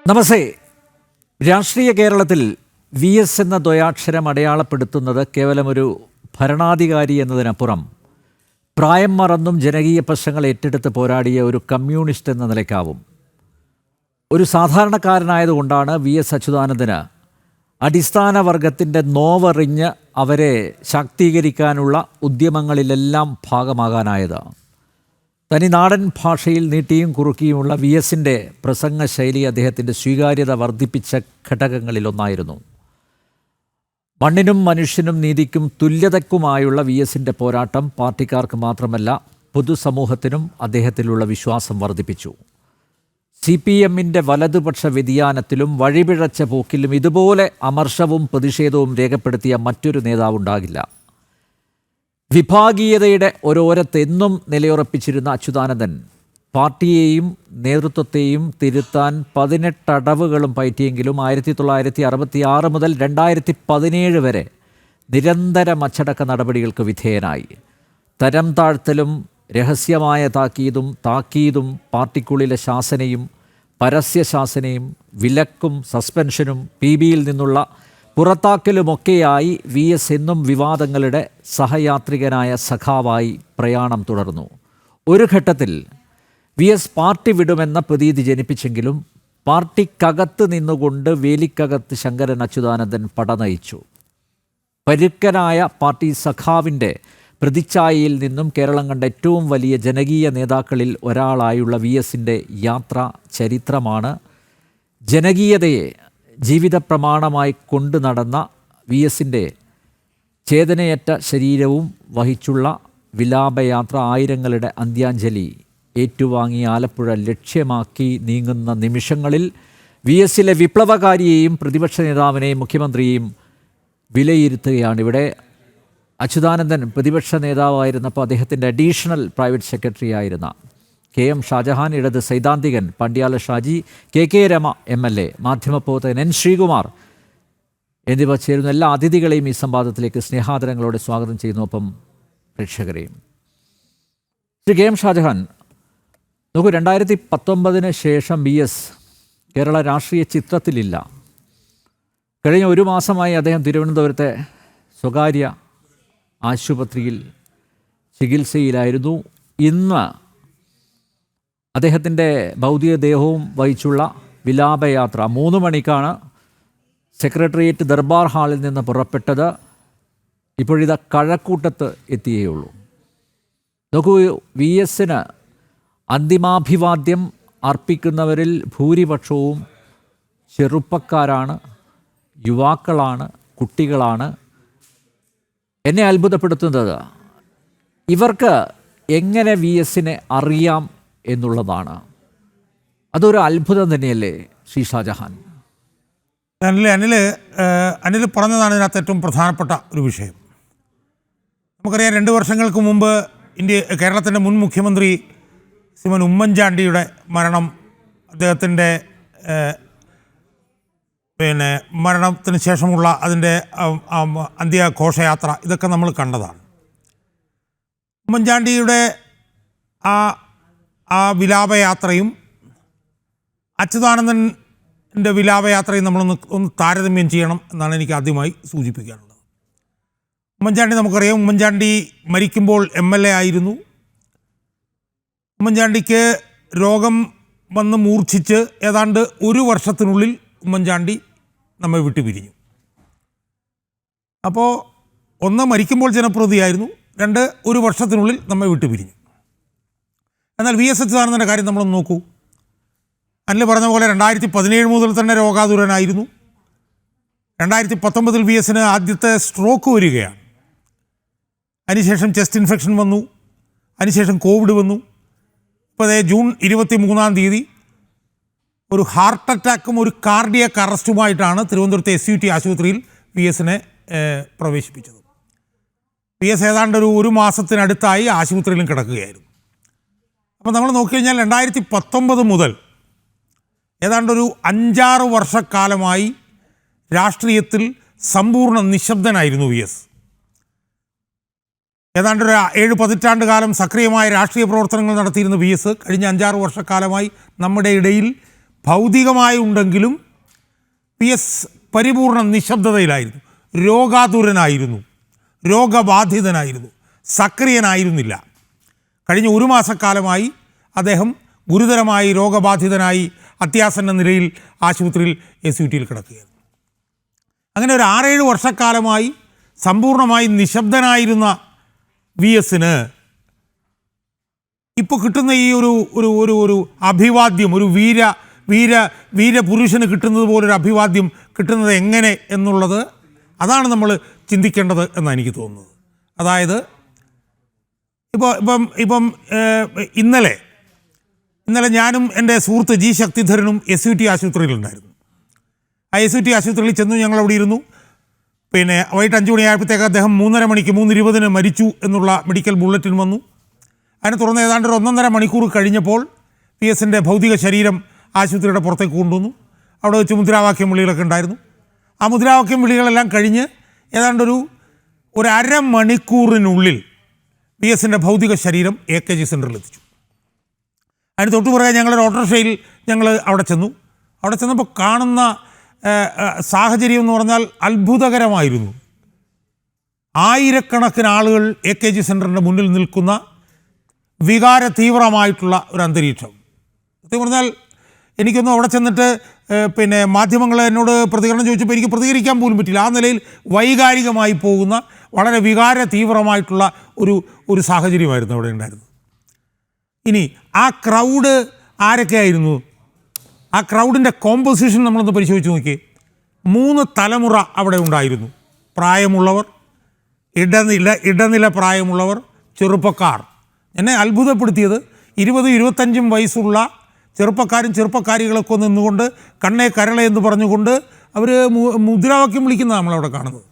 നമസ്തേ. രാഷ്ട്രീയ കേരളത്തിൽ V S എന്ന ദ്വയാക്ഷരം അടയാളപ്പെടുത്തുന്നത് കേവലമൊരു ഭരണാധികാരി എന്നതിനപ്പുറം പ്രായം മറന്നും ജനകീയ പ്രശ്നങ്ങൾ ഏറ്റെടുത്ത് പോരാടിയ ഒരു കമ്മ്യൂണിസ്റ്റ് എന്ന നിലയ്ക്കാവും. ഒരു സാധാരണക്കാരനായതുകൊണ്ടാണ് വി എസ് അച്യുതാനന്ദന് അടിസ്ഥാന വർഗത്തിൻ്റെ നോവറിഞ്ഞ് അവരെ ശാക്തീകരിക്കാനുള്ള ഉദ്യമങ്ങളിലെല്ലാം ഭാഗമാകാനായത്. തനി നാടൻ ഭാഷയിൽ നീട്ടിയും കുറുക്കിയുമുള്ള വി എസിൻ്റെ പ്രസംഗ ശൈലി അദ്ദേഹത്തിൻ്റെ സ്വീകാര്യത വർദ്ധിപ്പിച്ച ഘടകങ്ങളിലൊന്നായിരുന്നു. മണ്ണിനും മനുഷ്യനും നീതിക്കും തുല്യതയ്ക്കുമായുള്ള വി എസിൻ്റെ പോരാട്ടം പാർട്ടിക്കാർക്ക് മാത്രമല്ല പൊതുസമൂഹത്തിനും അദ്ദേഹത്തിലുള്ള വിശ്വാസം വർദ്ധിപ്പിച്ചു. CPM-ൻ്റെ വലതുപക്ഷ വ്യതിയാനത്തിലും വഴിപിഴച്ച പോക്കിലും ഇതുപോലെ അമർഷവും പ്രതിഷേധവും രേഖപ്പെടുത്തിയ മറ്റൊരു നേതാവുണ്ടാകില്ല. വിഭാഗീയതയുടെ ഒരോരത്ത് എന്നും നിലയുറപ്പിച്ചിരുന്ന അച്യുതാനന്ദൻ പാർട്ടിയെയും നേതൃത്വത്തെയും തിരുത്താൻ 18 അടവുകളും പയറ്റിയെങ്കിലും 1966 മുതൽ 2017 വരെ നിരന്തരം അച്ചടക്ക നടപടികൾക്ക് വിധേയനായി. തരം താഴ്ത്തലും രഹസ്യമായ താക്കീതും പാർട്ടിക്കുള്ളിലെ ശാസനയും പരസ്യശാസനയും വിലക്കും സസ്പെൻഷനും PBയിൽ നിന്നുള്ള പുറത്താക്കലുമൊക്കെയായി വി എസ് എന്നും വിവാദങ്ങളുടെ സഹയാത്രികനായ സഖാവായി പ്രയാണം തുടർന്നു. ഒരു ഘട്ടത്തിൽ വി എസ് പാർട്ടി വിടുമെന്ന പ്രതീതി ജനിപ്പിച്ചെങ്കിലും പാർട്ടിക്കകത്ത് നിന്നുകൊണ്ട് വേലിക്കകത്ത് ശങ്കരൻ അച്യുതാനന്ദൻ പടനയിച്ചു. പരുക്കനായ പാർട്ടി സഖാവിൻ്റെ പ്രതിച്ഛായയിൽ നിന്നും കേരളം കണ്ട ഏറ്റവും വലിയ ജനകീയ നേതാക്കളിൽ ഒരാളായുള്ള വി എസിൻ്റെ യാത്ര ചരിത്രമാണ്. ജനകീയതയെ ജീവിത പ്രമാണമായി കൊണ്ടു നടന്ന വി എസിൻ്റെ ചേതനയറ്റ ശരീരവും വഹിച്ചുള്ള വിലാപയാത്ര ആയിരങ്ങളുടെ അന്ത്യാഞ്ജലി ഏറ്റുവാങ്ങി ആലപ്പുഴ ലക്ഷ്യമാക്കി നീങ്ങുന്ന നിമിഷങ്ങളിൽ വി എസിലെ വിപ്ലവകാരിയെയും പ്രതിപക്ഷ നേതാവിനെയും മുഖ്യമന്ത്രിയെയും വിലയിരുത്തുകയാണ്. ഇവിടെ അച്യുതാനന്ദൻ പ്രതിപക്ഷ നേതാവായിരുന്നപ്പോൾ അദ്ദേഹത്തിൻ്റെ അഡീഷണൽ പ്രൈവറ്റ് സെക്രട്ടറി ആയിരുന്ന KM ഷാജഹാൻ, ഇടത് സൈദ്ധാന്തികൻ പണ്ഡ്യാല ഷാജി, KK രമ MLA, മാധ്യമപ്രവർത്തകൻ N ശ്രീകുമാർ എന്നിവർ ചേരുന്ന എല്ലാ അതിഥികളെയും ഈ സംവാദത്തിലേക്ക് സ്നേഹാദരങ്ങളോടെ സ്വാഗതം ചെയ്യുന്നു. ഒപ്പം പ്രേക്ഷകരെയും. ശ്രീ KM ഷാജഹാൻ, നോക്കൂ, 2019 ശേഷം വി എസ് കേരള രാഷ്ട്രീയ ചിത്രത്തിലില്ല. കഴിഞ്ഞ ഒരു മാസമായി അദ്ദേഹം തിരുവനന്തപുരത്തെ സ്വകാര്യ ആശുപത്രിയിൽ ചികിത്സയിലായിരുന്നു. ഇന്ന് അദ്ദേഹത്തിൻ്റെ ഭൗതികദേഹവും വഹിച്ചുള്ള വിലാപയാത്ര 3 മണിക്കാണ് സെക്രട്ടേറിയറ്റ് ദർബാർ ഹാളിൽ നിന്ന് പുറപ്പെട്ടത്. ഇപ്പോഴിത് കഴക്കൂട്ടത്ത് എത്തിയേയുള്ളൂ. നോക്കൂ, വി എസിന് അന്തിമാഭിവാദ്യം അർപ്പിക്കുന്നവരിൽ ഭൂരിപക്ഷവും ചെറുപ്പക്കാരാണ്, യുവാക്കളാണ്, കുട്ടികളാണ്. എന്നെ അത്ഭുതപ്പെടുത്തുന്നത് ഇവർക്ക് എങ്ങനെ വി എസിനെ അറിയാം എന്നുള്ളതാണ്. അതൊരു അത്ഭുതം തന്നെയല്ലേ ശ്രീ ഷാജഹാൻ? അനിൽ പറഞ്ഞതാണ് ഇതിനകത്ത് ഏറ്റവും പ്രധാനപ്പെട്ട ഒരു വിഷയം. നമുക്കറിയാം, 2 വർഷങ്ങൾക്ക് മുമ്പ് കേരളത്തിൻ്റെ മുൻ മുഖ്യമന്ത്രി ശ്രീമാൻ ഉമ്മൻചാണ്ടിയുടെ മരണം, അദ്ദേഹത്തിൻ്റെ മരണത്തിന് ശേഷമുള്ള അതിൻ്റെ അന്ത്യഘോഷയാത്ര, ഇതൊക്കെ നമ്മൾ കണ്ടതാണ്. ഉമ്മൻചാണ്ടിയുടെ ആ വിലാപയാത്രയും അച്യുതാനന്ദൻ്റെ വിലാപയാത്രയും നമ്മളൊന്ന് താരതമ്യം ചെയ്യണം എന്നാണ് എനിക്ക് ആദ്യമായി സൂചിപ്പിക്കാനുള്ളത്. ഉമ്മൻചാണ്ടി നമുക്കറിയാം, ഉമ്മൻചാണ്ടി മരിക്കുമ്പോൾ MLA ആയിരുന്നു. ഉമ്മൻചാണ്ടിക്ക് രോഗം വന്ന് മൂർച്ഛിച്ച് ഏതാണ്ട് 1 വർഷത്തിനുള്ളിൽ ഉമ്മൻചാണ്ടി നമ്മെ വിട്ടുപിരിഞ്ഞു. അപ്പോൾ 1 മരിക്കുമ്പോൾ ജനപ്രതിയായിരുന്നു, 2 1 വർഷത്തിനുള്ളിൽ നമ്മെ വിട്ടുപിരിഞ്ഞു. എന്നാൽ വി എസ് അച്യുതാനന്ദൻ്റെ കാര്യം നമ്മളൊന്ന് നോക്കൂ. അനിൽ പറഞ്ഞ പോലെ 2017 മുതൽ തന്നെ രോഗാതുരനായിരുന്നു. 2019 വി എസിന് ആദ്യത്തെ സ്ട്രോക്ക് വരികയാണ്. അതിനുശേഷം ചെസ്റ്റ് ഇൻഫെക്ഷൻ വന്നു, അതിനുശേഷം കോവിഡ് വന്നു. ഇപ്പോൾ ജൂൺ 23 ഒരു ഹാർട്ട് അറ്റാക്കും ഒരു കാർഡിയക് അറസ്റ്റുമായിട്ടാണ് തിരുവനന്തപുരത്തെ SUT ആശുപത്രിയിൽ വി എസിനെ പ്രവേശിപ്പിച്ചത്. വി എസ് ഏതാണ്ട് ഒരു മാസത്തിനടുത്തായി ആശുപത്രിയിലും കിടക്കുകയായിരുന്നു. അപ്പോൾ നമ്മൾ നോക്കിക്കഴിഞ്ഞാൽ 2019 മുതൽ ഏതാണ്ടൊരു 5-6 വർഷക്കാലമായി രാഷ്ട്രീയത്തിൽ സമ്പൂർണ്ണ നിശബ്ദനായിരുന്നു വി എസ്. ഏതാണ്ടൊരു 7 പതിറ്റാണ്ട് കാലം സക്രിയമായ രാഷ്ട്രീയ പ്രവർത്തനങ്ങൾ നടത്തിയിരുന്ന വി എസ് കഴിഞ്ഞ 5-6 വർഷക്കാലമായി നമ്മുടെ ഇടയിൽ ഭൗതികമായി ഉണ്ടെങ്കിലും പി എസ് പരിപൂർണ നിശബ്ദതയിലായിരുന്നു, രോഗാതുരനായിരുന്നു, രോഗബാധിതനായിരുന്നു, സക്രിയനായിരുന്നില്ല. കഴിഞ്ഞ ഒരു മാസക്കാലമായി അദ്ദേഹം ഗുരുതരമായി രോഗബാധിതനായി അത്യാസന്ന നിലയിൽ ആശുപത്രിയിൽ SUT കിടക്കുകയായിരുന്നു. അങ്ങനെ ഒരു 6-7 വർഷക്കാലമായി സമ്പൂർണ്ണമായി നിശബ്ദനായിരുന്ന VSന് ഇപ്പോൾ കിട്ടുന്ന ഈ ഒരു അഭിവാദ്യം, ഒരു വീരപുരുഷന് കിട്ടുന്നത് പോലൊരു അഭിവാദ്യം കിട്ടുന്നത് എങ്ങനെ എന്നുള്ളത്, അതാണ് നമ്മൾ ചിന്തിക്കേണ്ടത് എന്നാണ് എനിക്ക് തോന്നുന്നത്. അതായത് ഇപ്പം ഇന്നലെ ഞാനും എൻ്റെ സുഹൃത്ത് G ശക്തിധരനും SUT ആശുപത്രിയിലുണ്ടായിരുന്നു. ആ SUT ആശുപത്രിയിൽ ചെന്നു, ഞങ്ങൾ അവിടെ ഇരുന്നു. പിന്നെ വൈകിട്ട് 5 മണിയായപ്പോഴത്തേക്ക് അദ്ദേഹം 3:30 മണിക്ക് 3:20 മരിച്ചു എന്നുള്ള മെഡിക്കൽ ബുള്ളറ്റിൻ വന്നു. അതിനെ തുടർന്ന് ഏതാണ്ട് 1.5 മണിക്കൂർ കഴിഞ്ഞപ്പോൾ VSൻ്റെ ഭൗതിക ശരീരം ആശുപത്രിയുടെ പുറത്തേക്ക് കൊണ്ടുവന്നു. അവിടെ വെച്ച് മുദ്രാവാക്യം വിളികളൊക്കെ ഉണ്ടായിരുന്നു. ആ മുദ്രാവാക്യം വിളികളെല്ലാം കഴിഞ്ഞ് ഏതാണ്ട് ഒരു അരമണിക്കൂറിനുള്ളിൽ VSൻ്റെ ഭൗതിക ശരീരം AKG സെൻറ്ററിൽ എത്തിച്ചു. അതിന് തൊട്ടു പുറകെ ഞങ്ങളൊരു ഓട്ടോറിക്ഷയിൽ ഞങ്ങൾ അവിടെ ചെന്നപ്പോൾ കാണുന്ന സാഹചര്യം എന്ന് പറഞ്ഞാൽ അത്ഭുതകരമായിരുന്നു. ആയിരക്കണക്കിന് ആളുകൾ AKG സെൻറ്ററിൻ്റെ മുന്നിൽ നിൽക്കുന്ന വികാര തീവ്രമായിട്ടുള്ള ഒരു അന്തരീക്ഷം. സത്യം പറഞ്ഞാൽ എനിക്കൊന്നും അവിടെ ചെന്നിട്ട് പിന്നെ മാധ്യമങ്ങൾ എന്നോട് പ്രതികരണം ചോദിച്ചപ്പോൾ എനിക്ക് പ്രതികരിക്കാൻ പോലും പറ്റില്ല. ആ നിലയിൽ വൈകാരികമായി പോകുന്ന വളരെ വികാര തീവ്രമായിട്ടുള്ള ഒരു സാഹചര്യമായിരുന്നു അവിടെ ഉണ്ടായിരുന്നത്. ഇനി ആ ക്രൗഡ് ആരൊക്കെയായിരുന്നു? ആ ക്രൗഡിൻ്റെ കോമ്പോസിഷൻ നമ്മളൊന്ന് പരിശോധിച്ച് നോക്കിയേ. 3 തലമുറ അവിടെ ഉണ്ടായിരുന്നു. പ്രായമുള്ളവർ, ഇടനില പ്രായമുള്ളവർ, ചെറുപ്പക്കാർ. എന്നെ അത്ഭുതപ്പെടുത്തിയത് 20-25 വയസ്സുള്ള ചെറുപ്പക്കാരികളൊക്കെ നിന്നുകൊണ്ട് കണ്ണേ കരളെ എന്ന് പറഞ്ഞുകൊണ്ട് അവർ മുദ്രാവാക്യം വിളിക്കുന്നത് നമ്മളവിടെ കാണുന്നത്.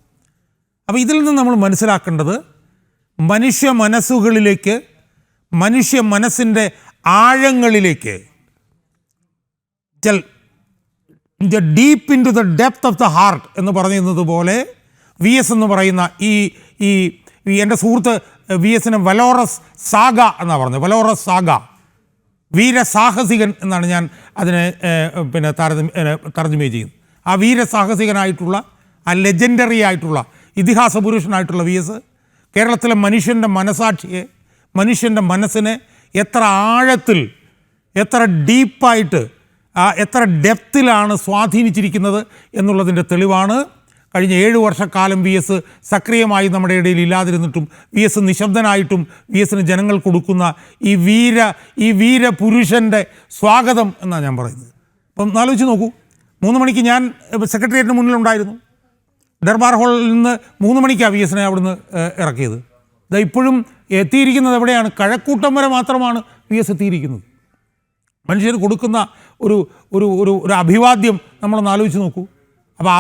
അപ്പോൾ ഇതിൽ നിന്ന് നമ്മൾ മനസ്സിലാക്കേണ്ടത് മനുഷ്യ മനസ്സുകളിലേക്ക്, മനുഷ്യ മനസ്സിൻ്റെ ആഴങ്ങളിലേക്ക്, deep into the depth of the heart എന്ന് പറയുന്നത് പോലെ VS എന്ന് പറയുന്ന ഈ എൻ്റെ സുഹൃത്ത് VSന് വലോറസ് സാഗ എന്നാണ് പറഞ്ഞത്. വലോറസ് സാഗ, വീരസാഹസികൻ എന്നാണ് ഞാൻ അതിനെ പിന്നെ തർജ്ജമ ചെയ്യുന്നത്. ആ വീരസാഹസികനായിട്ടുള്ള, ആ ലെജൻഡറി ആയിട്ടുള്ള, ഇതിഹാസ പുരുഷനായിട്ടുള്ള VS കേരളത്തിലെ മനുഷ്യൻ്റെ മനസാക്ഷിയെ, മനുഷ്യൻ്റെ മനസ്സിനെ എത്ര ആഴത്തിൽ, എത്ര ഡീപ്പായിട്ട്, എത്ര ഡെപ്തിലാണ് സ്വാധീനിച്ചിരിക്കുന്നത് എന്നുള്ളതിൻ്റെ തെളിവാണ്. കഴിഞ്ഞ 7 വർഷക്കാലം VS സക്രിയമായി നമ്മുടെ ഇടയിൽ ഇല്ലാതിരുന്നിട്ടും VS നിശബ്ദനായിട്ടും VSന് ജനങ്ങൾ കൊടുക്കുന്ന ഈ വീരപുരുഷൻ്റെ സ്വാഗതം എന്നാണ് ഞാൻ പറയുന്നത്. അപ്പം ആലോചിച്ച് നോക്കൂ, 3 മണിക്ക് ഞാൻ സെക്രട്ടേറിയറ്റിന് മുന്നിലുണ്ടായിരുന്നു. ദർബാർ ഹാളിൽ നിന്ന് 3 മണിക്കാണ് VSനെ അവിടുന്ന് ഇറക്കിയത്. ഇത് ഇപ്പോഴും എത്തിയിരിക്കുന്നത് എവിടെയാണ്? കഴക്കൂട്ടം വരെ മാത്രമാണ് VS എത്തിയിരിക്കുന്നത്. മനുഷ്യർ കൊടുക്കുന്ന ഒരു അഭിവാദ്യം നമ്മളൊന്ന് ആലോചിച്ച് നോക്കൂ. അപ്പോൾ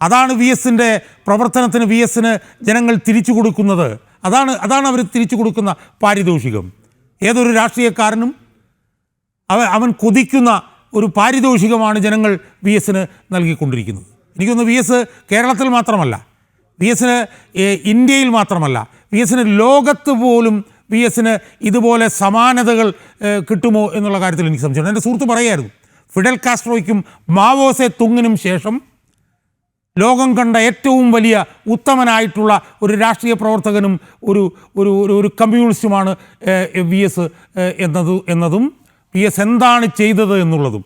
അതാണ് VSൻ്റെ പ്രവർത്തനത്തിന് VSന് ജനങ്ങൾ തിരിച്ചു കൊടുക്കുന്നത്. അതാണ് അവർ തിരിച്ചു കൊടുക്കുന്ന പാരിതോഷികം. ഏതൊരു രാഷ്ട്രീയക്കാരനും അവൻ കൊതിക്കുന്ന ഒരു പാരിതോഷികമാണ് ജനങ്ങൾ VSന് നൽകിക്കൊണ്ടിരിക്കുന്നത്. എനിക്കൊന്ന് VS കേരളത്തിൽ മാത്രമല്ല, VSന് ഇന്ത്യയിൽ മാത്രമല്ല, VSന് ലോകത്ത് പോലും VSന് ഇതുപോലെ സമാനതകൾ കിട്ടുമോ എന്നുള്ള കാര്യത്തിൽ എനിക്ക് സംശയമുണ്ട്. എൻ്റെ സുഹൃത്ത് പറയായിരുന്നു, ഫിഡൽ കാസ്ട്രോയ്ക്കും മാവോ സെ തുങ്ങിനും ശേഷം ലോകം കണ്ട ഏറ്റവും വലിയ ഉത്തമനായിട്ടുള്ള ഒരു രാഷ്ട്രീയ പ്രവർത്തകനും ഒരു കമ്മ്യൂണിസ്റ്റുമാണ് VS എന്നതും VS എന്താണ് ചെയ്തത് എന്നുള്ളതും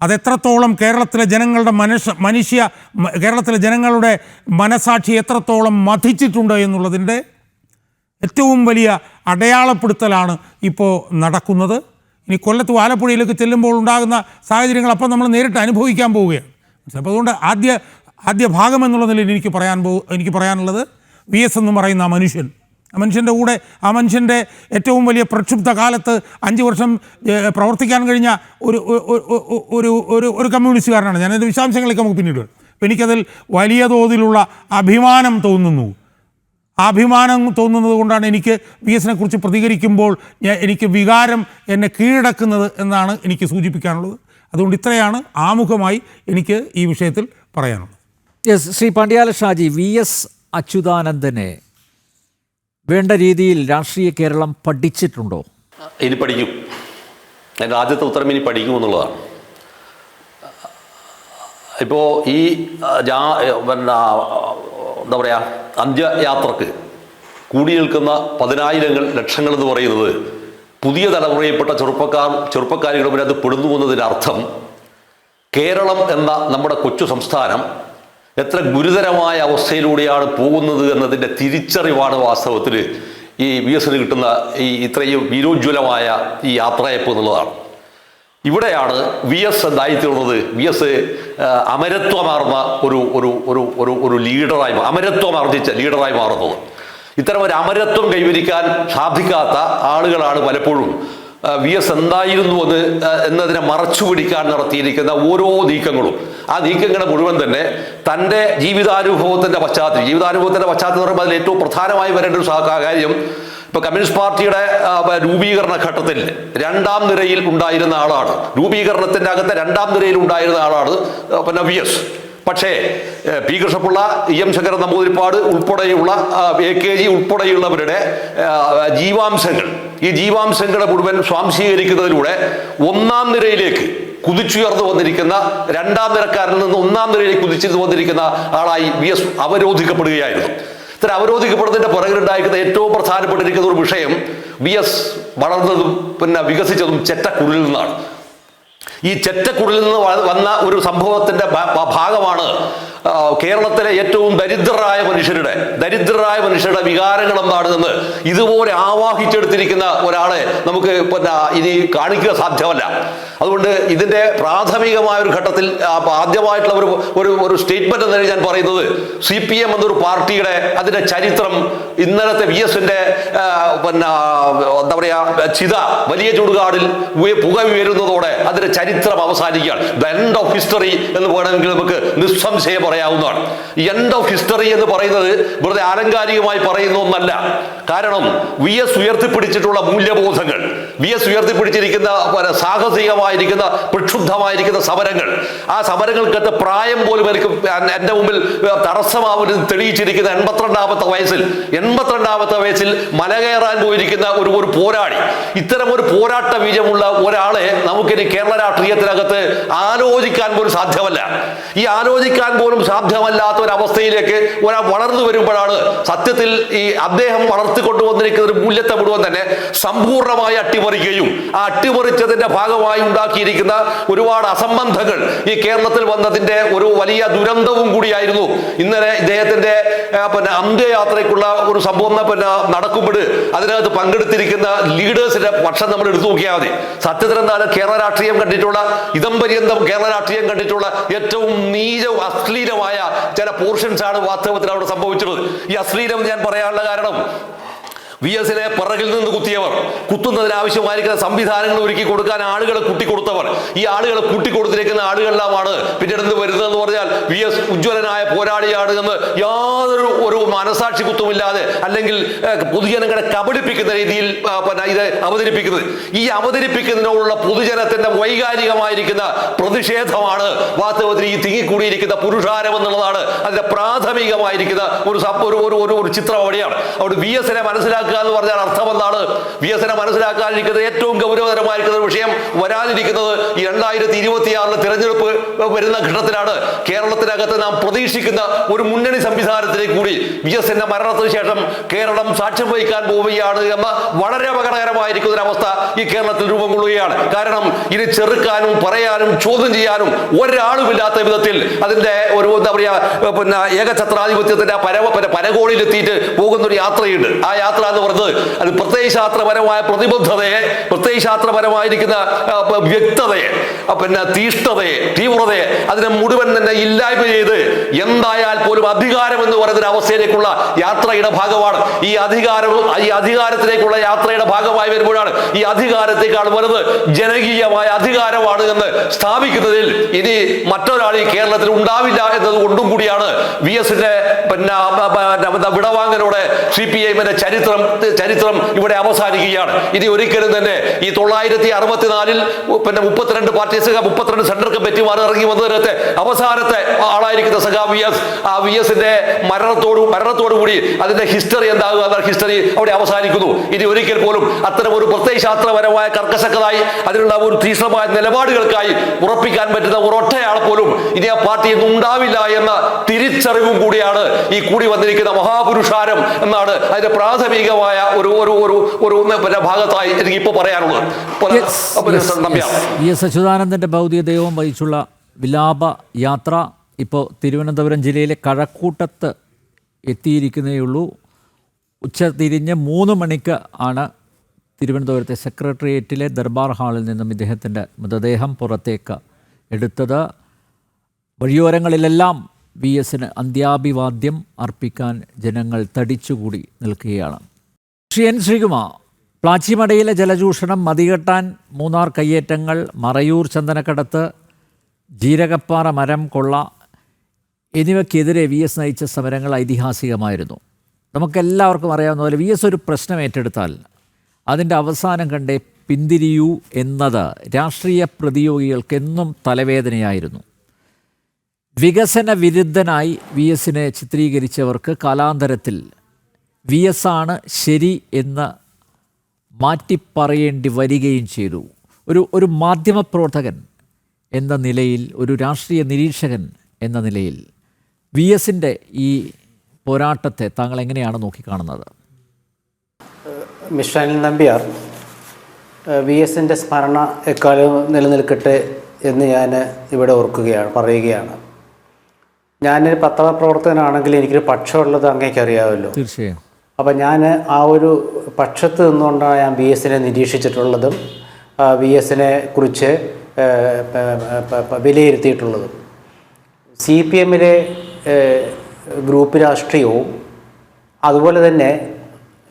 അതെത്രത്തോളം കേരളത്തിലെ ജനങ്ങളുടെ കേരളത്തിലെ ജനങ്ങളുടെ മനസാക്ഷി എത്രത്തോളം മഥിച്ചിട്ടുണ്ട് എന്നുള്ളതിൻ്റെ ഏറ്റവും വലിയ അടയാളപ്പെടുത്തലാണ് ഇപ്പോൾ നടക്കുന്നത്. ഇനി കൊല്ലത്ത് ആലപ്പുഴയിലേക്ക് ചെല്ലുമ്പോൾ ഉണ്ടാകുന്ന സാഹചര്യങ്ങൾ അപ്പം നമ്മൾ നേരിട്ട് അനുഭവിക്കാൻ പോവുകയാണ്. അപ്പോൾ അതുകൊണ്ട് ആദ്യ ഭാഗം എന്നുള്ള നിലയിൽ എനിക്ക് പറയാനുള്ളത് VS എന്ന് പറയുന്ന ആ മനുഷ്യൻ്റെ കൂടെ, ആ മനുഷ്യൻ്റെ ഏറ്റവും വലിയ പ്രക്ഷുബ്ധ കാലത്ത് 5 വർഷം പ്രവർത്തിക്കാൻ കഴിഞ്ഞ ഒരു കമ്മ്യൂണിസ്റ്റുകാരനാണ് ഞാൻ. എൻ്റെ വിശദാംശങ്ങളൊക്കെ നമുക്ക് പിന്നീട്. അപ്പോൾ എനിക്കതിൽ വലിയ തോതിലുള്ള അഭിമാനം തോന്നുന്നു. ആ അഭിമാനം തോന്നുന്നത് കൊണ്ടാണ് എനിക്ക് VSനെ കുറിച്ച് പ്രതികരിക്കുമ്പോൾ എനിക്ക് വികാരം എന്നെ കീഴടക്കുന്നത് എന്നാണ് എനിക്ക് സൂചിപ്പിക്കാനുള്ളത്. അതുകൊണ്ട് ഇത്രയാണ് ആമുഖമായി എനിക്ക് ഈ വിഷയത്തിൽ പറയാനുള്ളത്. യെസ്, ശ്രീ പണ്ഡ്യാല ഷാജി, VS അച്യുതാനന്ദനെ വേണ്ട രീതിയിൽ രാഷ്ട്രീയ കേരളം പഠിച്ചിട്ടുണ്ടോ? ഇനി പഠിക്കും. എൻ്റെ ആദ്യത്തെ ഉത്തരം ഇനി പഠിക്കുമെന്നുള്ളതാണ്. ഇപ്പോൾ ഈ പിന്നെ എന്താ പറയുക, അന്ത്യയാത്രക്ക് കൂടി നിൽക്കുന്ന പതിനായിരങ്ങൾ, ലക്ഷങ്ങൾ എന്ന് പറയുന്നത് പുതിയ തലമുറയിൽപ്പെട്ട ചെറുപ്പക്കാരികളുടെ മുന്നിൽ അത് പെടുന്നു എന്നതിൻ്റെ അർത്ഥം കേരളം എന്ന നമ്മുടെ കൊച്ചു സംസ്ഥാനം എത്ര ഗുരുതരമായ അവസ്ഥയിലൂടെയാണ് പോകുന്നത് എന്നതിൻ്റെ തിരിച്ചറിവാണ് വാസ്തവത്തിൽ ഈ VS കിട്ടുന്ന ഈ ഇത്രയും വീരോജ്വലമായ ഈ യാത്രയപ്പ് എന്നുള്ളതാണ്. ഇവിടെയാണ് VS എന്തായിത്തീർന്നത്. VS അമരത്വമാർന്ന ഒരു ലീഡറായി, അമരത്വമാർജിച്ച ലീഡറായി മാറുന്നത്. ഇത്തരം ഒരു അമരത്വം കൈവരിക്കാൻ സാധിക്കാത്ത ആളുകളാണ് പലപ്പോഴും VS എന്തായിരുന്നു എന്നതിനെ മറച്ചു പിടിക്കാൻ നടത്തിയിരിക്കുന്ന ഓരോ നീക്കങ്ങളും. ആ നീക്കങ്ങളെ മുഴുവൻ തന്നെ തൻ്റെ ജീവിതാനുഭവത്തിൻ്റെ പശ്ചാത്തലം പറയുമ്പോൾ അതിൽ ഏറ്റവും പ്രധാനമായി വരേണ്ട ഒരു കാര്യം, ഇപ്പോൾ കമ്മ്യൂണിസ്റ്റ് പാർട്ടിയുടെ രൂപീകരണ ഘട്ടത്തിൽ രണ്ടാം നിരയിൽ ഉണ്ടായിരുന്ന ആളാണ്, രൂപീകരണത്തിൻ്റെ അകത്തെ രണ്ടാം നിരയിൽ ഉണ്ടായിരുന്ന ആളാണ് പിന്നെ VS. പക്ഷേ പി കൃഷ്ണപിള്ള, EM ശങ്കരൻ നമ്പൂതിരിപ്പാട് ഉൾപ്പെടെയുള്ള AKG ഉൾപ്പെടെയുള്ളവരുടെ ഈ ജീവാംശങ്ങളെ മുഴുവൻ സ്വാംശീകരിക്കുന്നതിലൂടെ ഒന്നാം നിരയിലേക്ക് കുതിച്ചുയർന്നു വന്നിരിക്കുന്ന, രണ്ടാം നിരക്കാരിൽ നിന്ന് ഒന്നാം നിരയിലേക്ക് കുതിച്ചു വന്നിരിക്കുന്ന ആളായി VS അവരോധിക്കപ്പെടുകയായിരുന്നു. ഇത്തരം അവരോധിക്കപ്പെടുന്നതിന്റെ പുറകിലുണ്ടായിരിക്കുന്ന ഏറ്റവും പ്രധാനപ്പെട്ടിരിക്കുന്ന ഒരു വിഷയം VS വളർന്നതും പിന്നെ വികസിച്ചതും ചെറ്റക്കുടിലിൽ നിന്നാണ്. ഈ ചെറ്റക്കുടിലിൽ നിന്ന് വന്ന ഒരു സംഭവത്തിന്റെ ഭാഗമാണ് കേരളത്തിലെ ഏറ്റവും ദരിദ്രരായ മനുഷ്യരുടെ വികാരങ്ങൾ എന്താണെന്ന് ഇതുപോലെ ആവാഹിച്ചെടുത്തിരിക്കുന്ന ഒരാളെ നമുക്ക് പിന്നെ ഇനി കാണിക്കുക സാധ്യമല്ല. അതുകൊണ്ട് ഇതിന്റെ പ്രാഥമികമായ ഒരു ഘട്ടത്തിൽ ആദ്യമായിട്ടുള്ള ഒരു സ്റ്റേറ്റ്മെന്റ് എന്നാണ് ഞാൻ പറയുന്നത്. CPM എന്നൊരു പാർട്ടിയുടെ അതിന്റെ ചരിത്രം ഇന്നലത്തെ VSന്റെ പിന്നെ എന്താ പറയാ ചിത വലിയ ചുടുകാടിൽ പുക ഉയരുന്നതോടെ അതിന്റെ ചരിത്രം അവസാനിക്കുകയാണ്. ദ എൻഡ് ഓഫ് ഹിസ്റ്ററി എന്ന് വേണമെങ്കിൽ നമുക്ക് നിസ്സംശയം പറയാവുന്നതാണ്. എൻഡ് ഓഫ് ഹിസ്റ്ററി എന്ന് പറയുന്നത് വെറുതെ ആലങ്കാരികമായി പറയുന്ന ഒന്നല്ല. കാരണം VS ഉയർത്തിപ്പിടിച്ചിട്ടുള്ള മൂല്യബോധങ്ങൾ, VS ഉയർത്തിപ്പിടിച്ചിരിക്കുന്ന സാഹസികമായിരിക്കുന്ന പ്രക്ഷുബ്ധമായിരിക്കുന്ന സമരങ്ങൾ, ആ സമരങ്ങൾക്കകത്ത് പ്രായം പോലും എനിക്ക് എൻ്റെ മുമ്പിൽ തടസ്സമാവുന്നത് തെളിയിച്ചിരിക്കുന്ന 82ാമത്തെ വയസ്സിൽ മല കയറാൻ പോയിരിക്കുന്ന ഒരു പോരാളി. ഇത്തരം ഒരു പോരാട്ട ബീജമുള്ള ഒരാളെ നമുക്കിനി കേരള രാഷ്ട്രീയത്തിനകത്ത് ആലോചിക്കാൻ പോലും സാധ്യമല്ല. ഈ ആലോചിക്കാൻ പോലും സാധ്യമല്ലാത്ത ഒരവസ്ഥയിലേക്ക് ഒരാൾ വളർന്നു വരുമ്പോഴാണ് സത്യത്തിൽ ഈ അദ്ദേഹം വളർത്തിക്കൊണ്ടുവന്നിരിക്കുന്ന ഒരു മൂല്യത്തെ മുഴുവൻ തന്നെ സമ്പൂർണ്ണമായി അട്ടിമറിക്കുകയും ആ അട്ടിമറിച്ചതിന്റെ ഭാഗമായി ഉണ്ടാക്കിയിരിക്കുന്ന ഒരുപാട് അസംബന്ധങ്ങൾ ഈ കേരളത്തിൽ വന്നതിന്റെ ഒരു വലിയ ദുരന്തവും കൂടിയായിരുന്നു. ഇന്നലെ ഇദ്ദേഹത്തിന്റെ പിന്നെ അന്ത്യയാത്രയ്ക്കുള്ള ഒരു സംഭവം പിന്നെ നടക്കുമ്പോൾ അതിനകത്ത് പങ്കെടുത്തിരിക്കുന്ന ലീഡേഴ്സിന്റെ പക്ഷം നമ്മൾ എടുത്തു നോക്കിയാൽ മതി. സത്യത്തിൽ എന്താണ് കേരള രാഷ്ട്രീയം കണ്ടിട്ടുള്ള ഇതംപര്യന്തം കേരള രാഷ്ട്രീയം കണ്ടിട്ടുള്ള ഏറ്റവും നീചവും അശ്ലീലമായ ചില പോർഷൻസ് ആണ് വാസ്തവത്തിൽ അവിടെ സംഭവിച്ചിട്ടുള്ളത്. ഈ അശ്ലീലം ഞാൻ പറയാനുള്ള കാരണം VSനെ പിറകിൽ നിന്ന് കുത്തുന്നതിനാവശ്യമായിരിക്കുന്ന സംവിധാനങ്ങൾ ഒരുക്കി കൊടുക്കാൻ ആളുകളെ കൂട്ടിക്കൊടുത്തവർ, ഈ ആളുകളെ കൂട്ടിക്കൊടുത്തിരിക്കുന്ന ആളുകളെല്ലാമാണ് പിന്നീട് വരുന്നതെന്ന് പറഞ്ഞാൽ VS ഉജ്ജ്വലനായ പോരാളിയാണ് എന്ന് യാതൊരു മനസാക്ഷി കുത്തുമില്ലാതെ അല്ലെങ്കിൽ പൊതുജനങ്ങളെ കബളിപ്പിക്കുന്ന രീതിയിൽ ഇത് അവതരിപ്പിക്കുന്നത്. ഈ അവതരിപ്പിക്കുന്നതിനോടുള്ള പൊതുജനത്തിന്റെ വൈകാരികമായിരിക്കുന്ന പ്രതിഷേധമാണ് വാസ്തവത്തിൽ ഈ തിങ്ങിക്കൂടിയിരിക്കുന്ന പുരുഷാരം എന്നുള്ളതാണ് അതിന്റെ പ്രാഥമികമായിരിക്കുന്ന ഒരു ചിത്രം അവിടെയാണ്. അവിടെ VSനെ മനസ്സിലാക്കുക എന്ന് പറഞ്ഞാൽ അർത്ഥം എന്താണ്? VSനെ മനസ്സിലാക്കാതിരിക്കുന്നത് ഏറ്റവും ഗൗരവതരമായിരിക്കുന്ന വിഷയം വരാതിരിക്കുന്നത് ഈ 2026 തിരഞ്ഞെടുപ്പ് വരുന്ന ഘട്ടത്തിലാണ്. കേരളത്തിനകത്ത് നാം പ്രതീക്ഷിക്കുന്ന ഒരു മുന്നണി സംവിധാനത്തിലേക്ക് കൂടി VSന്റെ മരണത്തിന് ശേഷം കേരളം സാക്ഷ്യം വഹിക്കാൻ പോവുകയാണ് എന്ന വളരെ അപകടകരമായിരിക്കുന്ന ഒരു അവസ്ഥ ഈ കേരളത്തിൽ രൂപം കൊള്ളുകയാണ്. കാരണം ഇത് ചെറുക്കാനും പറയാനും ചോദ്യം ചെയ്യാനും ഒരാളുമില്ലാത്ത വിധത്തിൽ അതിന്റെ ഒരു എന്താ പറയാ പിന്നെ ഏകഛത്രാധിപത്യത്തിന്റെ പരകോണിയിലെത്തിയിട്ട് പോകുന്ന ഒരു യാത്രയുണ്ട്. ആ യാത്ര എന്ന് പറയുന്നത് അത് പ്രത്യയശാസ്ത്രപരമായ പ്രതിബദ്ധതയെ, പ്രത്യയശാസ്ത്രപരമായിരിക്കുന്ന വ്യക്തതയെ, പിന്നെ തീവ്രതയെ അതിനെ മുഴുവൻ തന്നെ ഇല്ലായ്മ ചെയ്ത് എന്തായാൽ പോലും അധികാരം എന്ന് പറയുന്ന ഒരു അവസ്ഥയിലേക്കുള്ള യാത്രയുടെ ഭാഗമാണ്. ഈ അധികാരത്തിലേക്കുള്ള യാത്രയുടെ ഭാഗമായി വരുമ്പോഴാണ് ഈ അധികാരത്തെക്കാൾ വലുത് ജനകീയമായ അധികാരമാണ് എന്ന് സ്ഥാപിക്കുന്നതിൽ ഇനി മറ്റൊരാൾ ഈ കേരളത്തിൽ ഉണ്ടാവില്ല എന്നത് കൊണ്ടും കൂടിയാണ് VSന്റെ പിന്നെ വിടവാങ്ങലോടെ CPIഎമ്മിന്റെ ചരിത്രം ചരിത്രം ഇവിടെ അവസാനിക്കുകയാണ്. ഇനി ഒരിക്കലും തന്നെ ഈ 964 പിന്നെ 32 പാർട്ടി 32 സെൻട്രൽ കമ്മിറ്റിമാർ ഇറങ്ങി വന്നതിനകത്ത് അവസാനത്തെ ആളായിരിക്കുന്ന ആ വി എസിന്റെ മരണത്തോടുകൂടി അതിന്റെ ഹിസ്റ്ററി എന്താകുക എന്ന ഹിസ്റ്ററി അവിടെ അവസാനിക്കുന്നു. ഇനി ഒരിക്കൽ പോലും അത്തരം ഒരു പ്രത്യയശാസ്ത്രപരമായ കർക്കശക്കതായി അതിനുള്ള ഒരു തീക്ഷ്ണമായ നിലപാടുകൾക്കായി ഉറപ്പിക്കാൻ പറ്റുന്ന ഒരൊറ്റയാൾ പോലും ഇനി ആ പാർട്ടിയിൽ നിന്ന് ഉണ്ടാവില്ല എന്ന തിരിച്ചറിവും കൂടിയാണ് ഈ കൂടി വന്നിരിക്കുന്ന മഹാപുരുഷാരം എന്നാണ് അതിന്റെ പ്രാഥമികമായ ഒരു ഭാഗത്തായി എനിക്ക് ഇപ്പോൾ പറയാനുള്ളത്. വി എസ് അച്യുതാനന്ദന്റെ ഭൗതിക ദേഹവും വഹിച്ചുള്ള വിലാപ യാത്ര ഇപ്പോൾ തിരുവനന്തപുരം ജില്ലയിലെ കഴക്കൂട്ടത്ത് എത്തിയിരിക്കുന്നതേയുള്ളൂ. ഉച്ചതിരിഞ്ഞ് 3 മണിക്ക് ആണ് തിരുവനന്തപുരത്തെ സെക്രട്ടേറിയറ്റിലെ ദർബാർ ഹാളിൽ നിന്നും ഇദ്ദേഹത്തിൻ്റെ മൃതദേഹം പുറത്തേക്ക് എടുത്തത്. വഴിയോരങ്ങളിലെല്ലാം വി എസിന് അന്ത്യാഭിവാദ്യം അർപ്പിക്കാൻ ജനങ്ങൾ തടിച്ചുകൂടി നിൽക്കുകയാണ്. ശ്രീകുമാർ, പ്ലാച്ചിമടയിലെ ജലചൂഷണം, മതികെട്ടാൻ മൂന്നാർ കയ്യേറ്റങ്ങൾ, മറയൂർ ചന്ദനക്കടത്ത്, ജീരകപ്പാറ മരം കൊള്ള എന്നിവയ്ക്കെതിരെ വി എസ് നയിച്ച സമരങ്ങൾ ഐതിഹാസികമായിരുന്നു. നമുക്കെല്ലാവർക്കും അറിയാവുന്ന പോലെ വി എസ് ഒരു പ്രശ്നം ഏറ്റെടുത്താൽ അതിൻ്റെ അവസാനം കണ്ടേ പിന്തിരിയൂ എന്നത് രാഷ്ട്രീയ പ്രതിയോഗികൾക്കെന്നും തലവേദനയായിരുന്നു. വികസന വിരുദ്ധനായി വി എസിനെ ചിത്രീകരിച്ചവർക്ക് കാലാന്തരത്തിൽ വി എസ് ആണ് ശരി എന്ന് മാറ്റിപ്പറയേണ്ടി വരികയും ചെയ്തു. ഒരു മാധ്യമപ്രവർത്തകൻ എന്ന നിലയിൽ, ഒരു രാഷ്ട്രീയ നിരീക്ഷകൻ എന്ന നിലയിൽ വി എസിൻ്റെ ഈ പോരാട്ടത്തെ താങ്കൾ എങ്ങനെയാണ് നോക്കിക്കാണുന്നത്? മിസ്റ്റർ അനിൽ നമ്പ്യാർ, വി എസിൻ്റെ സ്മരണ എക്കാലവും നിലനിൽക്കട്ടെ എന്ന് ഞാൻ ഇവിടെ പറയുകയാണ്. ഞാനൊരു പത്രപ്രവർത്തകനാണെങ്കിൽ എനിക്കൊരു പക്ഷമുള്ളത് അങ്ങേക്ക് അറിയാമല്ലോ. തീർച്ചയായും. അപ്പം ഞാൻ ആ ഒരു പക്ഷത്ത് നിന്നുകൊണ്ടാണ് ഞാൻ വി എസിനെ നിരീക്ഷിച്ചിട്ടുള്ളതും വി എസിനെ കുറിച്ച് വിലയിരുത്തിയിട്ടുള്ളതും. CPM ഗ്രൂപ്പ് രാഷ്ട്രീയവും അതുപോലെ തന്നെ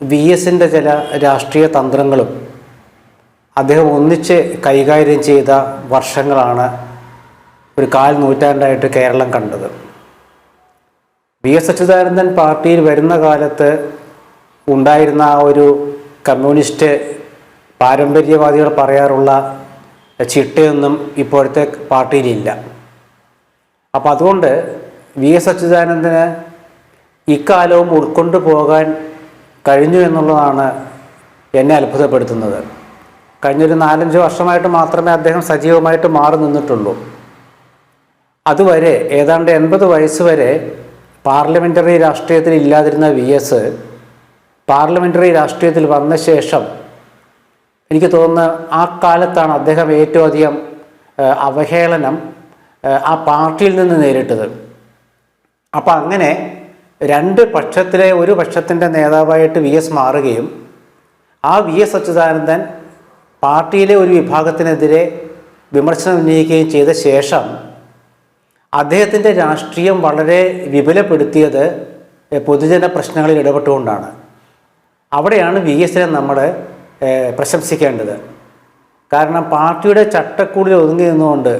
വി എസിൻ്റെ ചില രാഷ്ട്രീയ തന്ത്രങ്ങളും അദ്ദേഹം ഒന്നിച്ച് കൈകാര്യം ചെയ്ത വർഷങ്ങളാണ് ഒരു 1/4 നൂറ്റാണ്ടായിട്ട് കേരളം കണ്ടത്. വി എസ് അച്യുതാനന്ദൻ പാർട്ടിയിൽ വരുന്ന കാലത്ത് ഉണ്ടായിരുന്ന ആ ഒരു കമ്മ്യൂണിസ്റ്റ് പാരമ്പര്യവാദികൾ പറയാറുള്ള ചിട്ടയൊന്നും ഇപ്പോഴത്തെ പാർട്ടിയിലില്ല. അപ്പം അതുകൊണ്ട് വി എസ് അച്യുതാനന്ദന് ഇക്കാലവും ഉൾക്കൊണ്ടു പോകാൻ കഴിഞ്ഞു എന്നുള്ളതാണ് എന്നെ അത്ഭുതപ്പെടുത്തുന്നത്. കഴിഞ്ഞൊരു 4-5 വർഷമായിട്ട് മാത്രമേ അദ്ദേഹം സജീവമായിട്ട് മാറി നിന്നിട്ടുള്ളൂ. അതുവരെ ഏതാണ്ട് 80 വയസ്സ് വരെ പാർലമെൻ്ററി രാഷ്ട്രീയത്തിൽ ഇല്ലാതിരുന്ന വി എസ് പാർലമെൻ്ററി രാഷ്ട്രീയത്തിൽ വന്ന ശേഷം എനിക്ക് തോന്നുന്നത് ആ കാലത്താണ് അദ്ദേഹം ഏറ്റവും അധികം അവഹേളനം ആ പാർട്ടിയിൽ നിന്ന് നേരിട്ടത്. അപ്പം അങ്ങനെ ഒരു പക്ഷത്തിൻ്റെ നേതാവായിട്ട് വി എസ് മാറുകയും ആ വി എസ് അച്യുതാനന്ദൻ പാർട്ടിയിലെ ഒരു വിഭാഗത്തിനെതിരെ വിമർശനം ഉന്നയിക്കുകയും ചെയ്ത ശേഷം അദ്ദേഹത്തിൻ്റെ രാഷ്ട്രീയം വളരെ വിപുലപ്പെടുത്തിയത് പൊതുജന പ്രശ്നങ്ങളിൽ ഇടപെട്ടുകൊണ്ടാണ്. അവിടെയാണ് വി എസിനെ നമ്മൾ പ്രശംസിക്കേണ്ടത്. കാരണം പാർട്ടിയുടെ ചട്ടക്കൂടിൽ ഒതുങ്ങി നിന്നുകൊണ്ട്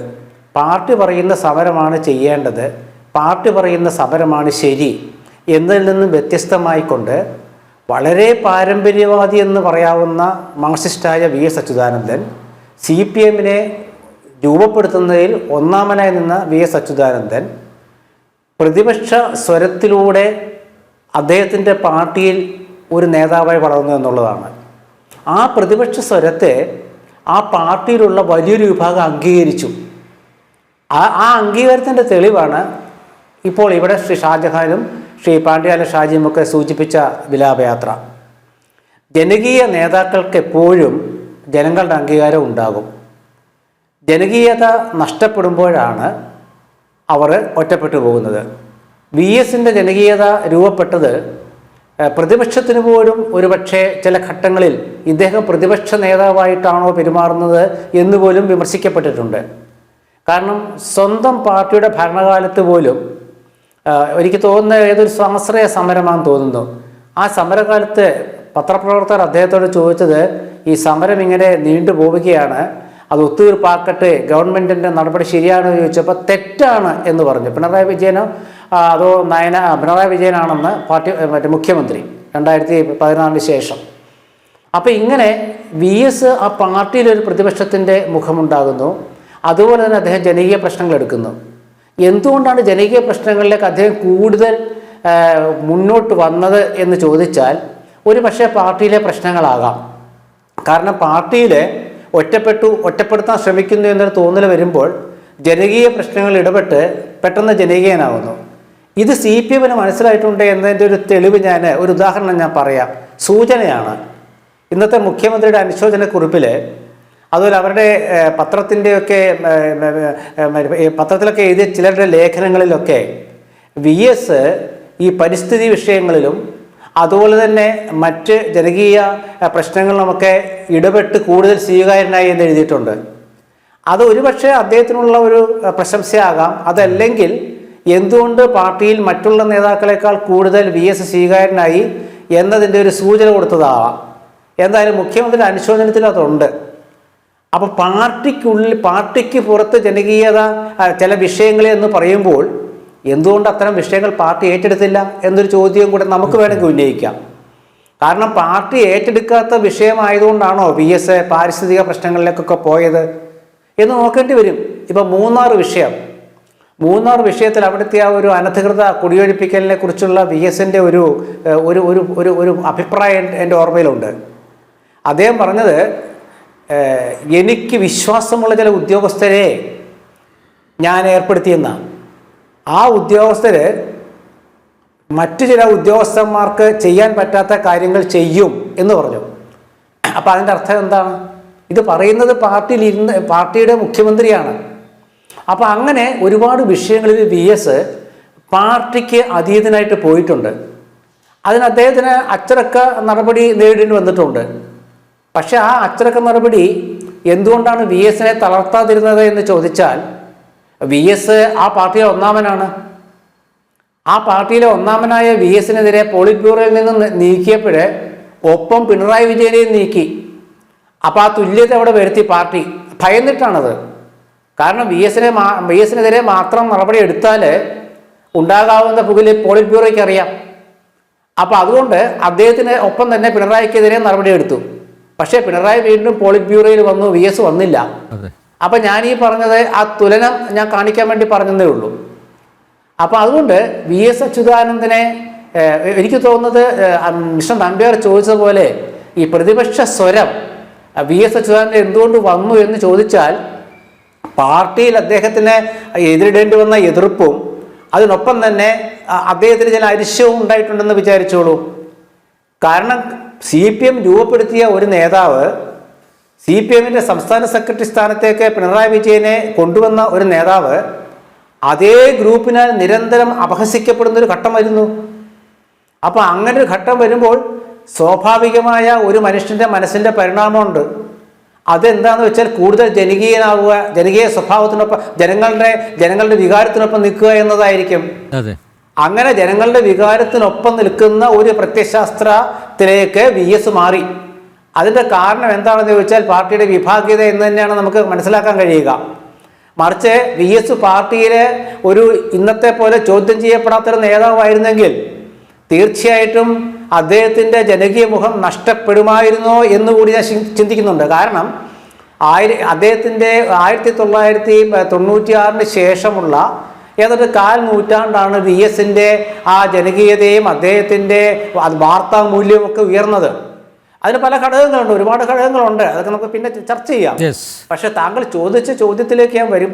പാർട്ടി പറയുന്ന സമരമാണ് ചെയ്യേണ്ടത്, പാർട്ടി പറയുന്ന സമരമാണ് ശരി എന്നതിൽ നിന്നും വ്യത്യസ്തമായിക്കൊണ്ട് വളരെ പാരമ്പര്യവാദി എന്ന് പറയാവുന്ന മാർക്സിസ്റ്റായ വി എസ് അച്യുതാനന്ദൻ CPM രൂപപ്പെടുത്തുന്നതിൽ ഒന്നാമനായി നിന്ന വി എസ് അച്യുതാനന്ദൻ പ്രതിപക്ഷ സ്വരത്തിലൂടെ അദ്ദേഹത്തിൻ്റെ പാർട്ടിയിൽ ഒരു നേതാവായി വളർന്നു എന്നുള്ളതാണ്. ആ പ്രതിപക്ഷ സ്വരത്തെ ആ പാർട്ടിയിലുള്ള വലിയൊരു വിഭാഗം അംഗീകരിച്ചു. ആ അംഗീകാരത്തിൻ്റെ തെളിവാണ് ഇപ്പോൾ ഇവിടെ ശ്രീ ഷാജഹാനും ശ്രീ പാണ്ഡ്യാല ഷാജിയുമൊക്കെ സൂചിപ്പിച്ച വിലാപയാത്ര. ജനകീയ നേതാക്കൾക്ക് എപ്പോഴും ജനങ്ങളുടെ അംഗീകാരം ഉണ്ടാകും. ജനകീയത നഷ്ടപ്പെടുമ്പോഴാണ് അവർ ഒറ്റപ്പെട്ടു പോകുന്നത്. വി എസിൻ്റെ ജനകീയത രൂപപ്പെട്ടത് പ്രതിപക്ഷത്തിന് പോലും ഒരുപക്ഷെ ചില ഘട്ടങ്ങളിൽ ഇദ്ദേഹം പ്രതിപക്ഷ നേതാവായിട്ടാണോ പെരുമാറുന്നത് എന്ന് പോലും വിമർശിക്കപ്പെട്ടിട്ടുണ്ട്. കാരണം സ്വന്തം പാർട്ടിയുടെ ഭരണകാലത്ത് പോലും എനിക്ക് തോന്നുന്ന ഏതൊരു സ്വാശ്രയ സമരമാണെന്ന് തോന്നുന്നു. ആ സമരകാലത്ത് പത്രപ്രവർത്തകർ അദ്ദേഹത്തോട് ചോദിച്ചത്, ഈ സമരം ഇങ്ങനെ നീണ്ടുപോവുകയാണ്, അത് ഒത്തുതീർപ്പാക്കട്ടെ, ഗവൺമെൻറ്റിൻ്റെ നടപടി ശരിയാണോ എന്ന് ചോദിച്ചപ്പോൾ തെറ്റാണ് എന്ന് പറഞ്ഞു. പിണറായി വിജയനോ അതോ പിണറായി വിജയനാണെന്ന് മുഖ്യമന്ത്രി 2014 ശേഷം. അപ്പോൾ ഇങ്ങനെ VS ആ പാർട്ടിയിലൊരു പ്രതിപക്ഷത്തിൻ്റെ മുഖമുണ്ടാകുന്നു. അതുപോലെ തന്നെ അദ്ദേഹം ജനകീയ പ്രശ്നങ്ങൾ എടുക്കുന്നു. എന്തുകൊണ്ടാണ് ജനകീയ പ്രശ്നങ്ങളിലേക്ക് അദ്ദേഹം കൂടുതൽ മുന്നോട്ട് വന്നത് എന്ന് ചോദിച്ചാൽ ഒരു പക്ഷേ പാർട്ടിയിലെ പ്രശ്നങ്ങളാകാം. കാരണം പാർട്ടിയിൽ ഒറ്റപ്പെടുത്താൻ ശ്രമിക്കുന്നു എന്നൊരു തോന്നൽ വരുമ്പോൾ ജനകീയ പ്രശ്നങ്ങളിൽ ഇടപെട്ട് പെട്ടെന്ന് ജനകീയനാകുന്നു. ഇത് CPM-ന് മനസ്സിലായിട്ടുണ്ട് എന്നതിൻ്റെ ഒരു തെളിവ് ഒരു ഉദാഹരണം ഞാൻ പറയാം, സൂചനയാണ്. ഇന്നത്തെ മുഖ്യമന്ത്രിയുടെ അനുശോചനക്കുറിപ്പിൽ അതുപോലെ അവരുടെ പത്രത്തിലൊക്കെ എഴുതിയ ചിലരുടെ ലേഖനങ്ങളിലൊക്കെ VS ഈ പരിസ്ഥിതി വിഷയങ്ങളിലും അതുപോലെ തന്നെ മറ്റ് ജനകീയ പ്രശ്നങ്ങളിലുമൊക്കെ ഇടപെട്ട് കൂടുതൽ സ്വീകാര്യനായി എന്ന് എഴുതിയിട്ടുണ്ട്. അത് ഒരുപക്ഷെ അദ്ദേഹത്തിനുള്ള ഒരു പ്രശംസയാകാം. അതല്ലെങ്കിൽ എന്തുകൊണ്ട് പാർട്ടിയിൽ മറ്റുള്ള നേതാക്കളെക്കാൾ കൂടുതൽ VS സ്വീകാര്യനായി എന്നതിൻ്റെ ഒരു സൂചന കൊടുത്തതാവാം. എന്തായാലും മുഖ്യമന്ത്രിയുടെ അനുശോചനത്തിൽ അതുണ്ട്. അപ്പോൾ പാർട്ടിക്ക് പുറത്ത് ജനകീയത ചില വിഷയങ്ങളെ എന്ന് പറയുമ്പോൾ എന്തുകൊണ്ട് അത്തരം വിഷയങ്ങൾ പാർട്ടി ഏറ്റെടുത്തില്ല എന്നൊരു ചോദ്യം കൂടെ നമുക്ക് വേണമെങ്കിൽ ഉന്നയിക്കാം. കാരണം പാർട്ടി ഏറ്റെടുക്കാത്ത വിഷയമായതുകൊണ്ടാണോ VS പാരിസ്ഥിതിക പ്രശ്നങ്ങളിലേക്കൊക്കെ പോയത് എന്ന് നോക്കേണ്ടി വരും. ഇപ്പം മൂന്നാർ വിഷയത്തിൽ അവിടുത്തെ ആ ഒരു അനധികൃത കുടിയൊഴിപ്പിക്കലിനെ കുറിച്ചുള്ള VS-ൻ്റെ ഒരു അഭിപ്രായം എൻ്റെ ഓർമ്മയിലുണ്ട്. അദ്ദേഹം പറഞ്ഞത്, എനിക്ക് വിശ്വാസമുള്ള ചില ഉദ്യോഗസ്ഥരെ ഞാൻ ഏർപ്പെടുത്തിയെന്നാണ്. ആ ഉദ്യോഗസ്ഥർ മറ്റു ചില ഉദ്യോഗസ്ഥന്മാർക്ക് ചെയ്യാൻ പറ്റാത്ത കാര്യങ്ങൾ ചെയ്യും എന്ന് പറഞ്ഞു. അപ്പോൾ അതിൻ്റെ അർത്ഥം എന്താണ്? ഇത് പറയുന്നത് പാർട്ടിയുടെ മുഖ്യമന്ത്രിയാണ്. അപ്പോൾ അങ്ങനെ ഒരുപാട് വിഷയങ്ങളിൽ VS പാർട്ടിക്ക് അതീതനായിട്ട് പോയിട്ടുണ്ട്. അതിന് അദ്ദേഹത്തിന് അച്ചടക്ക നടപടി നേരിടേണ്ടി വന്നിട്ടുണ്ട്. പക്ഷെ ആ അച്ചടക്ക നടപടി എന്തുകൊണ്ടാണ് VS-നെ തളർത്താതിരുന്നത് എന്ന് ചോദിച്ചാൽ VS ആ പാർട്ടിയിലെ ഒന്നാമനാണ്. ആ പാർട്ടിയിലെ ഒന്നാമനായ VS-നെതിരെ പോളിറ്റ് ബ്യൂറോയിൽ നിന്ന് നീക്കിയപ്പോൾ ഒപ്പം പിണറായി വിജയനെയും നീക്കി. അപ്പോൾ ആ തുല്യത അവിടെ വരുത്തി പാർട്ടി. ഭയന്നിട്ടാണത്. കാരണം VS-നെതിരെ മാത്രം നടപടി എടുത്താൽ ഉണ്ടാകാവുന്ന പുകയിൽ പോളിറ്റ് ബ്യൂറോയ്ക്ക് അറിയാം. അപ്പോൾ അതുകൊണ്ട് അദ്ദേഹത്തിന് ഒപ്പം തന്നെ പിണറായിക്കെതിരെ നടപടി എടുത്തു. പക്ഷേ പിണറായി വീണ്ടും പോളിറ്റ് ബ്യൂറോയിൽ വന്നു, VS വന്നില്ല. അപ്പം ഞാൻ ഈ പറഞ്ഞത് ആ തുലനം ഞാൻ കാണിക്കാൻ വേണ്ടി പറഞ്ഞതേ ഉള്ളൂ. അപ്പോൾ അതുകൊണ്ട് VS അച്യുതാനന്ദനെ എനിക്ക് തോന്നുന്നത് മിസ്റ്റർ നമ്പ്യാർ ചോദിച്ചതുപോലെ ഈ പ്രതിപക്ഷ സ്വരം VS അച്യുതാനന്ദൻ എന്തുകൊണ്ട് വന്നു എന്ന് ചോദിച്ചാൽ പാർട്ടിയിൽ അദ്ദേഹത്തിന് എതിരിടേണ്ടി വന്ന എതിർപ്പും അതിനൊപ്പം തന്നെ അദ്ദേഹത്തിന് ചില അരിശവും ഉണ്ടായിട്ടുണ്ടെന്ന് വിചാരിച്ചോളൂ. കാരണം CPM രൂപപ്പെടുത്തിയ ഒരു നേതാവ് CPM-ൻ്റെ സംസ്ഥാന സെക്രട്ടറി സ്ഥാനത്തേക്ക് പിണറായി വിജയനെ കൊണ്ടുവന്ന ഒരു നേതാവ് അതേ ഗ്രൂപ്പിനാൽ നിരന്തരം അപഹസിക്കപ്പെടുന്നൊരു ഘട്ടം വരുന്നു. അപ്പോൾ അങ്ങനെ ഒരു ഘട്ടം വരുമ്പോൾ സ്വാഭാവികമായ ഒരു മനുഷ്യൻ്റെ മനസ്സിൻ്റെ പരിണാമമുണ്ട്. അതെന്താണെന്ന് വെച്ചാൽ കൂടുതൽ ജനകീയനാവുക, ജനകീയ സ്വഭാവത്തിനൊപ്പം ജനങ്ങളുടെ വികാരത്തിനൊപ്പം നിൽക്കുക എന്നതായിരിക്കും. അങ്ങനെ ജനങ്ങളുടെ വികാരത്തിനൊപ്പം നിൽക്കുന്ന ഒരു പ്രത്യയശാസ്ത്രത്തിലേക്ക് VS മാറി. അതിൻ്റെ കാരണം എന്താണെന്ന് ചോദിച്ചാൽ പാർട്ടിയുടെ വിഭാഗീയത എന്ന് തന്നെയാണ് നമുക്ക് മനസ്സിലാക്കാൻ കഴിയുക. മറിച്ച് VS പാർട്ടിയിലെ ഒരു ഇന്നത്തെ പോലെ ചോദ്യം ചെയ്യപ്പെടാത്തൊരു നേതാവായിരുന്നെങ്കിൽ തീർച്ചയായിട്ടും അദ്ദേഹത്തിൻ്റെ ജനകീയ മുഖം നഷ്ടപ്പെടുമായിരുന്നോ എന്നുകൂടി ഞാൻ ചിന്തിക്കുന്നുണ്ട്. കാരണം അദ്ദേഹത്തിൻ്റെ 1996 ശേഷമുള്ള ഏതാണ്ട് 1/4 നൂറ്റാണ്ടാണ് VS-ൻ്റെ ആ ജനകീയതയും അദ്ദേഹത്തിൻ്റെ വാർത്താമൂല്യവും ഒക്കെ ഉയർന്നത്. അതിന് പല ഘടകങ്ങളുണ്ട്, ഒരുപാട് ഘടകങ്ങളുണ്ട്. അതൊക്കെ നമുക്ക് പിന്നെ ചർച്ച ചെയ്യാം. പക്ഷെ താങ്കൾ ചോദിച്ച ചോദ്യത്തിലേക്ക് ഞാൻ വരും.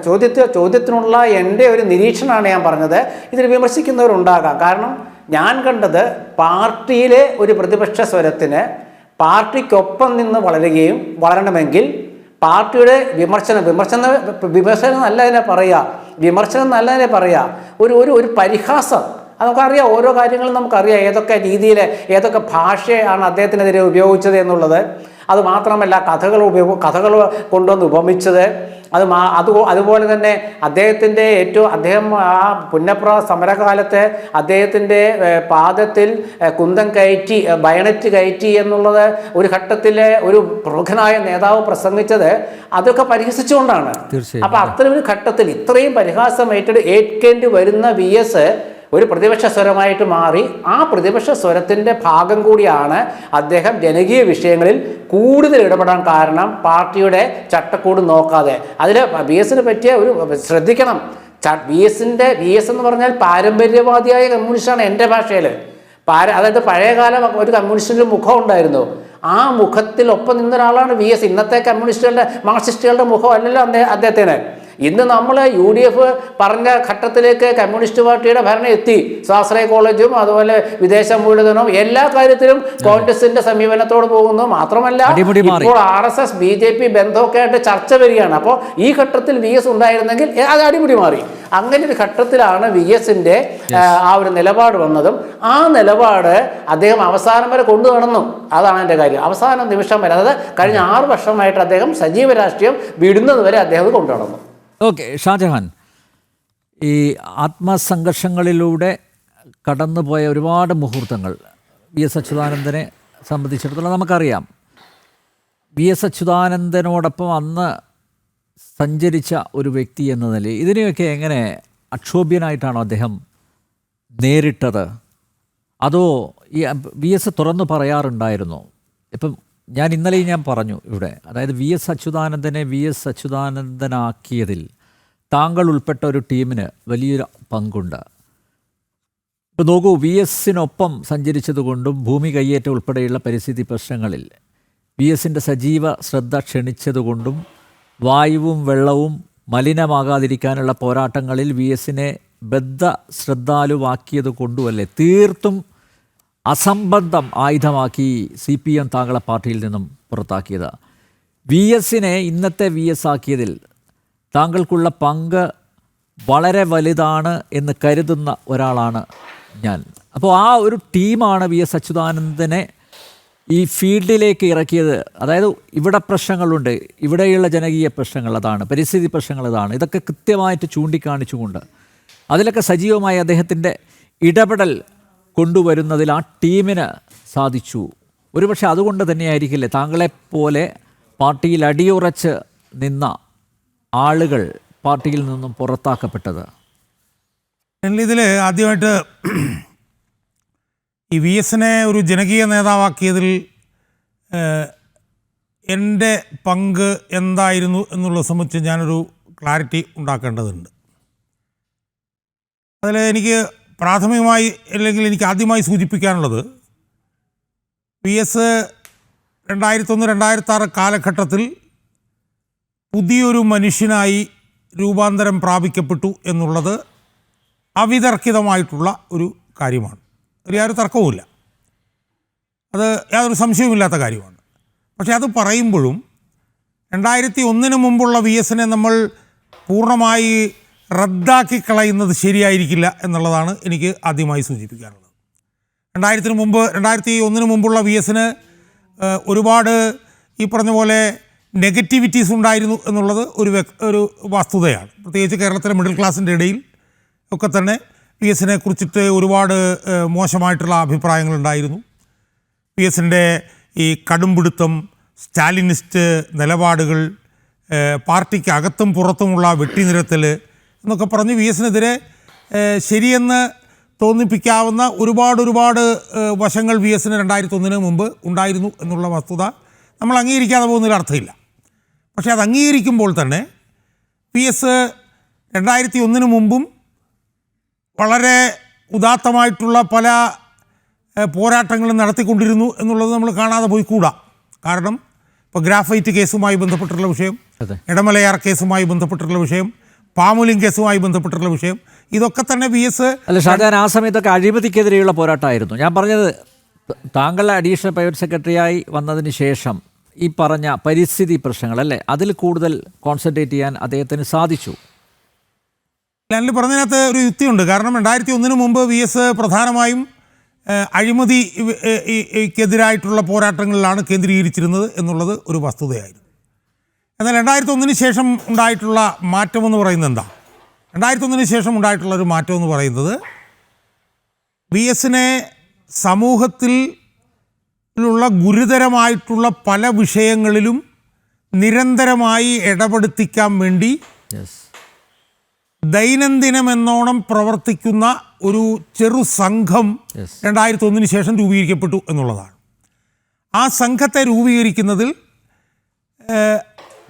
ചോദ്യത്തിനുള്ള എൻ്റെ ഒരു നിരീക്ഷണമാണ് ഞാൻ പറഞ്ഞത്. ഇതിൽ വിമർശിക്കുന്നവരുണ്ടാകാം. കാരണം ഞാൻ കണ്ടത് പാർട്ടിയിലെ ഒരു പ്രതിപക്ഷ സ്വരത്തിന് പാർട്ടിക്കൊപ്പം നിന്ന് വളരണമെങ്കിൽ പാർട്ടിയുടെ വിമർശനം നല്ലതിനെ പറയുക ഒരു പരിഹാസം. അത് നമുക്കറിയാം, ഓരോ കാര്യങ്ങളും നമുക്കറിയാം, ഏതൊക്കെ രീതിയിൽ ഏതൊക്കെ ഭാഷയാണ് അദ്ദേഹത്തിനെതിരെ ഉപയോഗിച്ചത് എന്നുള്ളത്. അത് മാത്രമല്ല കഥകൾ കൊണ്ടുവന്ന് ഉപമിച്ചത്. അതുപോലെ തന്നെ അദ്ദേഹം ആ പുന്നപ്ര സമരകാലത്ത് അദ്ദേഹത്തിൻ്റെ പാദത്തിൽ കുന്തം കയറ്റി ബയണറ്റ് കയറ്റി എന്നുള്ളത് ഒരു ഘട്ടത്തിലെ ഒരു പ്രമുഖനായ നേതാവ് പ്രസംഗിച്ചത് അതൊക്കെ പരിഹസിച്ചുകൊണ്ടാണ്. അപ്പം അത്തരം ഒരു ഘട്ടത്തിൽ ഇത്രയും പരിഹാസം ഏൽക്കേണ്ടി വരുന്ന VS ഒരു പ്രതിപക്ഷ സ്വരമായിട്ട് മാറി. ആ പ്രതിപക്ഷ സ്വരത്തിൻ്റെ ഭാഗം കൂടിയാണ് അദ്ദേഹം ജനകീയ വിഷയങ്ങളിൽ കൂടുതൽ ഇടപെടാൻ കാരണം. പാർട്ടിയുടെ ചട്ടക്കൂട് നോക്കാതെ അതിൽ VS പറ്റിയ ഒരു ശ്രദ്ധിക്കണം. VS എന്ന് പറഞ്ഞാൽ പാരമ്പര്യവാദിയായ കമ്മ്യൂണിസ്റ്റാണ് എൻ്റെ ഭാഷയിൽ. അതായത് പഴയകാലം ഒരു കമ്മ്യൂണിസ്റ്റിൻ്റെ മുഖം ഉണ്ടായിരുന്നു. ആ മുഖത്തിൽ ഒപ്പം നിന്ന ഒരാളാണ് VS. ഇന്നത്തെ കമ്മ്യൂണിസ്റ്റുകളുടെ മാർക്സിസ്റ്റുകളുടെ മുഖം അല്ലല്ലോ അദ്ദേഹത്തിന്. ഇന്ന് നമ്മൾ UDF പറഞ്ഞ ഘട്ടത്തിലേക്ക് കമ്മ്യൂണിസ്റ്റ് പാർട്ടിയുടെ ഭരണം എത്തി. സ്വാശ്രയ കോളേജും അതുപോലെ വിദേശ മൂലധനവും എല്ലാ കാര്യത്തിലും കോൺഗ്രസിന്റെ സമീപനത്തോട് പോകുന്നു. മാത്രമല്ല ഇപ്പോൾ RSS BJP ബന്ധമൊക്കെ ആയിട്ട് ചർച്ച വരികയാണ്. അപ്പോൾ ഈ ഘട്ടത്തിൽ VS ഉണ്ടായിരുന്നെങ്കിൽ അത് അടിമുടി മാറി. അങ്ങനെ ഒരു ഘട്ടത്തിലാണ് VSന്റെ ആ ഒരു നിലപാട് വന്നതും ആ നിലപാട് അദ്ദേഹം അവസാനം വരെ കൊണ്ടു നടന്നു. അതാണ് എൻ്റെ കാര്യം. അവസാന നിമിഷം വരെ, അതായത് കഴിഞ്ഞ 6 വർഷമായിട്ട് അദ്ദേഹം സജീവ രാഷ്ട്രീയം വിടുന്നത് വരെ അദ്ദേഹം കൊണ്ടു നടന്നു. ഓക്കെ, ഷാജഹാൻ, ഈ ആത്മസംഘർഷങ്ങളിലൂടെ കടന്നുപോയ ഒരുപാട് മുഹൂർത്തങ്ങൾ VS അച്യുതാനന്ദനെ സംബന്ധിച്ചിടത്തോളം നമുക്കറിയാം. VS അച്യുതാനന്ദനോടൊപ്പം അന്ന് സഞ്ചരിച്ച ഒരു വ്യക്തി എന്ന നിലയിൽ ഇതിനെയൊക്കെ എങ്ങനെ അക്ഷോഭ്യനായിട്ടാണോ അദ്ദേഹം നേരിട്ടത്? അതോ ഈ VS തുറന്നു പറയാറുണ്ടായിരുന്നോ? ഇപ്പം ഇന്നലെയും പറഞ്ഞു ഇവിടെ, അതായത് VS അച്യുതാനന്ദനെ VS അച്യുതാനന്ദനാക്കിയതിൽ താങ്കൾ ഉൾപ്പെട്ട ഒരു ടീമിന് വലിയൊരു പങ്കുണ്ട്. ഇപ്പോൾ നോക്കൂ, VSനൊപ്പം സഞ്ചരിച്ചതുകൊണ്ടും ഭൂമി കയ്യേറ്റം ഉൾപ്പെടെയുള്ള പരിസ്ഥിതി പ്രശ്നങ്ങളിൽ VSൻ്റെ സജീവ ശ്രദ്ധ ക്ഷണിച്ചതുകൊണ്ടും വായുവും വെള്ളവും മലിനമാകാതിരിക്കാനുള്ള പോരാട്ടങ്ങളിൽ VSനെ ബദ്ധ ശ്രദ്ധാലുവാക്കിയത് കൊണ്ടുമല്ലേ തീർത്തും അസംബന്ധം ആയുധമാക്കി CPM താങ്കളെ പാർട്ടിയിൽ നിന്നും പുറത്താക്കിയത്? VSനെ ഇന്നത്തെ VS ആക്കിയതിൽ താങ്കൾക്കുള്ള പങ്ക് വളരെ വലുതാണ് എന്ന് കരുതുന്ന ഒരാളാണ് ഞാൻ. അപ്പോൾ ആ ഒരു ടീമാണ് VS അച്യുതാനന്ദനെ ഈ ഫീൽഡിലേക്ക് ഇറക്കിയത്. അതായത് ഇവിടെ പ്രശ്നങ്ങളുണ്ട്, ഇവിടെയുള്ള ജനകീയ പ്രശ്നങ്ങൾ അതാണ്, പരിസ്ഥിതി പ്രശ്നങ്ങൾ ഇതാണ്, ഇതൊക്കെ കൃത്യമായിട്ട് ചൂണ്ടിക്കാണിച്ചുകൊണ്ട് അതിലൊക്കെ സജീവമായി അദ്ദേഹത്തിൻ്റെ ഇടപെടൽ കൊണ്ടുവരുന്നതിൽ ആ ടീമിന് സാധിച്ചു. ഒരുപക്ഷെ അതുകൊണ്ട് തന്നെയായിരിക്കില്ലേ താങ്കളെപ്പോലെ പാർട്ടിയിൽ അടിയുറച്ച് നിന്ന ആളുകൾ പാർട്ടിയിൽ നിന്നും പുറത്താക്കപ്പെട്ടത്? ഇതിൽ ആദ്യമായിട്ട് ഈ VSനെ ഒരു ജനകീയ നേതാവാക്കിയതിൽ എൻ്റെ പങ്ക് എന്തായിരുന്നു എന്നുള്ളത് സംബന്ധിച്ച് ഞാനൊരു ക്ലാരിറ്റി ഉണ്ടാക്കേണ്ടതുണ്ട്. അതിൽ എനിക്ക് പ്രാഥമികമായി അല്ലെങ്കിൽ എനിക്ക് ആദ്യമായി സൂചിപ്പിക്കാനുള്ളത്, VS 2001-2006 കാലഘട്ടത്തിൽ പുതിയൊരു മനുഷ്യനായി രൂപാന്തരം പ്രാപിക്കപ്പെട്ടു എന്നുള്ളത് അവിതർക്കിതമായിട്ടുള്ള ഒരു കാര്യമാണ്. യാതൊരു തർക്കവുമില്ല, അത് യാതൊരു സംശയവുമില്ലാത്ത കാര്യമാണ്. പക്ഷേ അത് പറയുമ്പോഴും 2001 മുമ്പുള്ള VSനെ നമ്മൾ പൂർണ്ണമായി റദ്ദാക്കി കളയുന്നത് ശരിയായിരിക്കില്ല എന്നുള്ളതാണ് എനിക്ക് ആദ്യമായി സൂചിപ്പിക്കാനുള്ളത്. 2001 മുമ്പുള്ള VSന് ഒരുപാട് ഈ പറഞ്ഞ പോലെ നെഗറ്റിവിറ്റീസ് ഉണ്ടായിരുന്നു എന്നുള്ളത് ഒരു വസ്തുതയാണ്. പ്രത്യേകിച്ച് കേരളത്തിലെ മിഡിൽ ക്ലാസിൻ്റെ ഇടയിൽ ഒക്കെ തന്നെ VSനെ കുറിച്ചിട്ട് ഒരുപാട് മോശമായിട്ടുള്ള അഭിപ്രായങ്ങളുണ്ടായിരുന്നു. VSൻ്റെ ഈ കടുംപിടുത്തം, സ്റ്റാലിനിസ്റ്റ് നിലപാടുകൾ, പാർട്ടിക്ക് അകത്തും പുറത്തുമുള്ള വെട്ടിനിരത്തൽ എന്നൊക്കെ പറഞ്ഞ് VSനെതിരെ ശരിയെന്ന് തോന്നിപ്പിക്കാവുന്ന ഒരുപാട് വശങ്ങൾ VSന് 2001 മുമ്പ് ഉണ്ടായിരുന്നു എന്നുള്ള വസ്തുത നമ്മൾ അംഗീകരിക്കാതെ പോകുന്നതിൽ അർത്ഥമില്ല. പക്ഷേ അത് അംഗീകരിക്കുമ്പോൾ തന്നെ VS 2001 മുമ്പും വളരെ ഉദാത്തമായിട്ടുള്ള പല പോരാട്ടങ്ങളും നടത്തിക്കൊണ്ടിരുന്നു എന്നുള്ളത് നമ്മൾ കാണാതെ പോയിക്കൂടാ. കാരണം ഇപ്പോൾ ഗ്രാഫൈറ്റ് കേസുമായി ബന്ധപ്പെട്ടിട്ടുള്ള വിഷയം, ഇടമലയാർ കേസുമായി ബന്ധപ്പെട്ടിട്ടുള്ള വിഷയം, പാമുലിംഗ് കേസുമായി ബന്ധപ്പെട്ടിട്ടുള്ള വിഷയം, ഇതൊക്കെ തന്നെ VS അല്ല ഷാജഹാൻ, ആ സമയത്തൊക്കെ അഴിമതിക്കെതിരെയുള്ള പോരാട്ടമായിരുന്നു. ഞാൻ പറഞ്ഞത് താങ്കളുടെ അഡീഷണൽ പ്രൈവറ്റ് സെക്രട്ടറിയായി വന്നതിന് ശേഷം ഈ പറഞ്ഞ പരിസ്ഥിതി പ്രശ്നങ്ങളല്ലേ അതിൽ കൂടുതൽ കോൺസെൻട്രേറ്റ് ചെയ്യാൻ അദ്ദേഹത്തിന് സാധിച്ചു. അതിൽ പറഞ്ഞതിനകത്ത് ഒരു യുക്തിയുണ്ട്. കാരണം 2001 മുമ്പ് VS പ്രധാനമായും അഴിമതിക്കെതിരായിട്ടുള്ള പോരാട്ടങ്ങളിലാണ് കേന്ദ്രീകരിച്ചിരുന്നത് എന്നുള്ളത് ഒരു വസ്തുതയായിരുന്നു. എന്നാൽ 2001 ശേഷം ഉണ്ടായിട്ടുള്ള മാറ്റമെന്ന് പറയുന്നത് എന്താ? 2001 ശേഷം ഉണ്ടായിട്ടുള്ളൊരു മാറ്റമെന്ന് പറയുന്നത് VSനെ സമൂഹത്തിലുള്ള ഗുരുതരമായിട്ടുള്ള പല വിഷയങ്ങളിലും നിരന്തരമായി ഇടപെടുത്തിക്കാൻ വേണ്ടി ദൈനംദിനമെന്നോണം പ്രവർത്തിക്കുന്ന ഒരു ചെറു സംഘം 2001 ശേഷം രൂപീകരിക്കപ്പെട്ടു എന്നുള്ളതാണ്. ആ സംഘത്തെ രൂപീകരിക്കുന്നതിൽ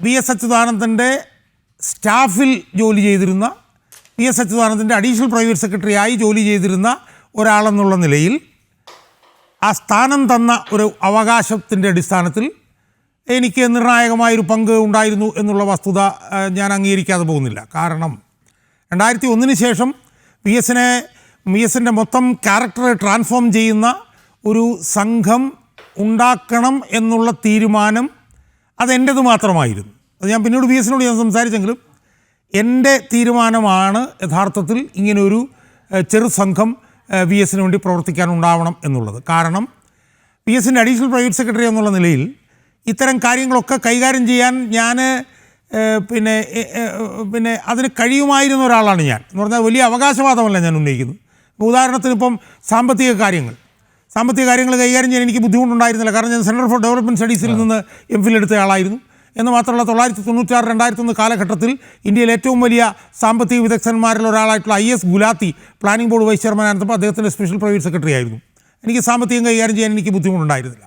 വി എസ് അച്യുതാനന്ദൻ്റെ സ്റ്റാഫിൽ ജോലി ചെയ്തിരുന്ന, വി എസ് അച്യുതാനന്ദൻ്റെ അഡീഷണൽ പ്രൈവറ്റ് സെക്രട്ടറിയായി ജോലി ചെയ്തിരുന്ന ഒരാളെന്നുള്ള നിലയിൽ ആ സ്ഥാനം തന്ന ഒരു അവകാശത്തിൻ്റെ അടിസ്ഥാനത്തിൽ എനിക്ക് നിർണായകമായൊരു പങ്ക് ഉണ്ടായിരുന്നു എന്നുള്ള വസ്തുത ഞാൻ അംഗീകരിക്കാതെ പോകുന്നില്ല. കാരണം 2001 ശേഷം വി എസിൻ്റെ മൊത്തം ക്യാരക്ടറെ ട്രാൻസ്ഫോം ചെയ്യുന്ന ഒരു സംഘം ഉണ്ടാക്കണം എന്നുള്ള തീരുമാനം അതെൻ്റേത് മാത്രമായിരുന്നു. അത് ഞാൻ പിന്നീട് വി എസിനോട് ഞാൻ സംസാരിച്ചെങ്കിലും എൻ്റെ തീരുമാനമാണ് യഥാർത്ഥത്തിൽ ഇങ്ങനെയൊരു ചെറു സംഘം വി എസിന് വേണ്ടി പ്രവർത്തിക്കാനുണ്ടാവണം എന്നുള്ളത്. കാരണം വി എസിൻ്റെ അഡീഷണൽ പ്രൈവറ്റ് സെക്രട്ടറി എന്നുള്ള നിലയിൽ ഇത്തരം കാര്യങ്ങളൊക്കെ കൈകാര്യം ചെയ്യാൻ ഞാൻ പിന്നെ അതിന് കഴിയുമായിരുന്ന ഒരാളാണ് ഞാൻ. എന്ന് പറഞ്ഞാൽ വലിയ അവകാശവാദമല്ല ഞാൻ ഉന്നയിക്കുന്നത്. ഉദാഹരണത്തിന് ഇപ്പം സാമ്പത്തിക കാര്യങ്ങൾ കൈകാര്യം ചെയ്യാൻ എനിക്ക് ബുദ്ധിമുട്ടുണ്ടായിരുന്നില്ല. കാരണം ഞാൻ സെൻറ്റർ ഫോർ ഡെവലപ്മെൻറ്റ് സ്റ്റഡീസിൽ നിന്ന് എംഫിൽ എടുത്ത ആളായിരുന്നു. എന്ന് മാത്രമല്ല 1996-2001 കാലഘട്ടത്തിൽ ഇന്ത്യയിൽ ഏറ്റവും വലിയ സാമ്പത്തിക വിദഗ്ധന്മാരിൽ ഒരാളായിട്ടുള്ള IS Gulati planning board vice ചെയർമാനായിരുന്നപ്പോൾ അദ്ദേഹത്തിൻ്റെ സ്പെഷ്യൽ പ്രൈവറ്റ് സെക്രട്ടറി ആയിരുന്നു. എനിക്ക് സാമ്പത്തികം കൈകാര്യം ചെയ്യാൻ എനിക്ക് ബുദ്ധിമുട്ടുണ്ടായിരുന്നില്ല.